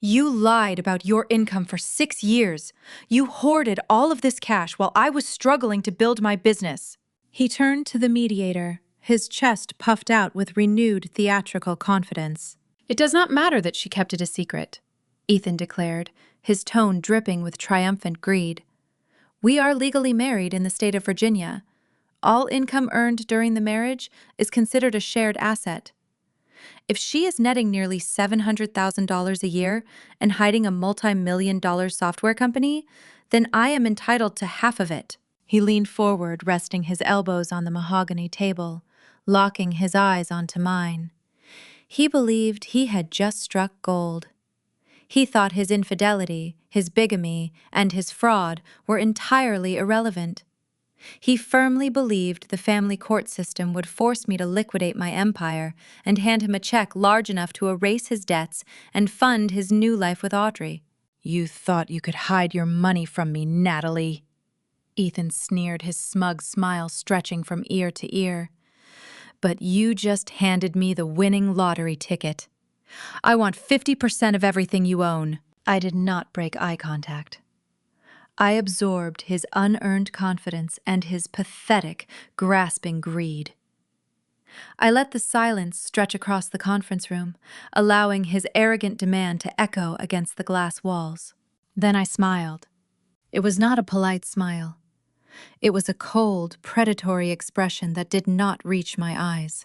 "You lied about your income for 6 years. You hoarded all of this cash while I was struggling to build my business." He turned to the mediator, his chest puffed out with renewed theatrical confidence. "It does not matter that she kept it a secret," Ethan declared, his tone dripping with triumphant greed. "We are legally married in the state of Virginia. All income earned during the marriage is considered a shared asset. If she is netting nearly $700,000 a year and hiding a multi-million-dollar software company, then I am entitled to half of it." He leaned forward, resting his elbows on the mahogany table, locking his eyes onto mine. He believed he had just struck gold. He thought his infidelity, his bigamy, and his fraud were entirely irrelevant. He firmly believed the family court system would force me to liquidate my empire and hand him a check large enough to erase his debts and fund his new life with Audrey. "You thought you could hide your money from me, Natalie," Ethan sneered, his smug smile stretching from ear to ear. "But you just handed me the winning lottery ticket. I want 50% of everything you own." I did not break eye contact. I absorbed his unearned confidence and his pathetic, grasping greed. I let the silence stretch across the conference room, allowing his arrogant demand to echo against the glass walls. Then I smiled. It was not a polite smile. It was a cold, predatory expression that did not reach my eyes.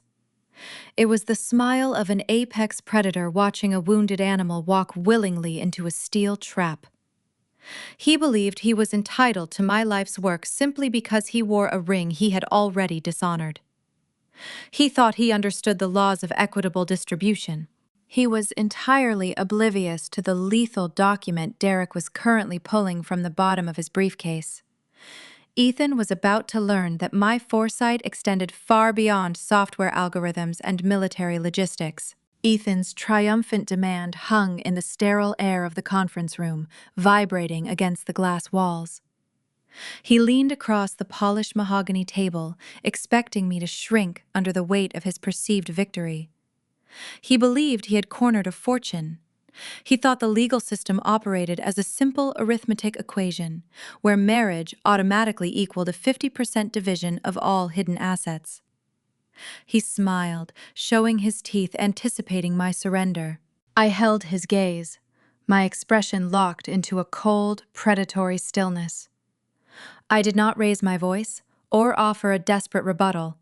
It was the smile of an apex predator watching a wounded animal walk willingly into a steel trap. He believed he was entitled to my life's work simply because he wore a ring he had already dishonored. He thought he understood the laws of equitable distribution. He was entirely oblivious to the lethal document Derek was currently pulling from the bottom of his briefcase. Ethan was about to learn that my foresight extended far beyond software algorithms and military logistics. Ethan's triumphant demand hung in the sterile air of the conference room, vibrating against the glass walls. He leaned across the polished mahogany table, expecting me to shrink under the weight of his perceived victory. He believed he had cornered a fortune. He thought the legal system operated as a simple arithmetic equation, where marriage automatically equaled a 50% division of all hidden assets. He smiled, showing his teeth, anticipating my surrender. I held his gaze, my expression locked into a cold, predatory stillness. I did not raise my voice or offer a desperate rebuttal.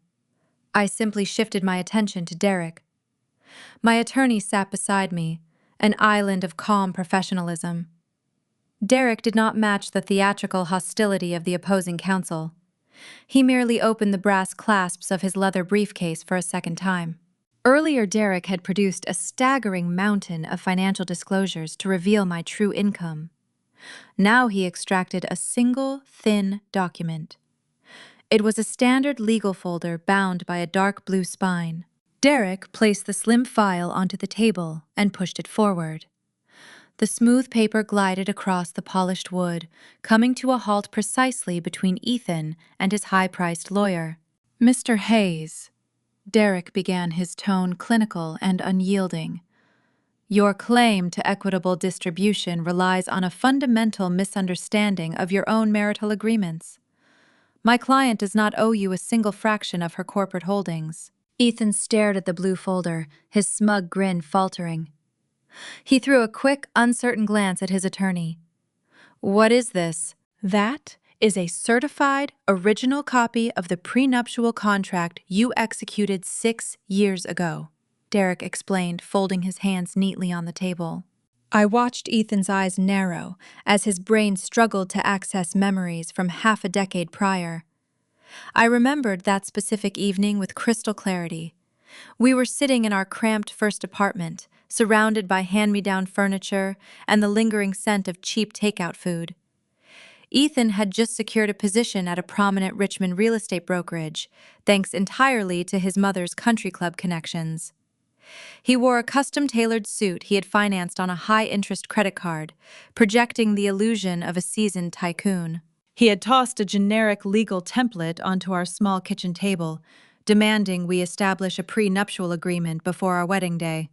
I simply shifted my attention to Derek. My attorney sat beside me, an island of calm professionalism. Derek did not match the theatrical hostility of the opposing counsel. He merely opened the brass clasps of his leather briefcase for a second time. Earlier, Derek had produced a staggering mountain of financial disclosures to reveal my true income. Now he extracted a single, thin document. It was a standard legal folder bound by a dark blue spine. Derek placed the slim file onto the table and pushed it forward. The smooth paper glided across the polished wood, coming to a halt precisely between Ethan and his high-priced lawyer. "Mr. Hayes," Derek began, his tone clinical and unyielding, "your claim to equitable distribution relies on a fundamental misunderstanding of your own marital agreements. My client does not owe you a single fraction of her corporate holdings." Ethan stared at the blue folder, his smug grin faltering. He threw a quick, uncertain glance at his attorney. "What is this?" "That is a certified, original copy of the prenuptial contract you executed 6 years ago," Derek explained, folding his hands neatly on the table. I watched Ethan's eyes narrow as his brain struggled to access memories from half a decade prior. I remembered that specific evening with crystal clarity. We were sitting in our cramped first apartment, surrounded by hand-me-down furniture and the lingering scent of cheap takeout food. Ethan had just secured a position at a prominent Richmond real estate brokerage, thanks entirely to his mother's country club connections. He wore a custom-tailored suit he had financed on a high-interest credit card, projecting the illusion of a seasoned tycoon. He had tossed a generic legal template onto our small kitchen table, demanding we establish a prenuptial agreement before our wedding day.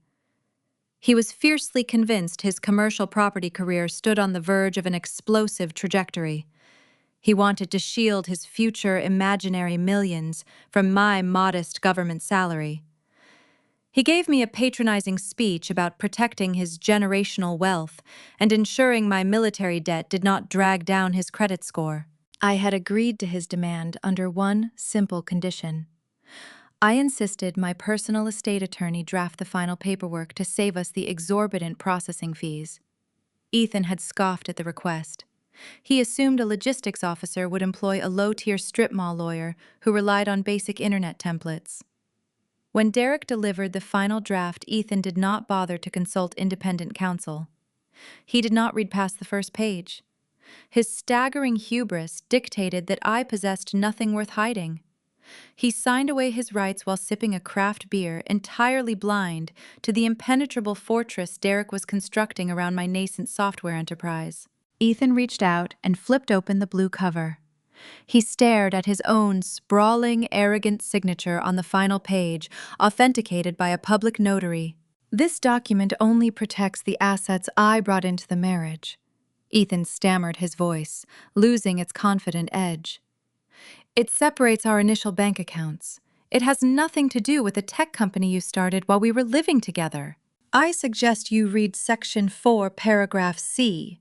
He was fiercely convinced his commercial property career stood on the verge of an explosive trajectory. He wanted to shield his future imaginary millions from my modest government salary. He gave me a patronizing speech about protecting his generational wealth and ensuring my military debt did not drag down his credit score. I had agreed to his demand under one simple condition. I insisted my personal estate attorney draft the final paperwork to save us the exorbitant processing fees. Ethan had scoffed at the request. He assumed a logistics officer would employ a low-tier strip mall lawyer who relied on basic internet templates. When Derek delivered the final draft, Ethan did not bother to consult independent counsel. He did not read past the first page. His staggering hubris dictated that I possessed nothing worth hiding. He signed away his rights while sipping a craft beer, entirely blind to the impenetrable fortress Derek was constructing around my nascent software enterprise. Ethan reached out and flipped open the blue cover. He stared at his own sprawling, arrogant signature on the final page, authenticated by a public notary. "This document only protects the assets I brought into the marriage." Ethan stammered, his voice losing its confident edge. "It separates our initial bank accounts. It has nothing to do with the tech company you started while we were living together." "I suggest you read Section 4, Paragraph C,"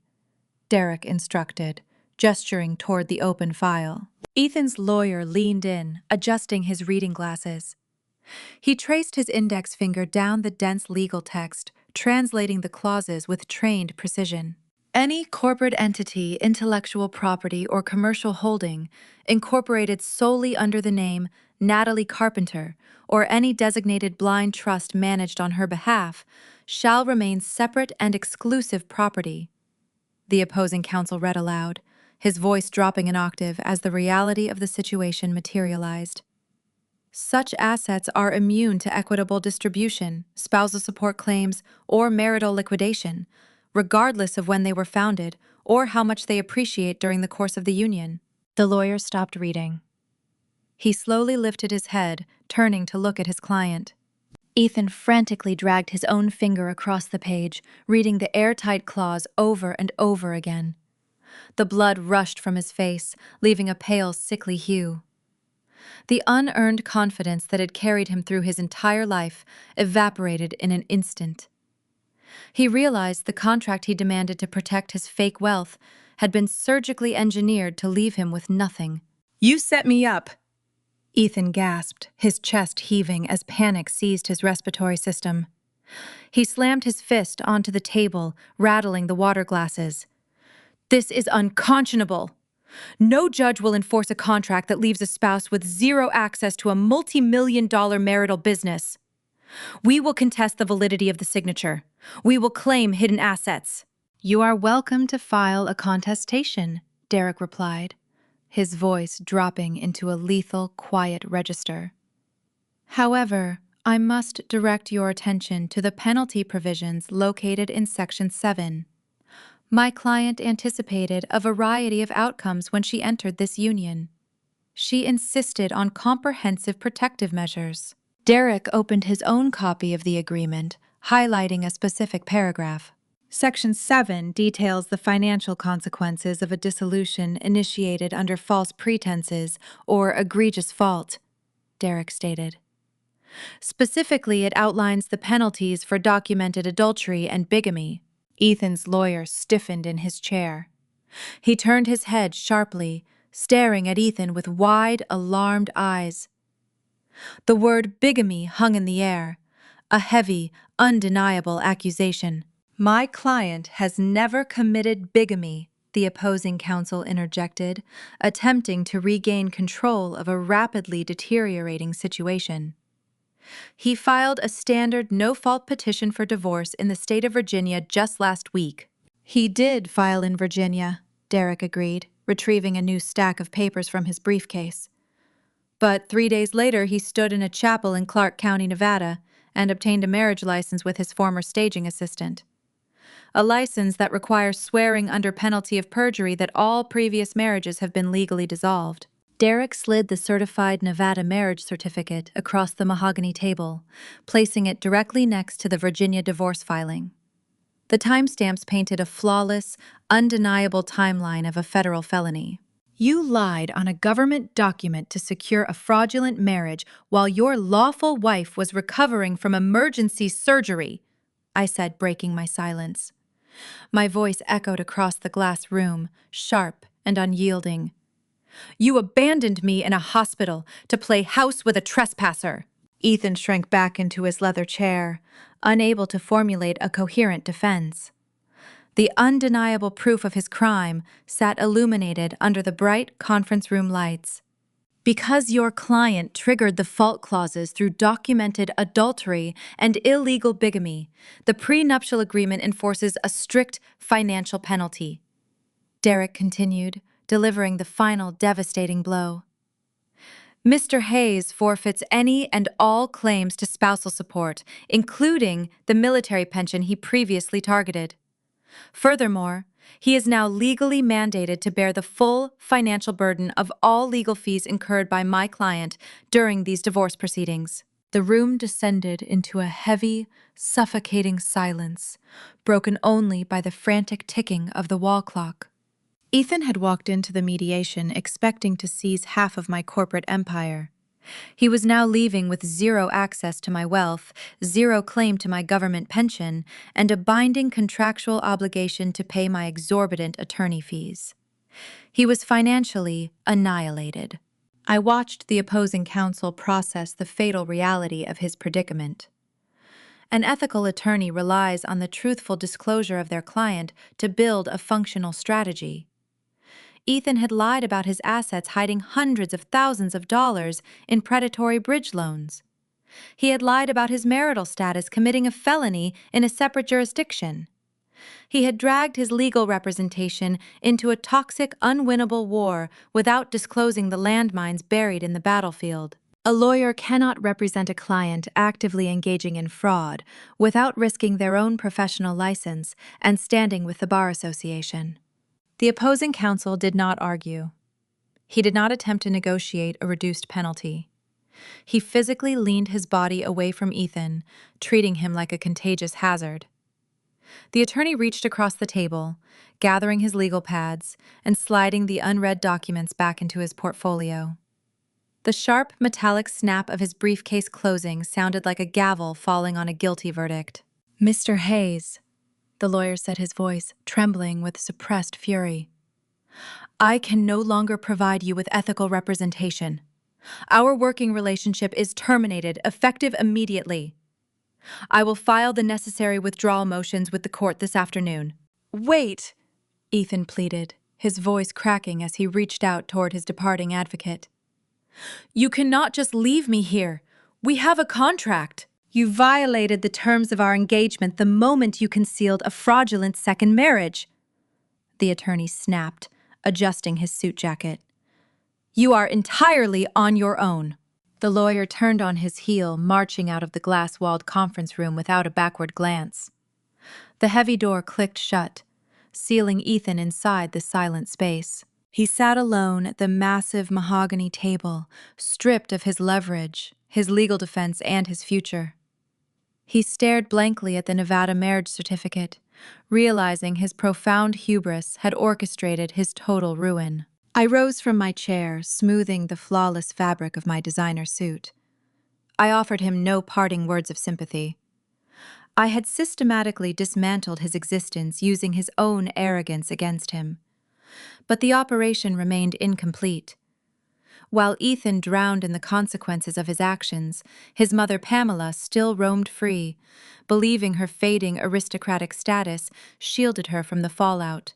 Derek instructed, gesturing toward the open file. Ethan's lawyer leaned in, adjusting his reading glasses. He traced his index finger down the dense legal text, translating the clauses with trained precision. "Any corporate entity, intellectual property, or commercial holding incorporated solely under the name Natalie Carpenter or any designated blind trust managed on her behalf shall remain separate and exclusive property," the opposing counsel read aloud, his voice dropping an octave as the reality of the situation materialized. "Such assets are immune to equitable distribution, spousal support claims, or marital liquidation, regardless of when they were founded or how much they appreciate during the course of the union." The lawyer stopped reading. He slowly lifted his head, turning to look at his client. Ethan frantically dragged his own finger across the page, reading the airtight clause over and over again. The blood rushed from his face, leaving a pale, sickly hue. The unearned confidence that had carried him through his entire life evaporated in an instant. He realized the contract he demanded to protect his fake wealth had been surgically engineered to leave him with nothing. "You set me up!" Ethan gasped, his chest heaving as panic seized his respiratory system. He slammed his fist onto the table, rattling the water glasses. "This is unconscionable! No judge will enforce a contract that leaves a spouse with zero access to a multi-million-dollar marital business. We will contest the validity of the signature. We will claim hidden assets." "You are welcome to file a contestation," Derek replied, his voice dropping into a lethal, quiet register. "However, I must direct your attention to the penalty provisions located in Section 7. My client anticipated a variety of outcomes when she entered this union. She insisted on comprehensive protective measures. Derek opened his own copy of the agreement, highlighting a specific paragraph. Section 7 details the financial consequences of a dissolution initiated under false pretenses or egregious fault, Derek stated. Specifically, it outlines the penalties for documented adultery and bigamy. Ethan's lawyer stiffened in his chair. He turned his head sharply, staring at Ethan with wide, alarmed eyes. The word bigamy hung in the air, a heavy, undeniable accusation. My client has never committed bigamy, the opposing counsel interjected, attempting to regain control of a rapidly deteriorating situation. He filed a standard no-fault petition for divorce in the state of Virginia just last week. He did file in Virginia, Derek agreed, retrieving a new stack of papers from his briefcase. But 3 days later, he stood in a chapel in Clark County, Nevada, and obtained a marriage license with his former staging assistant. A license that requires swearing under penalty of perjury that all previous marriages have been legally dissolved. Derek slid the certified Nevada marriage certificate across the mahogany table, placing it directly next to the Virginia divorce filing. The timestamps painted a flawless, undeniable timeline of a federal felony. You lied on a government document to secure a fraudulent marriage while your lawful wife was recovering from emergency surgery, I said, breaking my silence. My voice echoed across the glass room, sharp and unyielding. You abandoned me in a hospital to play house with a trespasser. Ethan shrank back into his leather chair, unable to formulate a coherent defense. The undeniable proof of his crime sat illuminated under the bright conference room lights. Because your client triggered the fault clauses through documented adultery and illegal bigamy, the prenuptial agreement enforces a strict financial penalty. Derek continued, delivering the final devastating blow. Mr. Hayes forfeits any and all claims to spousal support, including the military pension he previously targeted. Furthermore, he is now legally mandated to bear the full financial burden of all legal fees incurred by my client during these divorce proceedings. The room descended into a heavy, suffocating silence, broken only by the frantic ticking of the wall clock. Ethan had walked into the mediation expecting to seize half of my corporate empire. He was now leaving with zero access to my wealth, zero claim to my government pension, and a binding contractual obligation to pay my exorbitant attorney fees. He was financially annihilated. I watched the opposing counsel process the fatal reality of his predicament. An ethical attorney relies on the truthful disclosure of their client to build a functional strategy. Ethan had lied about his assets, hiding hundreds of thousands of dollars in predatory bridge loans. He had lied about his marital status, committing a felony in a separate jurisdiction. He had dragged his legal representation into a toxic, unwinnable war without disclosing the landmines buried in the battlefield. A lawyer cannot represent a client actively engaging in fraud without risking their own professional license and standing with the Bar Association. The opposing counsel did not argue. He did not attempt to negotiate a reduced penalty. He physically leaned his body away from Ethan, treating him like a contagious hazard. The attorney reached across the table, gathering his legal pads and sliding the unread documents back into his portfolio. The sharp, metallic snap of his briefcase closing sounded like a gavel falling on a guilty verdict. Mr. Hayes, the lawyer said, his voice trembling with suppressed fury. I can no longer provide you with ethical representation. Our working relationship is terminated, effective immediately. I will file the necessary withdrawal motions with the court this afternoon. Wait, Ethan pleaded, his voice cracking as he reached out toward his departing advocate. You cannot just leave me here. We have a contract. You violated the terms of our engagement the moment you concealed a fraudulent second marriage, the attorney snapped, adjusting his suit jacket. You are entirely on your own. The lawyer turned on his heel, marching out of the glass-walled conference room without a backward glance. The heavy door clicked shut, sealing Ethan inside the silent space. He sat alone at the massive mahogany table, stripped of his leverage, his legal defense, and his future. He stared blankly at the Nevada marriage certificate, realizing his profound hubris had orchestrated his total ruin. I rose from my chair, smoothing the flawless fabric of my designer suit. I offered him no parting words of sympathy. I had systematically dismantled his existence using his own arrogance against him. But the operation remained incomplete. While Ethan drowned in the consequences of his actions, his mother Pamela still roamed free, believing her fading aristocratic status shielded her from the fallout.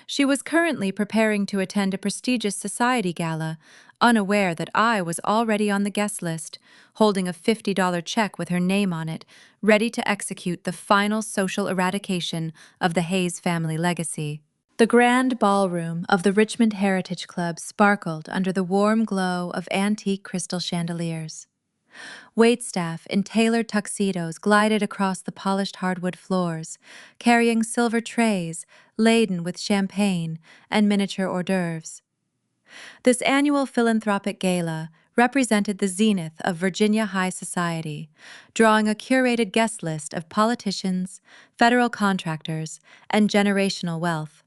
She was currently preparing to attend a prestigious society gala, unaware that I was already on the guest list, holding a $50 check with her name on it, ready to execute the final social eradication of the Hayes family legacy. The grand ballroom of the Richmond Heritage Club sparkled under the warm glow of antique crystal chandeliers. Waitstaff in tailored tuxedos glided across the polished hardwood floors, carrying silver trays laden with champagne and miniature hors d'oeuvres. This annual philanthropic gala represented the zenith of Virginia high society, drawing a curated guest list of politicians, federal contractors, and generational wealth.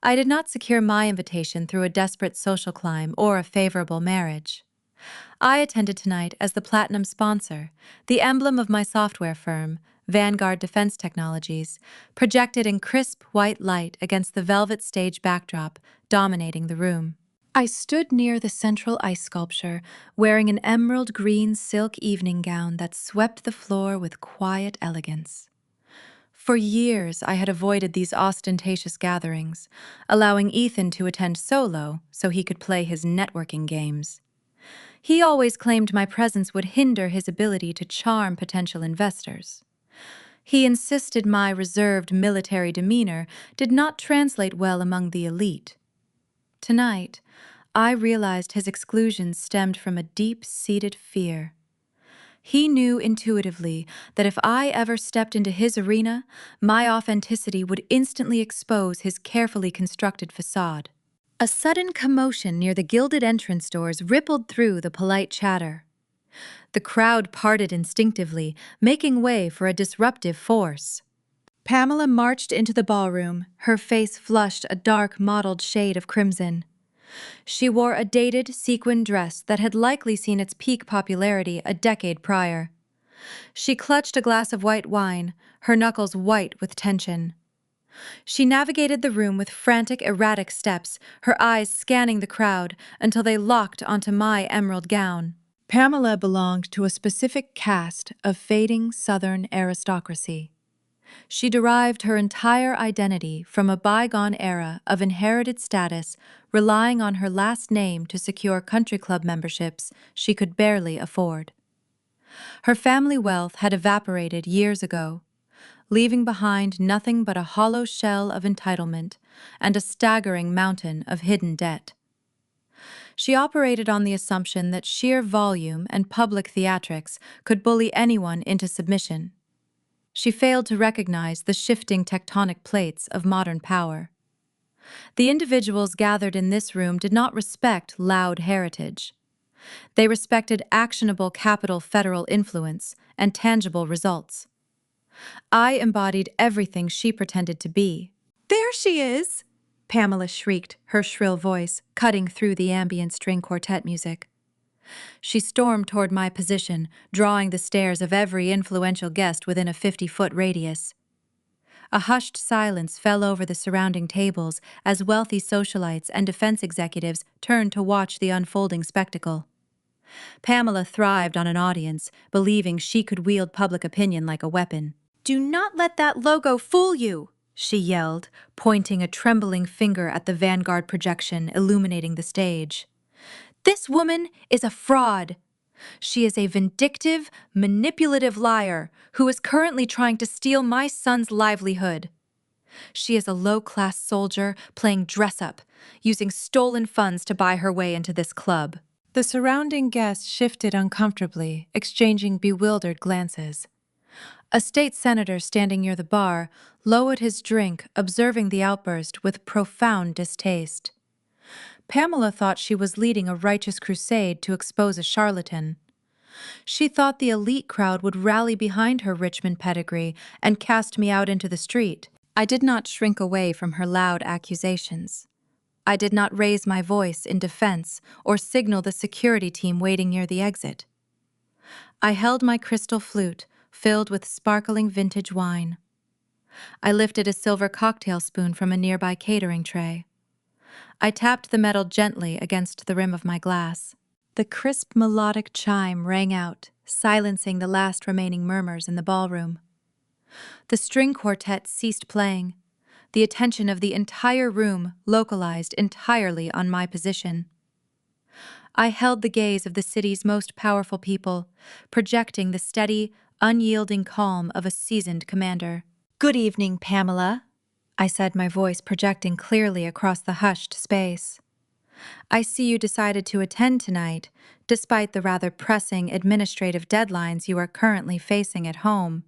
I did not secure my invitation through a desperate social climb or a favorable marriage. I attended tonight as the platinum sponsor, the emblem of my software firm, Vanguard Defense Technologies, projected in crisp white light against the velvet stage backdrop dominating the room. I stood near the central ice sculpture, wearing an emerald green silk evening gown that swept the floor with quiet elegance. For years, I had avoided these ostentatious gatherings, allowing Ethan to attend solo so he could play his networking games. He always claimed my presence would hinder his ability to charm potential investors. He insisted my reserved military demeanor did not translate well among the elite. Tonight, I realized his exclusion stemmed from a deep-seated fear. He knew intuitively that if I ever stepped into his arena, my authenticity would instantly expose his carefully constructed facade. A sudden commotion near the gilded entrance doors rippled through the polite chatter. The crowd parted instinctively, making way for a disruptive force. Pamela marched into the ballroom, her face flushed a dark mottled shade of crimson. She wore a dated sequin dress that had likely seen its peak popularity a decade prior. She clutched a glass of white wine, her knuckles white with tension. She navigated the room with frantic, erratic steps, her eyes scanning the crowd until they locked onto my emerald gown. Pamela belonged to a specific caste of fading Southern aristocracy. She derived her entire identity from a bygone era of inherited status, relying on her last name to secure country club memberships she could barely afford. Her family wealth had evaporated years ago, leaving behind nothing but a hollow shell of entitlement and a staggering mountain of hidden debt. She operated on the assumption that sheer volume and public theatrics could bully anyone into submission. She failed to recognize the shifting tectonic plates of modern power. The individuals gathered in this room did not respect loud heritage. They respected actionable capital federal influence and tangible results. I embodied everything she pretended to be. "There she is!" Pamela shrieked, her shrill voice cutting through the ambient string quartet music. She stormed toward my position, drawing the stares of every influential guest within a 50-foot radius. A hushed silence fell over the surrounding tables as wealthy socialites and defense executives turned to watch the unfolding spectacle. Pamela thrived on an audience, believing she could wield public opinion like a weapon. "Do not let that logo fool you!" she yelled, pointing a trembling finger at the Vanguard projection illuminating the stage. "This woman is a fraud. She is a vindictive, manipulative liar who is currently trying to steal my son's livelihood. She is a low-class soldier playing dress-up, using stolen funds to buy her way into this club." The surrounding guests shifted uncomfortably, exchanging bewildered glances. A state senator standing near the bar lowered his drink, observing the outburst with profound distaste. Pamela thought she was leading a righteous crusade to expose a charlatan. She thought the elite crowd would rally behind her Richmond pedigree and cast me out into the street. I did not shrink away from her loud accusations. I did not raise my voice in defense or signal the security team waiting near the exit. I held my crystal flute, filled with sparkling vintage wine. I lifted a silver cocktail spoon from a nearby catering tray. I tapped the metal gently against the rim of my glass. The crisp melodic chime rang out, silencing the last remaining murmurs in the ballroom. The string quartet ceased playing, the attention of the entire room localized entirely on my position. I held the gaze of the city's most powerful people, projecting the steady, unyielding calm of a seasoned commander. "Good evening, Pamela," I said, my voice projecting clearly across the hushed space. "I see you decided to attend tonight, despite the rather pressing administrative deadlines you are currently facing at home."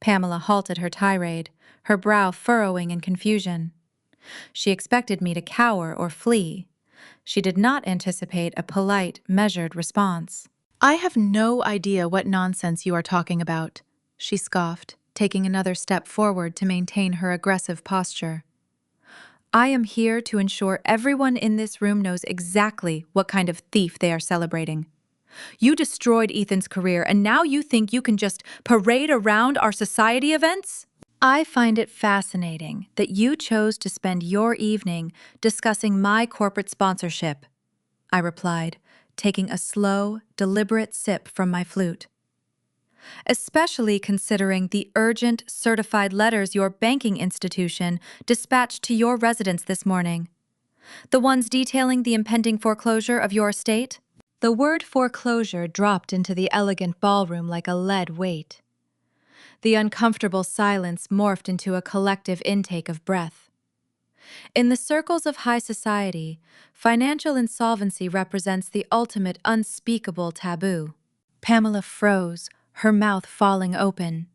Pamela halted her tirade, her brow furrowing in confusion. She expected me to cower or flee. She did not anticipate a polite, measured response. "I have no idea what nonsense you are talking about," she scoffed, taking another step forward to maintain her aggressive posture. "I am here to ensure everyone in this room knows exactly what kind of thief they are celebrating. You destroyed Ethan's career, and now you think you can just parade around our society events? I find it fascinating that you chose to spend your evening discussing my corporate sponsorship," I replied, taking a slow, deliberate sip from my flute. "Especially considering the urgent, certified letters your banking institution dispatched to your residence this morning. The ones detailing the impending foreclosure of your estate?" The word foreclosure dropped into the elegant ballroom like a lead weight. The uncomfortable silence morphed into a collective intake of breath. In the circles of high society, financial insolvency represents the ultimate unspeakable taboo. Pamela froze, her mouth falling open.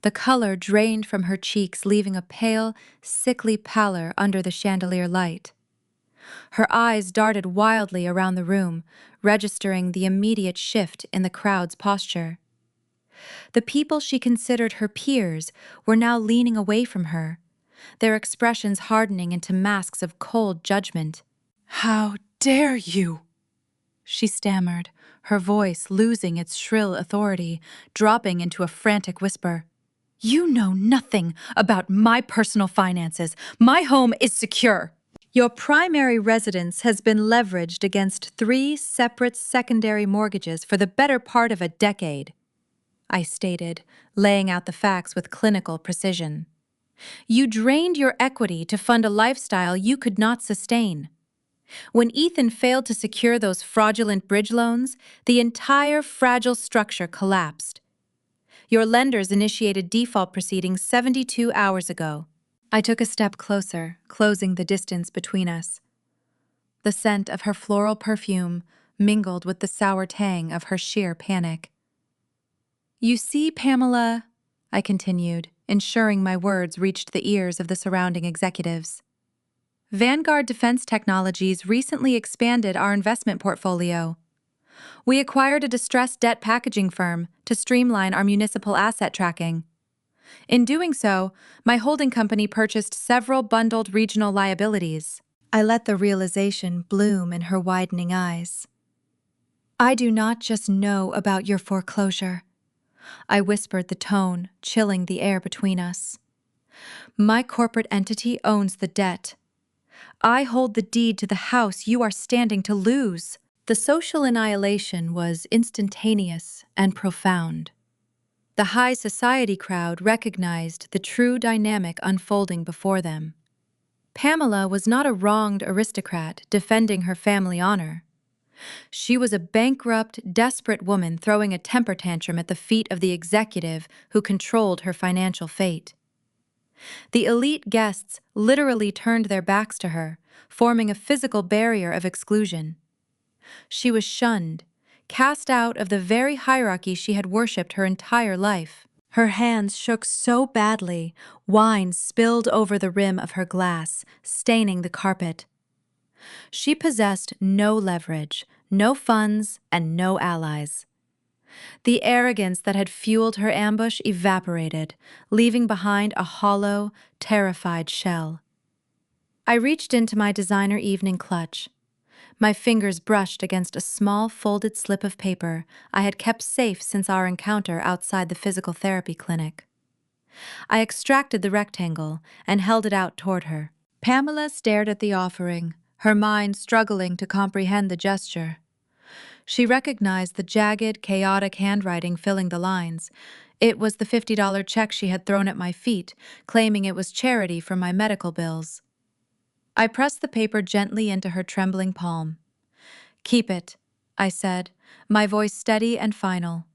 The color drained from her cheeks, leaving a pale, sickly pallor under the chandelier light. Her eyes darted wildly around the room, registering the immediate shift in the crowd's posture. The people she considered her peers were now leaning away from her, their expressions hardening into masks of cold judgment. "How dare you?" she stammered, her voice losing its shrill authority, dropping into a frantic whisper. "You know nothing about my personal finances. My home is secure. Your primary residence has been leveraged against 3 separate secondary mortgages for the better part of a decade," I stated, laying out the facts with clinical precision. "You drained your equity to fund a lifestyle you could not sustain. When Ethan failed to secure those fraudulent bridge loans, the entire fragile structure collapsed. Your lenders initiated default proceedings 72 hours ago." I took a step closer, closing the distance between us. The scent of her floral perfume mingled with the sour tang of her sheer panic. "You see, Pamela," I continued, ensuring my words reached the ears of the surrounding executives. "Vanguard Defense Technologies recently expanded our investment portfolio. We acquired a distressed debt packaging firm to streamline our municipal asset tracking. In doing so, my holding company purchased several bundled regional liabilities." I let the realization bloom in her widening eyes. "I do not just know about your foreclosure," I whispered, the tone chilling the air between us. "My corporate entity owns the debt. I hold the deed to the house you are standing to lose." The social annihilation was instantaneous and profound. The high society crowd recognized the true dynamic unfolding before them. Pamela was not a wronged aristocrat defending her family honor. She was a bankrupt, desperate woman throwing a temper tantrum at the feet of the executive who controlled her financial fate. The elite guests literally turned their backs to her, forming a physical barrier of exclusion. She was shunned, cast out of the very hierarchy she had worshipped her entire life. Her hands shook so badly, wine spilled over the rim of her glass, staining the carpet. She possessed no leverage, no funds, and no allies. The arrogance that had fueled her ambush evaporated, leaving behind a hollow, terrified shell. I reached into my designer evening clutch. My fingers brushed against a small folded slip of paper I had kept safe since our encounter outside the physical therapy clinic. I extracted the rectangle and held it out toward her. Pamela stared at the offering, her mind struggling to comprehend the gesture. She recognized the jagged, chaotic handwriting filling the lines. It was the $50 check she had thrown at my feet, claiming it was charity for my medical bills. I pressed the paper gently into her trembling palm. "Keep it," I said, my voice steady and final.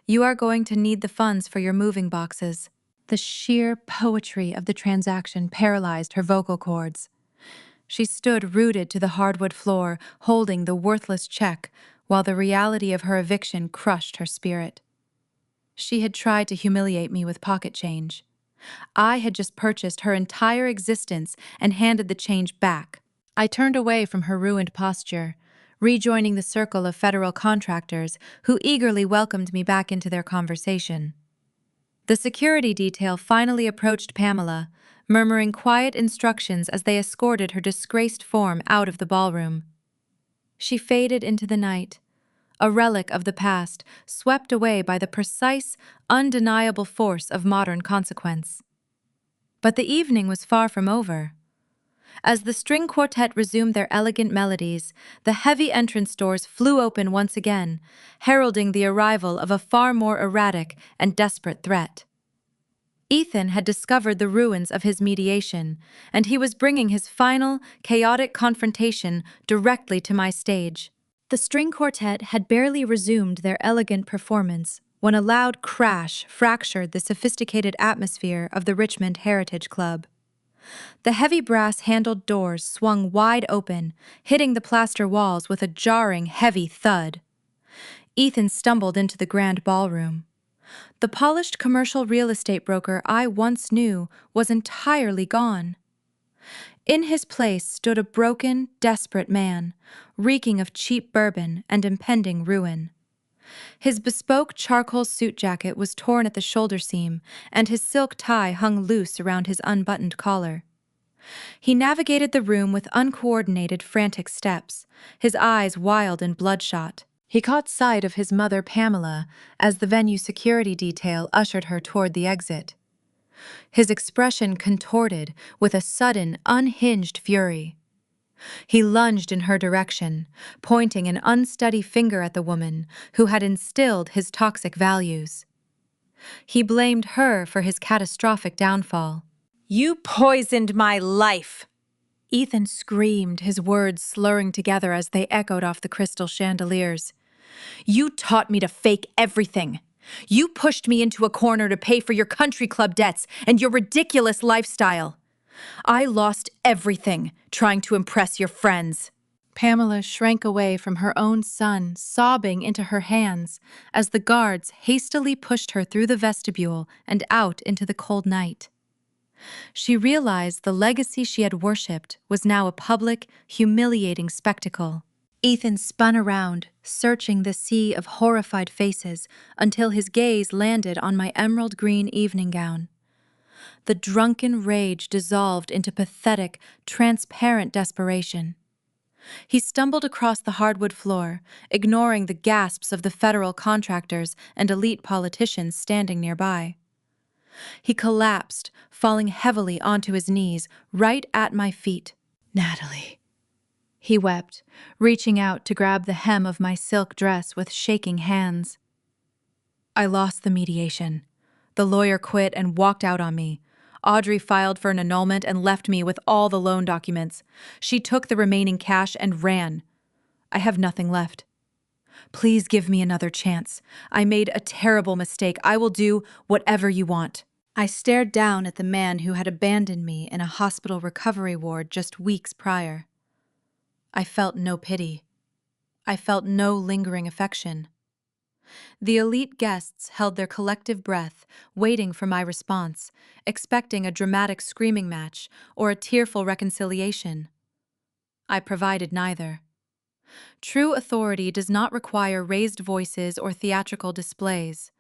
"You are going to need the funds for your moving boxes." The sheer poetry of the transaction paralyzed her vocal cords. She stood rooted to the hardwood floor, holding the worthless check, while the reality of her eviction crushed her spirit. She had tried to humiliate me with pocket change. I had just purchased her entire existence and handed the change back. I turned away from her ruined posture, rejoining the circle of federal contractors who eagerly welcomed me back into their conversation. The security detail finally approached Pamela, murmuring quiet instructions as they escorted her disgraced form out of the ballroom. She faded into the night, a relic of the past, swept away by the precise, undeniable force of modern consequence. But the evening was far from over. As the string quartet resumed their elegant melodies, the heavy entrance doors flew open once again, heralding the arrival of a far more erratic and desperate threat. Ethan had discovered the ruins of his mediation, and he was bringing his final, chaotic confrontation directly to my stage. The string quartet had barely resumed their elegant performance when a loud crash fractured the sophisticated atmosphere of the Richmond Heritage Club. The heavy brass-handled doors swung wide open, hitting the plaster walls with a jarring, heavy thud. Ethan stumbled into the grand ballroom. The polished commercial real estate broker I once knew was entirely gone. In his place stood a broken, desperate man, reeking of cheap bourbon and impending ruin. His bespoke charcoal suit jacket was torn at the shoulder seam, and his silk tie hung loose around his unbuttoned collar. He navigated the room with uncoordinated, frantic steps, his eyes wild and bloodshot. He caught sight of his mother, Pamela, as the venue security detail ushered her toward the exit. His expression contorted with a sudden, unhinged fury. He lunged in her direction, pointing an unsteady finger at the woman who had instilled his toxic values. He blamed her for his catastrophic downfall. "You poisoned my life!" Ethan screamed, his words slurring together as they echoed off the crystal chandeliers. "You taught me to fake everything. You pushed me into a corner to pay for your country club debts and your ridiculous lifestyle. I lost everything trying to impress your friends." Pamela shrank away from her own son, sobbing into her hands as the guards hastily pushed her through the vestibule and out into the cold night. She realized the legacy she had worshipped was now a public, humiliating spectacle. Ethan spun around, searching the sea of horrified faces until his gaze landed on my emerald green evening gown. The drunken rage dissolved into pathetic, transparent desperation. He stumbled across the hardwood floor, ignoring the gasps of the federal contractors and elite politicians standing nearby. He collapsed, falling heavily onto his knees, right at my feet. "Natalie," he wept, reaching out to grab the hem of my silk dress with shaking hands. I lost the mediation. The lawyer quit and walked out on me. Audrey filed for an annulment and left me with all the loan documents. She took the remaining cash and ran. I have nothing left. Please give me another chance. I made a terrible mistake. I will do whatever you want. I stared down at the man who had abandoned me in a hospital recovery ward just weeks prior. I felt no pity. I felt no lingering affection. The elite guests held their collective breath, waiting for my response, expecting a dramatic screaming match or a tearful reconciliation. I provided neither. True authority does not require raised voices or theatrical displays.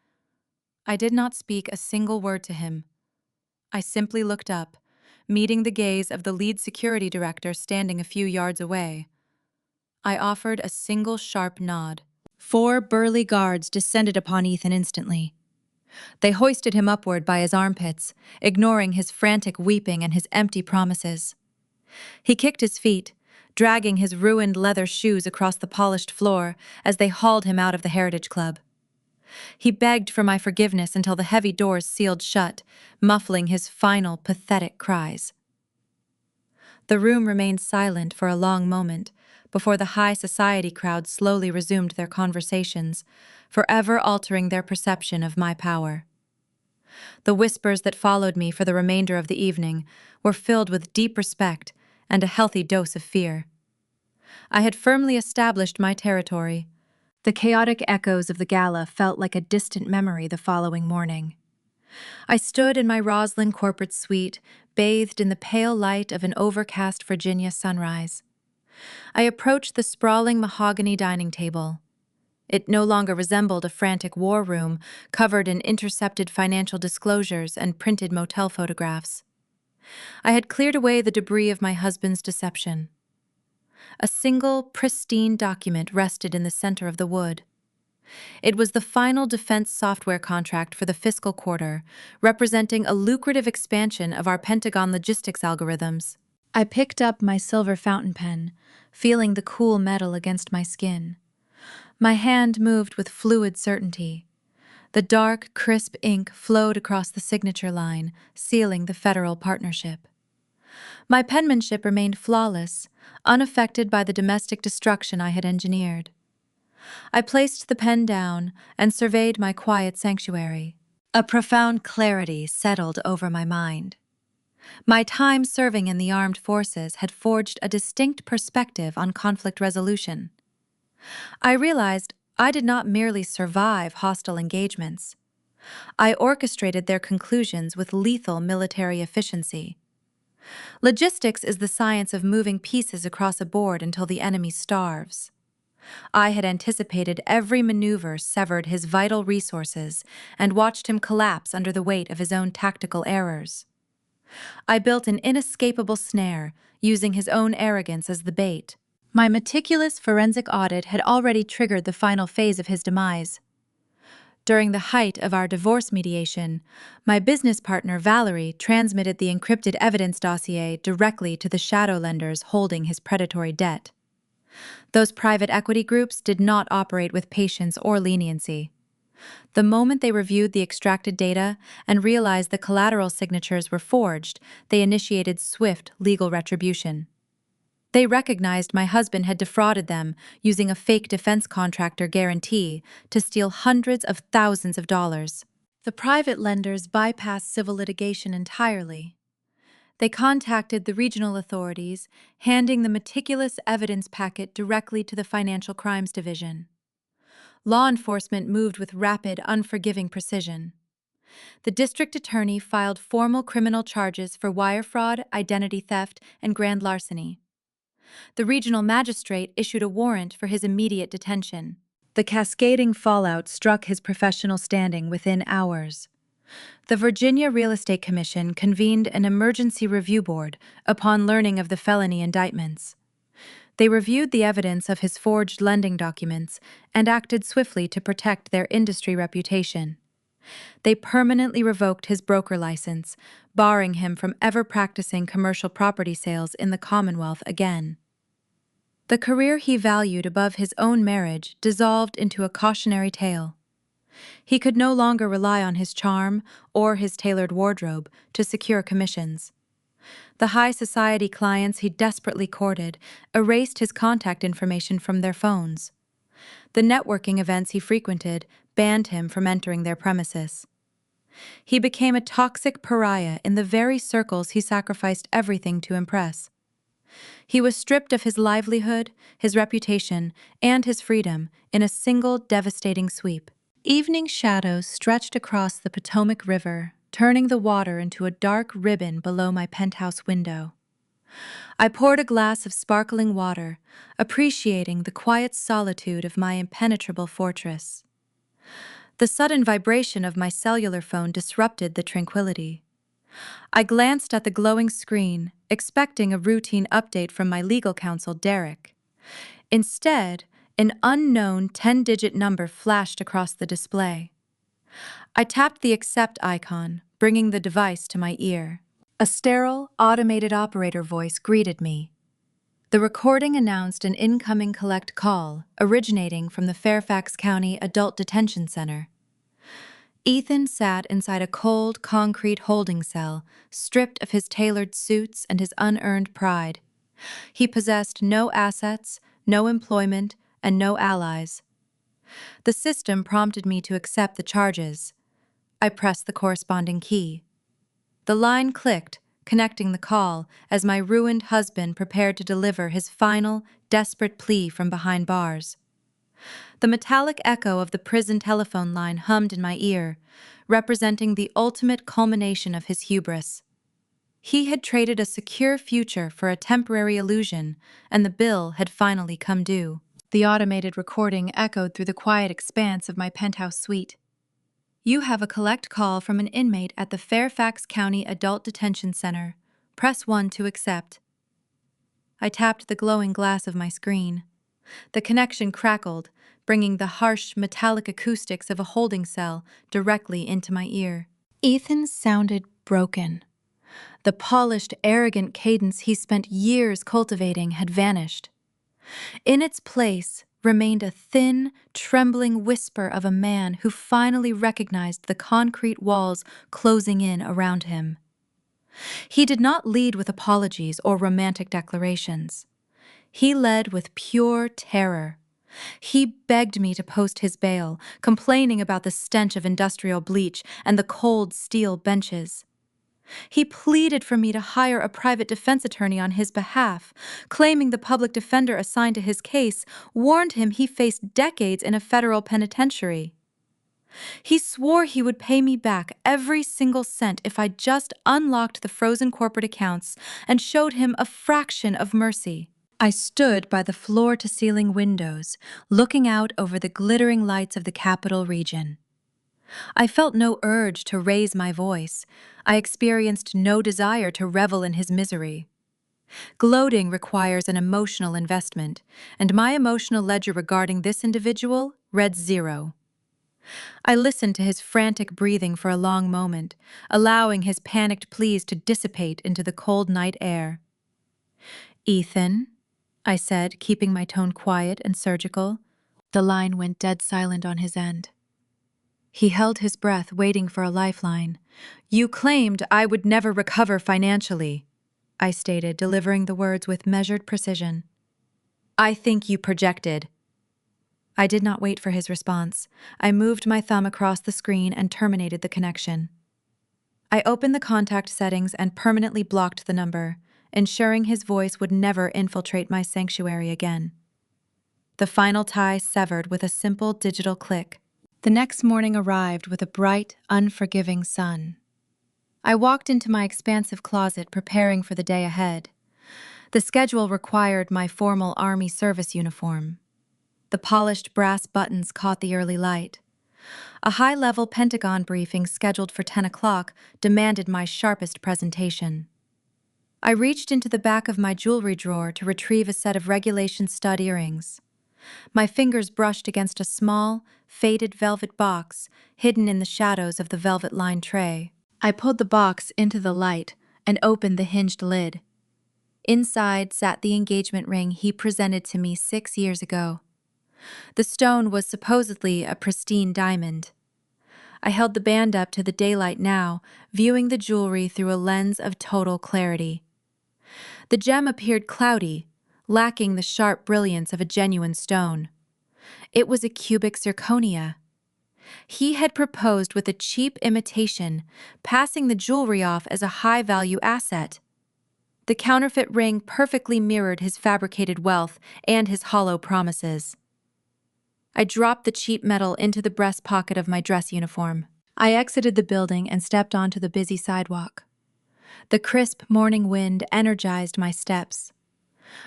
I did not speak a single word to him. I simply looked up, meeting the gaze of the lead security director standing a few yards away. I offered a single sharp nod. 4 burly guards descended upon Ethan instantly. They hoisted him upward by his armpits, ignoring his frantic weeping and his empty promises. He kicked his feet, dragging his ruined leather shoes across the polished floor as they hauled him out of the Heritage Club. He begged for my forgiveness until the heavy doors sealed shut, muffling his final, pathetic cries. The room remained silent for a long moment before the high society crowd slowly resumed their conversations, forever altering their perception of my power. The whispers that followed me for the remainder of the evening were filled with deep respect and a healthy dose of fear. I had firmly established my territory. The chaotic echoes of the gala felt like a distant memory the following morning. I stood in my Roslyn corporate suite, bathed in the pale light of an overcast Virginia sunrise. I approached the sprawling mahogany dining table. It no longer resembled a frantic war room covered in intercepted financial disclosures and printed motel photographs. I had cleared away the debris of my husband's deception. A single, pristine document rested in the center of the wood. It was the final defense software contract for the fiscal quarter, representing a lucrative expansion of our Pentagon logistics algorithms. I picked up my silver fountain pen, feeling the cool metal against my skin. My hand moved with fluid certainty. The dark, crisp ink flowed across the signature line, sealing the federal partnership. My penmanship remained flawless, unaffected by the domestic destruction I had engineered. I placed the pen down and surveyed my quiet sanctuary. A profound clarity settled over my mind. My time serving in the armed forces had forged a distinct perspective on conflict resolution. I realized I did not merely survive hostile engagements. I orchestrated their conclusions with lethal military efficiency. Logistics is the science of moving pieces across a board until the enemy starves. I had anticipated every maneuver, severed his vital resources, and watched him collapse under the weight of his own tactical errors. I built an inescapable snare, using his own arrogance as the bait. My meticulous forensic audit had already triggered the final phase of his demise. During the height of our divorce mediation, my business partner Valerie transmitted the encrypted evidence dossier directly to the shadow lenders holding his predatory debt. Those private equity groups did not operate with patience or leniency. The moment they reviewed the extracted data and realized the collateral signatures were forged, they initiated swift legal retribution. They recognized my husband had defrauded them using a fake defense contractor guarantee to steal hundreds of thousands of dollars. The private lenders bypassed civil litigation entirely. They contacted the regional authorities, handing the meticulous evidence packet directly to the Financial Crimes Division. Law enforcement moved with rapid, unforgiving precision. The district attorney filed formal criminal charges for wire fraud, identity theft, and grand larceny. The regional magistrate issued a warrant for his immediate detention. The cascading fallout struck his professional standing within hours. The Virginia Real Estate Commission convened an emergency review board upon learning of the felony indictments. They reviewed the evidence of his forged lending documents and acted swiftly to protect their industry reputation. They permanently revoked his broker license, barring him from ever practicing commercial property sales in the Commonwealth again. The career he valued above his own marriage dissolved into a cautionary tale. He could no longer rely on his charm or his tailored wardrobe to secure commissions. The high society clients he desperately courted erased his contact information from their phones. The networking events he frequented banned him from entering their premises. He became a toxic pariah in the very circles he sacrificed everything to impress. He was stripped of his livelihood, his reputation, and his freedom in a single devastating sweep. Evening shadows stretched across the Potomac River, turning the water into a dark ribbon below my penthouse window. I poured a glass of sparkling water, appreciating the quiet solitude of my impenetrable fortress. The sudden vibration of my cellular phone disrupted the tranquility. I glanced at the glowing screen, expecting a routine update from my legal counsel, Derek. Instead, an unknown 10-digit number flashed across the display. I tapped the accept icon, bringing the device to my ear. A sterile, automated operator voice greeted me. The recording announced an incoming collect call originating from the Fairfax County Adult Detention Center. Ethan sat inside a cold, concrete holding cell, stripped of his tailored suits and his unearned pride. He possessed no assets, no employment, and no allies. The system prompted me to accept the charges. I pressed the corresponding key. The line clicked, connecting the call as my ruined husband prepared to deliver his final, desperate plea from behind bars. The metallic echo of the prison telephone line hummed in my ear, representing the ultimate culmination of his hubris. He had traded a secure future for a temporary illusion, and the bill had finally come due. The automated recording echoed through the quiet expanse of my penthouse suite. You have a collect call from an inmate at the Fairfax County Adult Detention Center. Press 1 to accept. I tapped the glowing glass of my screen. The connection crackled, bringing the harsh, metallic acoustics of a holding cell directly into my ear. Ethan sounded broken. The polished, arrogant cadence he spent years cultivating had vanished. In its place remained a thin, trembling whisper of a man who finally recognized the concrete walls closing in around him. He did not lead with apologies or romantic declarations. He led with pure terror. He begged me to post his bail, complaining about the stench of industrial bleach and the cold steel benches. He pleaded for me to hire a private defense attorney on his behalf, claiming the public defender assigned to his case warned him he faced decades in a federal penitentiary. He swore he would pay me back every single cent if I just unlocked the frozen corporate accounts and showed him a fraction of mercy. I stood by the floor-to-ceiling windows, looking out over the glittering lights of the capital region. I felt no urge to raise my voice. I experienced no desire to revel in his misery. Gloating requires an emotional investment, and my emotional ledger regarding this individual read 0. I listened to his frantic breathing for a long moment, allowing his panicked pleas to dissipate into the cold night air. "Ethan," I said, keeping my tone quiet and surgical. The line went dead silent on his end. He held his breath, waiting for a lifeline. "You claimed I would never recover financially," I stated, delivering the words with measured precision. "I think you projected." I did not wait for his response. I moved my thumb across the screen and terminated the connection. I opened the contact settings and permanently blocked the number, ensuring his voice would never infiltrate my sanctuary again. The final tie severed with a simple digital click. The next morning arrived with a bright, unforgiving sun. I walked into my expansive closet preparing for the day ahead. The schedule required my formal Army service uniform. The polished brass buttons caught the early light. A high-level Pentagon briefing scheduled for 10 o'clock demanded my sharpest presentation. I reached into the back of my jewelry drawer to retrieve a set of regulation stud earrings. My fingers brushed against a small, faded velvet box hidden in the shadows of the velvet-lined tray. I pulled the box into the light and opened the hinged lid. Inside sat the engagement ring he presented to me 6 years ago. The stone was supposedly a pristine diamond. I held the band up to the daylight now, viewing the jewelry through a lens of total clarity. The gem appeared cloudy, lacking the sharp brilliance of a genuine stone. It was a cubic zirconia. He had proposed with a cheap imitation, passing the jewelry off as a high-value asset. The counterfeit ring perfectly mirrored his fabricated wealth and his hollow promises. I dropped the cheap metal into the breast pocket of my dress uniform. I exited the building and stepped onto the busy sidewalk. The crisp morning wind energized my steps.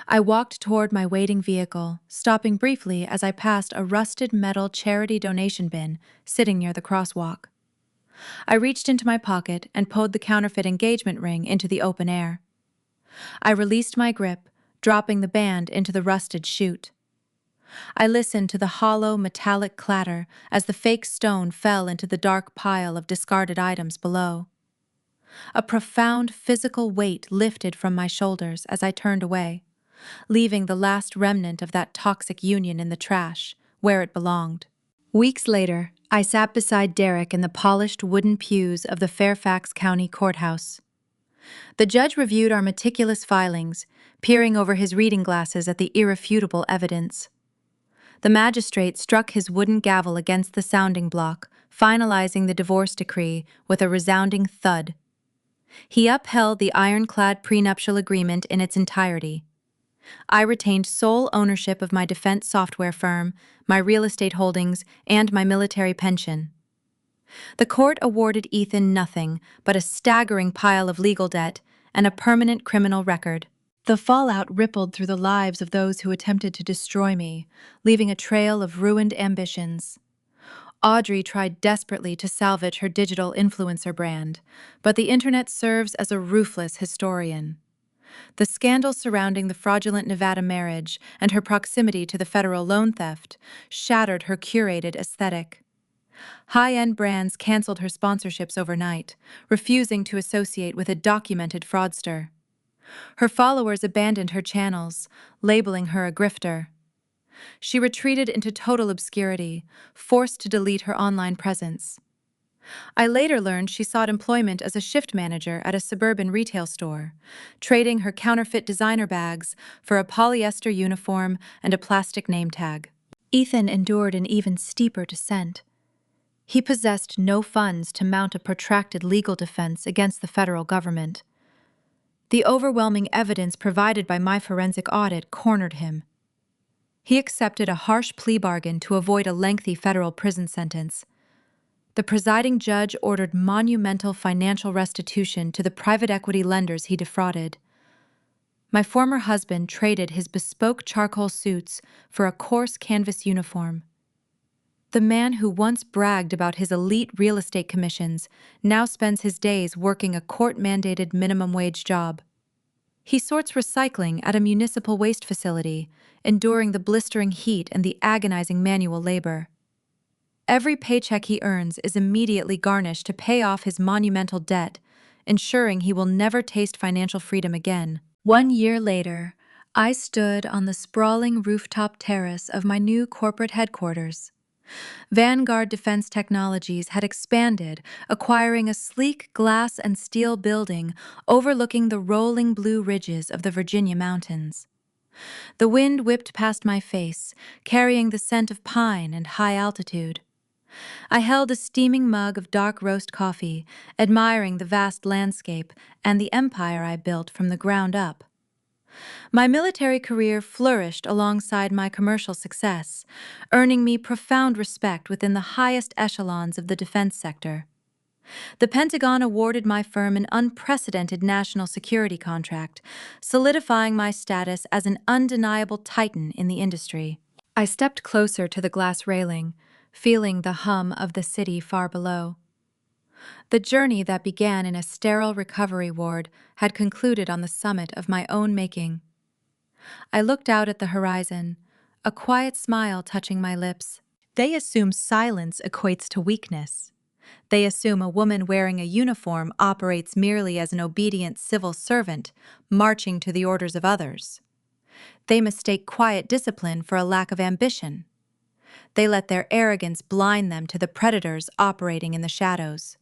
I walked toward my waiting vehicle, stopping briefly as I passed a rusted metal charity donation bin sitting near the crosswalk. I reached into my pocket and pulled the counterfeit engagement ring into the open air. I released my grip, dropping the band into the rusted chute. I listened to the hollow, metallic clatter as the fake stone fell into the dark pile of discarded items below. A profound physical weight lifted from my shoulders as I turned away, leaving the last remnant of that toxic union in the trash, where it belonged. Weeks later, I sat beside Derek in the polished wooden pews of the Fairfax County Courthouse. The judge reviewed our meticulous filings, peering over his reading glasses at the irrefutable evidence. The magistrate struck his wooden gavel against the sounding block, finalizing the divorce decree with a resounding thud. He upheld the ironclad prenuptial agreement in its entirety. I retained sole ownership of my defense software firm, my real estate holdings, and my military pension. The court awarded Ethan nothing but a staggering pile of legal debt and a permanent criminal record. The fallout rippled through the lives of those who attempted to destroy me, leaving a trail of ruined ambitions. Audrey tried desperately to salvage her digital influencer brand, but the internet serves as a ruthless historian. The scandal surrounding the fraudulent Nevada marriage and her proximity to the federal loan theft shattered her curated aesthetic. High-end brands canceled her sponsorships overnight, refusing to associate with a documented fraudster. Her followers abandoned her channels, labeling her a grifter. She retreated into total obscurity, forced to delete her online presence. I later learned she sought employment as a shift manager at a suburban retail store, trading her counterfeit designer bags for a polyester uniform and a plastic name tag. Ethan endured an even steeper descent. He possessed no funds to mount a protracted legal defense against the federal government. The overwhelming evidence provided by my forensic audit cornered him. He accepted a harsh plea bargain to avoid a lengthy federal prison sentence. The presiding judge ordered monumental financial restitution to the private equity lenders he defrauded. My former husband traded his bespoke charcoal suits for a coarse canvas uniform. The man who once bragged about his elite real estate commissions now spends his days working a court-mandated minimum wage job. He sorts recycling at a municipal waste facility, enduring the blistering heat and the agonizing manual labor. Every paycheck he earns is immediately garnished to pay off his monumental debt, ensuring he will never taste financial freedom again. 1 year later, I stood on the sprawling rooftop terrace of my new corporate headquarters. Vanguard Defense Technologies had expanded, acquiring a sleek glass and steel building overlooking the rolling blue ridges of the Virginia mountains. The wind whipped past my face, carrying the scent of pine and high altitude. I held a steaming mug of dark roast coffee, admiring the vast landscape and the empire I built from the ground up. My military career flourished alongside my commercial success, earning me profound respect within the highest echelons of the defense sector. The Pentagon awarded my firm an unprecedented national security contract, solidifying my status as an undeniable titan in the industry. I stepped closer to the glass railing, feeling the hum of the city far below. The journey that began in a sterile recovery ward had concluded on the summit of my own making. I looked out at the horizon, a quiet smile touching my lips. They assume silence equates to weakness. They assume a woman wearing a uniform operates merely as an obedient civil servant, marching to the orders of others. They mistake quiet discipline for a lack of ambition. They let their arrogance blind them to the predators operating in the shadows.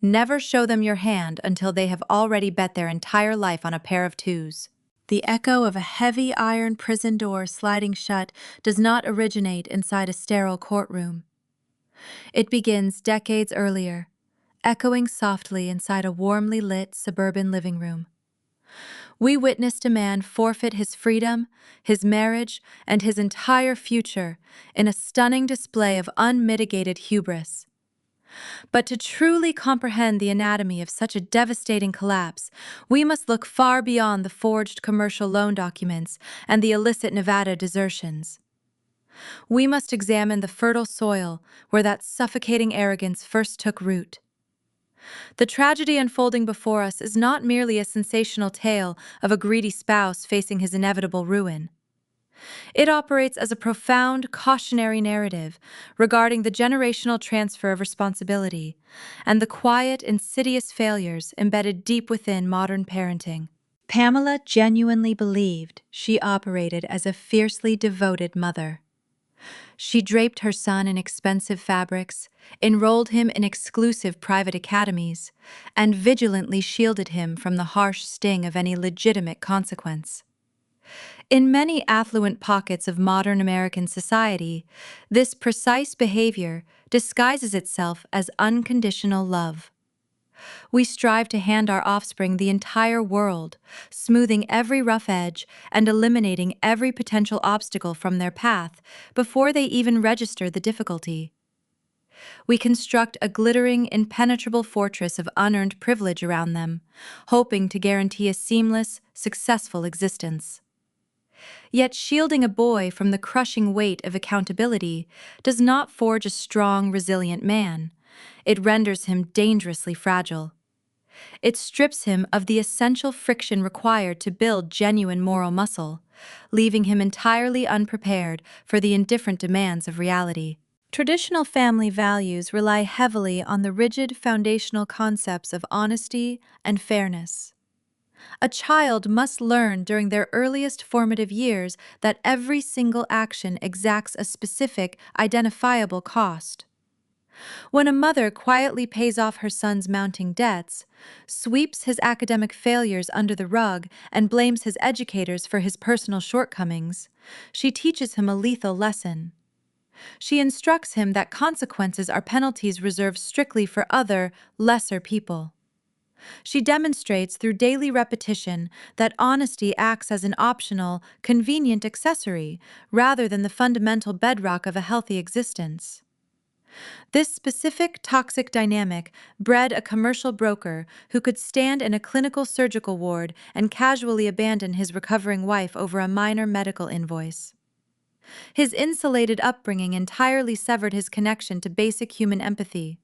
Never show them your hand until they have already bet their entire life on a pair of twos. The echo of a heavy iron prison door sliding shut does not originate inside a sterile courtroom. It begins decades earlier, echoing softly inside a warmly lit suburban living room. We witnessed a man forfeit his freedom, his marriage, and his entire future in a stunning display of unmitigated hubris. But to truly comprehend the anatomy of such a devastating collapse, we must look far beyond the forged commercial loan documents and the illicit Nevada desertions. We must examine the fertile soil where that suffocating arrogance first took root. The tragedy unfolding before us is not merely a sensational tale of a greedy spouse facing his inevitable ruin. It operates as a profound cautionary narrative regarding the generational transfer of responsibility and the quiet, insidious failures embedded deep within modern parenting. Pamela genuinely believed she operated as a fiercely devoted mother. She draped her son in expensive fabrics, enrolled him in exclusive private academies, and vigilantly shielded him from the harsh sting of any legitimate consequence. In many affluent pockets of modern American society, this precise behavior disguises itself as unconditional love. We strive to hand our offspring the entire world, smoothing every rough edge and eliminating every potential obstacle from their path before they even register the difficulty. We construct a glittering, impenetrable fortress of unearned privilege around them, hoping to guarantee a seamless, successful existence. Yet shielding a boy from the crushing weight of accountability does not forge a strong, resilient man. It renders him dangerously fragile. It strips him of the essential friction required to build genuine moral muscle, leaving him entirely unprepared for the indifferent demands of reality. Traditional family values rely heavily on the rigid foundational concepts of honesty and fairness. A child must learn during their earliest formative years that every single action exacts a specific, identifiable cost. When a mother quietly pays off her son's mounting debts, sweeps his academic failures under the rug, and blames his educators for his personal shortcomings, she teaches him a lethal lesson. She instructs him that consequences are penalties reserved strictly for other, lesser people. She demonstrates through daily repetition that honesty acts as an optional, convenient accessory rather than the fundamental bedrock of a healthy existence. This specific toxic dynamic bred a commercial broker who could stand in a clinical surgical ward and casually abandon his recovering wife over a minor medical invoice. His insulated upbringing entirely severed his connection to basic human empathy.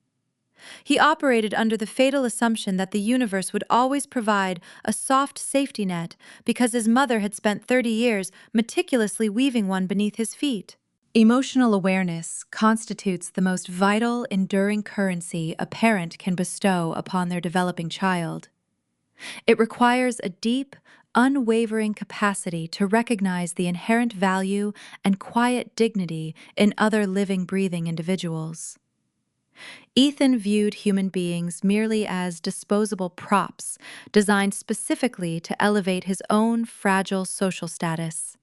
He operated under the fatal assumption that the universe would always provide a soft safety net because his mother had spent 30 years meticulously weaving one beneath his feet. Emotional awareness constitutes the most vital, enduring currency a parent can bestow upon their developing child. It requires a deep, unwavering capacity to recognize the inherent value and quiet dignity in other living, breathing individuals. Ethan viewed human beings merely as disposable props designed specifically to elevate his own fragile social status.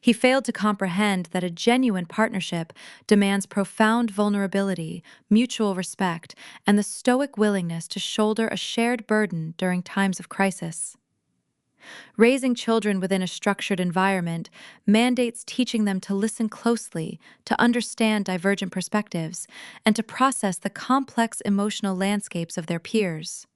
He failed to comprehend that a genuine partnership demands profound vulnerability, mutual respect, and the stoic willingness to shoulder a shared burden during times of crisis. Raising children within a structured environment mandates teaching them to listen closely, to understand divergent perspectives, and to process the complex emotional landscapes of their peers.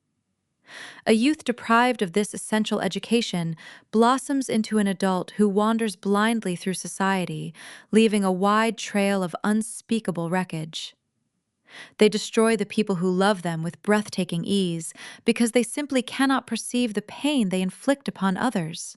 A youth deprived of this essential education blossoms into an adult who wanders blindly through society, leaving a wide trail of unspeakable wreckage. They destroy the people who love them with breathtaking ease because they simply cannot perceive the pain they inflict upon others.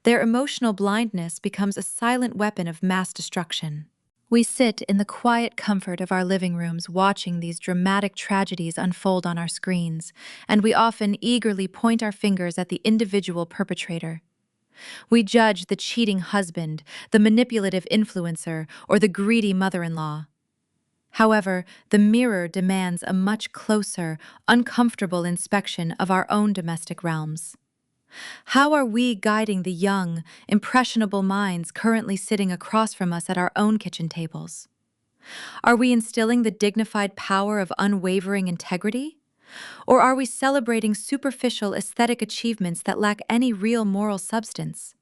Their emotional blindness becomes a silent weapon of mass destruction. We sit in the quiet comfort of our living rooms watching these dramatic tragedies unfold on our screens, and we often eagerly point our fingers at the individual perpetrator. We judge the cheating husband, the manipulative influencer, or the greedy mother-in-law. However, the mirror demands a much closer, uncomfortable inspection of our own domestic realms. How are we guiding the young, impressionable minds currently sitting across from us at our own kitchen tables? Are we instilling the dignified power of unwavering integrity? Or are we celebrating superficial aesthetic achievements that lack any real moral substance?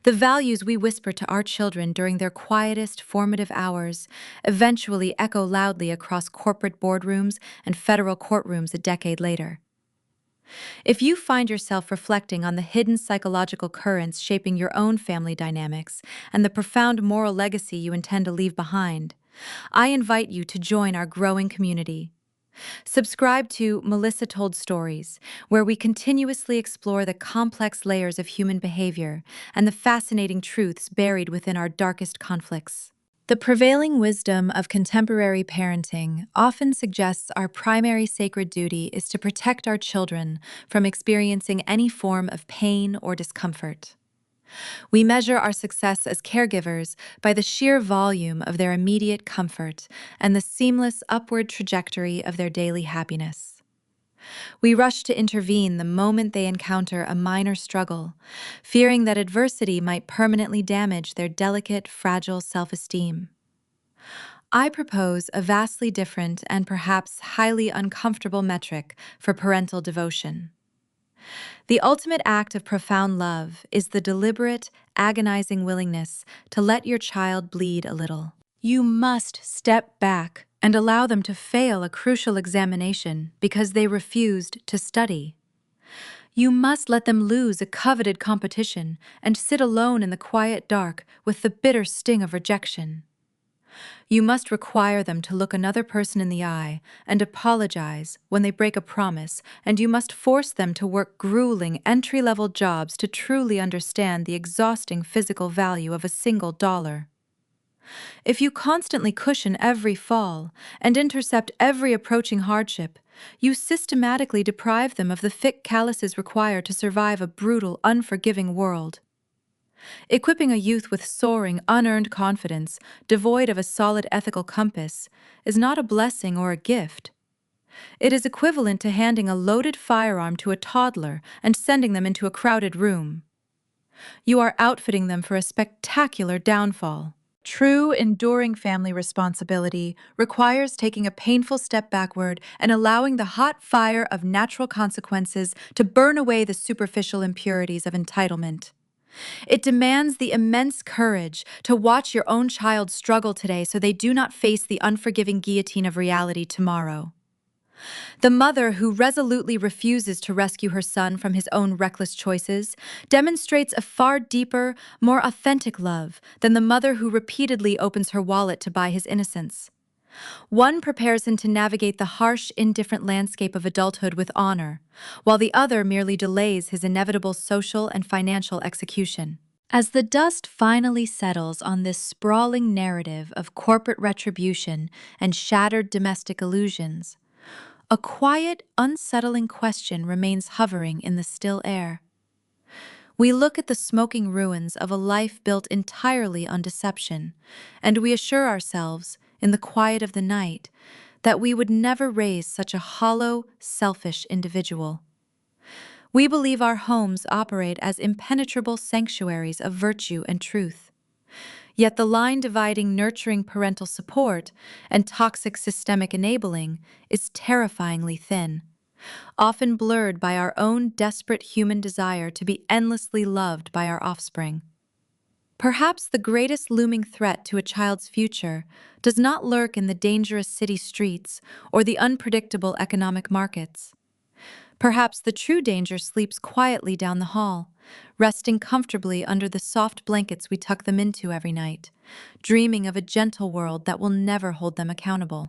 The values we whisper to our children during their quietest, formative hours eventually echo loudly across corporate boardrooms and federal courtrooms a decade later. If you find yourself reflecting on the hidden psychological currents shaping your own family dynamics and the profound moral legacy you intend to leave behind, I invite you to join our growing community. Subscribe to Melissa Told Stories, where we continuously explore the complex layers of human behavior and the fascinating truths buried within our darkest conflicts. The prevailing wisdom of contemporary parenting often suggests our primary sacred duty is to protect our children from experiencing any form of pain or discomfort. We measure our success as caregivers by the sheer volume of their immediate comfort and the seamless upward trajectory of their daily happiness. We rush to intervene the moment they encounter a minor struggle, fearing that adversity might permanently damage their delicate, fragile self-esteem. I propose a vastly different and perhaps highly uncomfortable metric for parental devotion. The ultimate act of profound love is the deliberate, agonizing willingness to let your child bleed a little. You must step back and allow them to fail a crucial examination because they refused to study. You must let them lose a coveted competition and sit alone in the quiet dark with the bitter sting of rejection. You must require them to look another person in the eye and apologize when they break a promise, and you must force them to work grueling entry-level jobs to truly understand the exhausting physical value of a single dollar. If you constantly cushion every fall and intercept every approaching hardship, you systematically deprive them of the thick calluses required to survive a brutal, unforgiving world. Equipping a youth with soaring, unearned confidence, devoid of a solid ethical compass, is not a blessing or a gift. It is equivalent to handing a loaded firearm to a toddler and sending them into a crowded room. You are outfitting them for a spectacular downfall. True, enduring family responsibility requires taking a painful step backward and allowing the hot fire of natural consequences to burn away the superficial impurities of entitlement. It demands the immense courage to watch your own child struggle today so they do not face the unforgiving guillotine of reality tomorrow. The mother who resolutely refuses to rescue her son from his own reckless choices demonstrates a far deeper, more authentic love than the mother who repeatedly opens her wallet to buy his innocence. One prepares him to navigate the harsh, indifferent landscape of adulthood with honor, while the other merely delays his inevitable social and financial execution. As the dust finally settles on this sprawling narrative of corporate retribution and shattered domestic illusions, a quiet, unsettling question remains hovering in the still air. We look at the smoking ruins of a life built entirely on deception, and we assure ourselves, in the quiet of the night, that we would never raise such a hollow, selfish individual. We believe our homes operate as impenetrable sanctuaries of virtue and truth. Yet the line dividing nurturing parental support and toxic systemic enabling is terrifyingly thin, often blurred by our own desperate human desire to be endlessly loved by our offspring. Perhaps the greatest looming threat to a child's future does not lurk in the dangerous city streets or the unpredictable economic markets. Perhaps the true danger sleeps quietly down the hall, resting comfortably under the soft blankets we tuck them into every night, dreaming of a gentle world that will never hold them accountable.